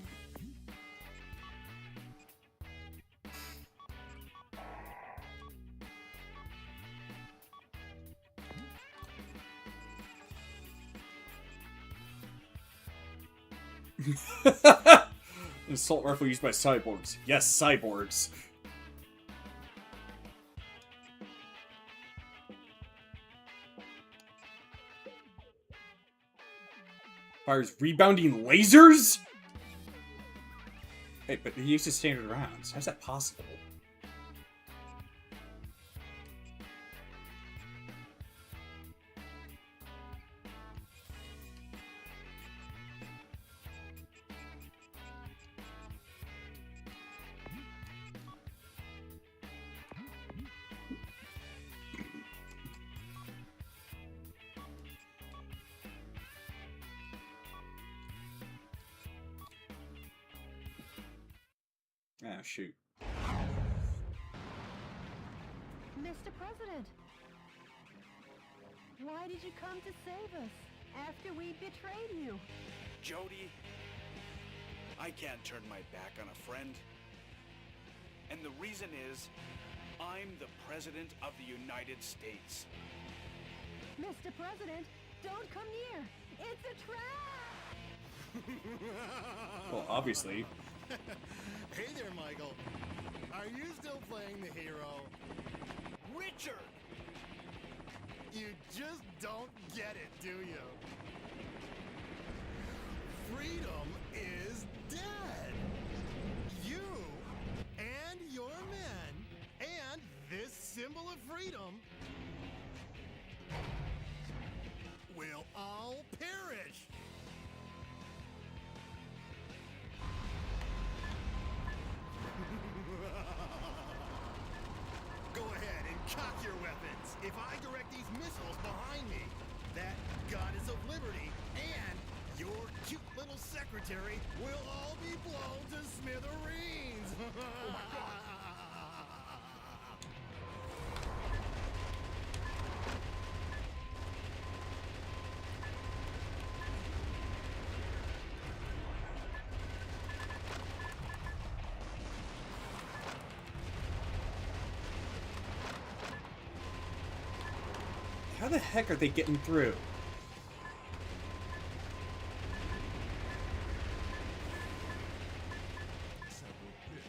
Speaker 1: Assault rifle used by cyborgs. Yes, cyborgs. Fires rebounding lasers? Hey, but he uses standard rounds. How's that possible? Ah, shoot.
Speaker 2: Mr. President, why did you come to save us after we betrayed you?
Speaker 3: Jody, I can't turn my back on a friend. And the reason is, I'm the President of the United States.
Speaker 2: Mr. President, don't come near. It's a trap!
Speaker 1: Well, obviously.
Speaker 4: Hey there, Michael. Are you still playing the hero?
Speaker 3: Richard!
Speaker 4: You just don't get it, do you? Freedom is dead. You and your men and this symbol of freedom will all perish. Go ahead and cock your weapons. If I direct these missiles behind me, that goddess of liberty and your cute little secretary will all be blown to smithereens. Oh my God.
Speaker 1: How the heck are they getting through?
Speaker 6: Several this.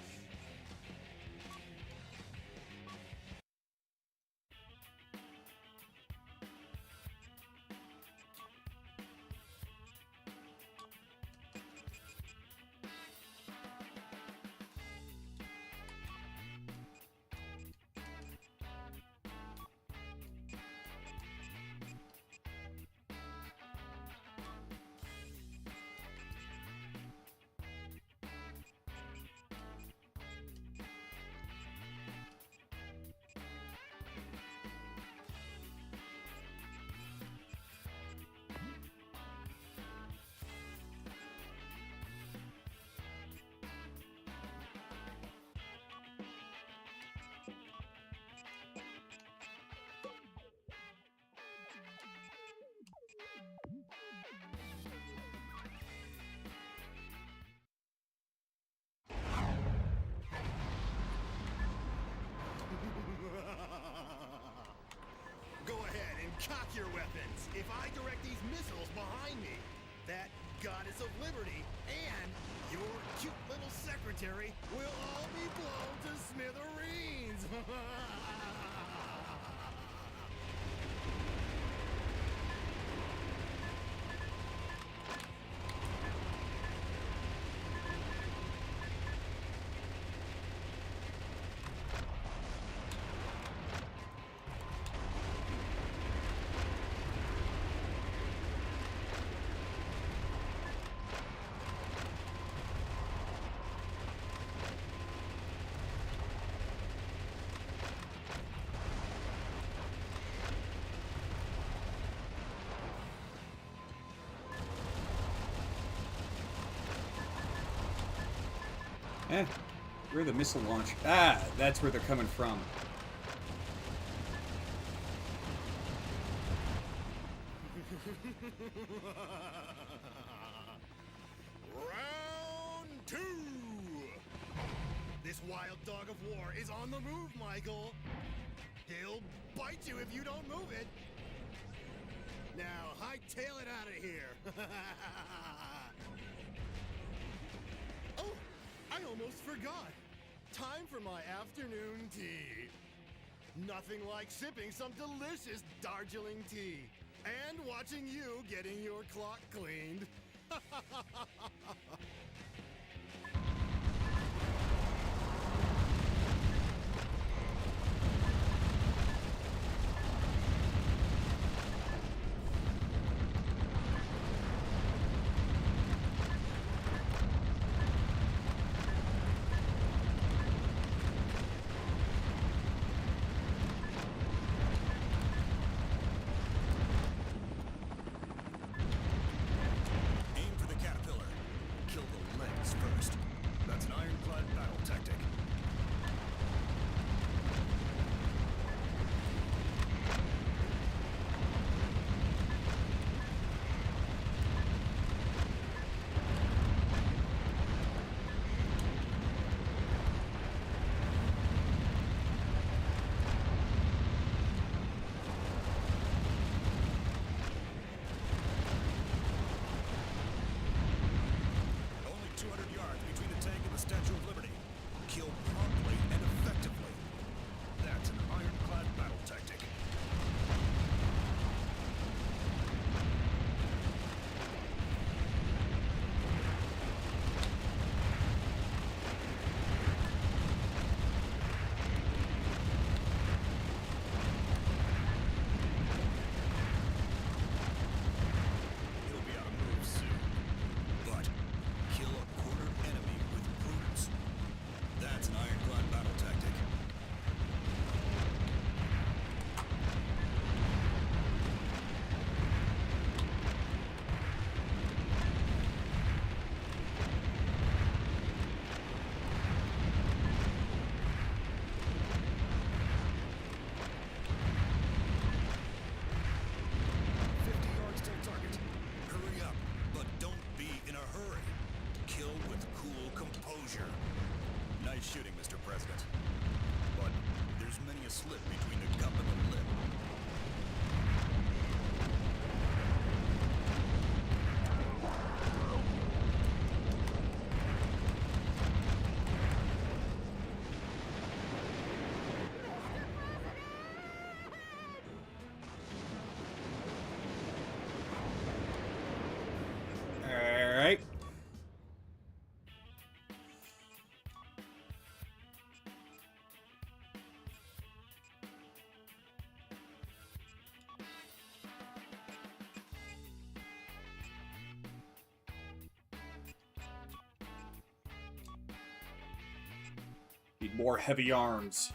Speaker 4: Go ahead and cock your weapons. If I direct these missiles behind me, that goddess of liberty and your cute little secretary will all be blown to smithereens.
Speaker 1: Where the missile launch? Ah, that's where they're coming from.
Speaker 4: Round dog of war is on the move, Michael. He'll bite you if you don't move it. Now, hightail it out of here. Oh, I almost forgot. Time for my afternoon tea. Nothing like sipping some delicious Darjeeling tea and watching you getting your clock cleaned.
Speaker 3: Aim for the caterpillar. Kill the legs first. That's an ironclad battle tactic. Only 200 yards between the tank and the Statue of Liberty. Kill promptly and effectively. That's an ironclad battle tactic. He'll be out of moves soon. But kill a cornered enemy with prudence. That's an ironclad battle tactic. Hurry up, but don't be in a hurry. Kill with cool composure. Nice shooting, Mr. President. But there's many a slip between the cup and the lip.
Speaker 1: Alright. Need more heavy arms.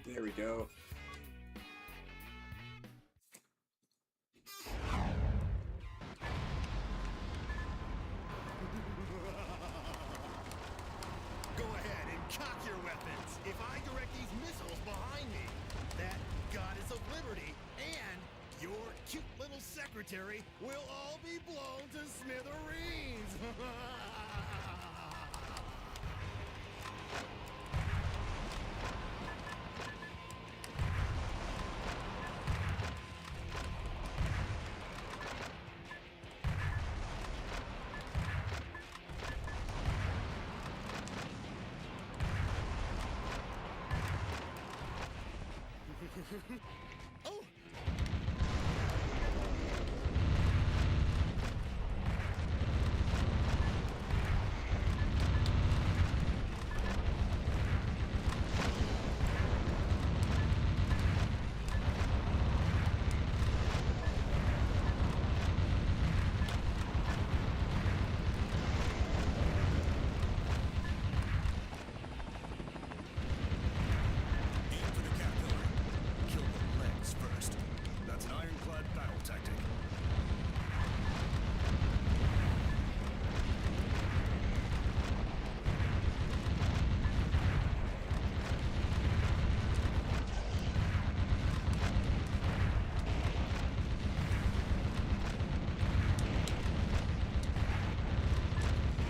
Speaker 1: There we go.
Speaker 4: Go ahead and cock your weapons. If I direct these missiles behind me, that goddess of liberty and your cute little secretary will all be blown to smithereens. Oh!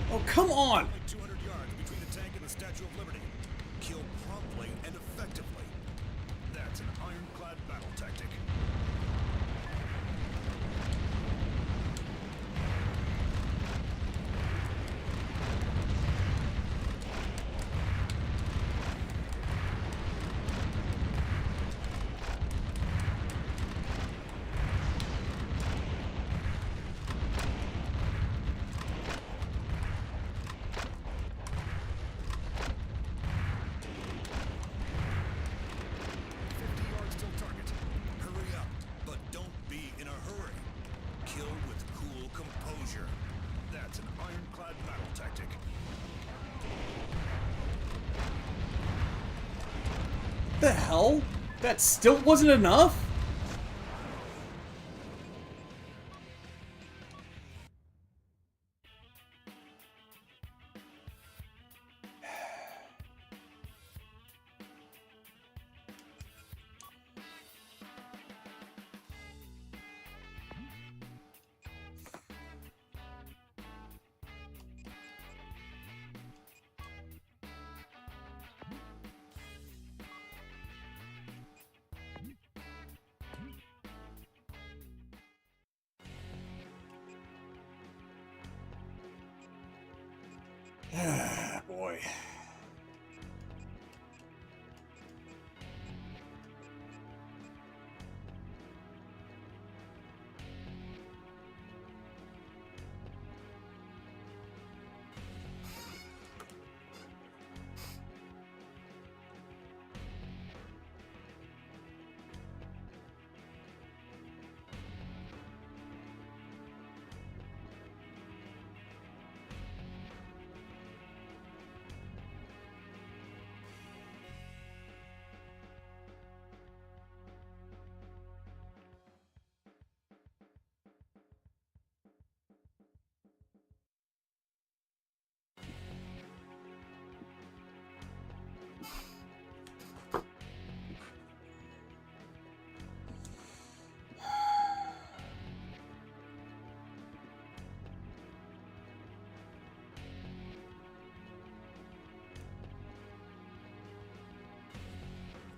Speaker 1: Oh, come on!
Speaker 3: Only 200 yards between the tank and the Statue of Liberty. Kill promptly and effectively. That's an ironclad battle tactic.
Speaker 1: The hell? That still wasn't enough? Boy.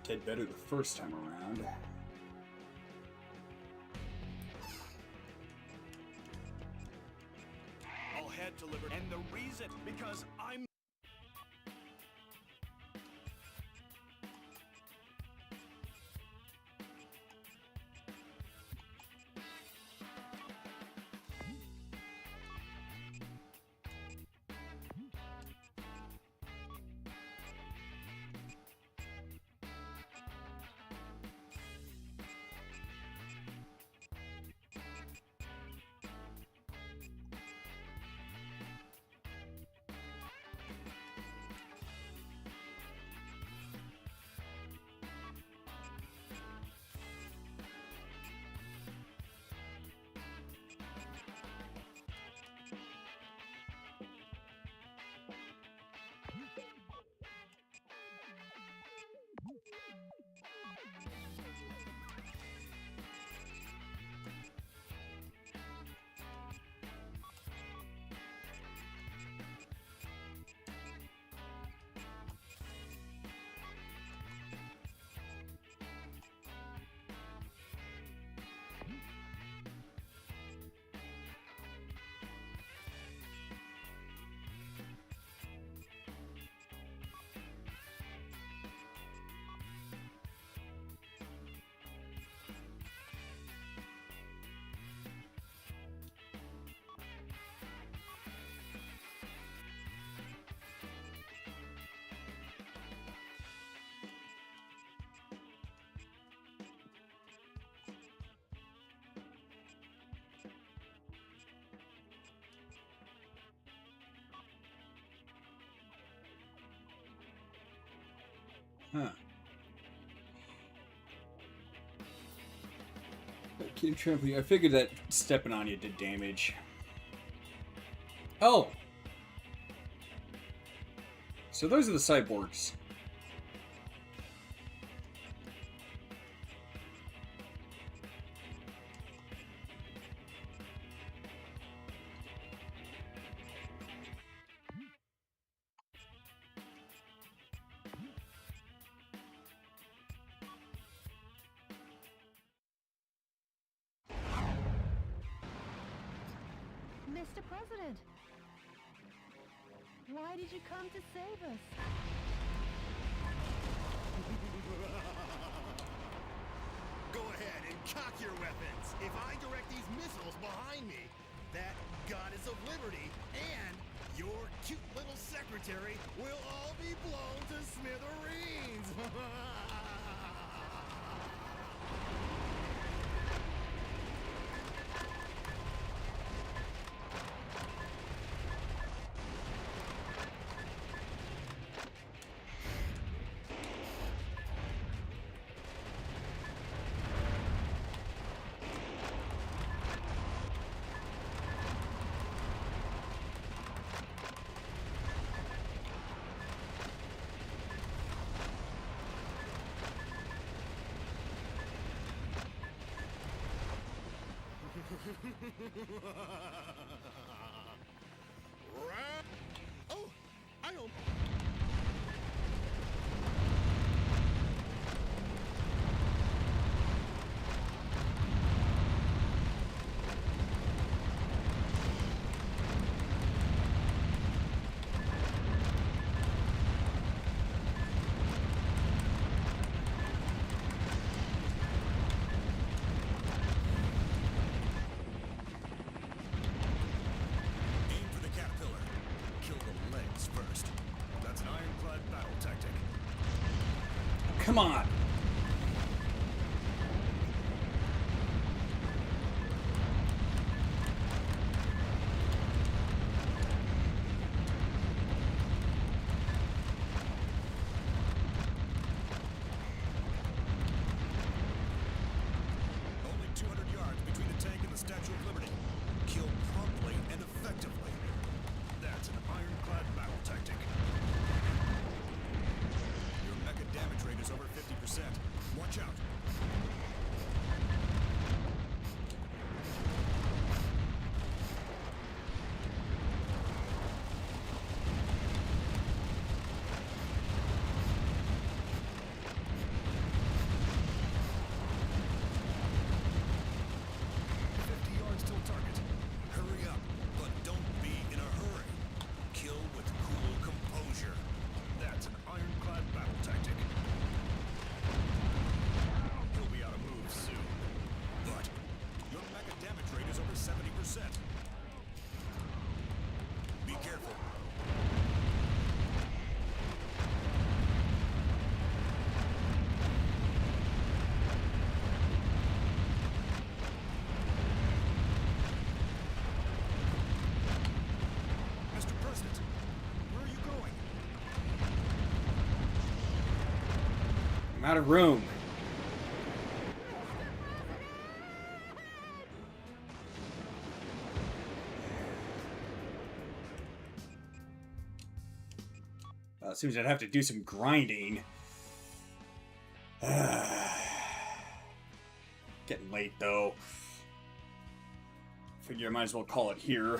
Speaker 1: Did better the first time around.
Speaker 3: I'll head to Liberty. And the reason, because I'm...
Speaker 1: Huh. Keep trampling. I figured that stepping on you did damage. Oh! So those are the cyborgs.
Speaker 2: Mr. President, why did you come to save us?
Speaker 4: Go ahead and cock your weapons. If I direct these missiles behind me, that goddess of liberty and your cute little secretary will all be blown to smithereens. Oh, I don't.
Speaker 3: Aim for the caterpillar. Kill the legs first. That's an ironclad battle tactic.
Speaker 1: Come on.
Speaker 3: Only 200 yards between the tank and the Statue of Liberty. Kill promptly and effectively. That's an ironclad battle tactic. Your mecha damage rate is over 50%. Watch out. Yards till target. Hurry up, but don't be in a hurry. Kill with cool composure. That's an ironclad battle tactic. You'll be out of moves soon. But your mecha damage rate is over 70%. Be careful. Mr. President, where are you going?
Speaker 1: I'm out of room. Seems I'd have to do some grinding. Getting late though. Figure I might as well call it here.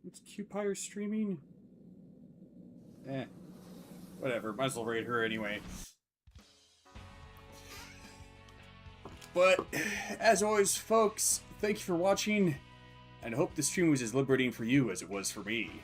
Speaker 1: It's Cupire streaming? Whatever, might as well raid her anyway. But, as always, folks, thank you for watching, and I hope the stream was as liberating for you as it was for me.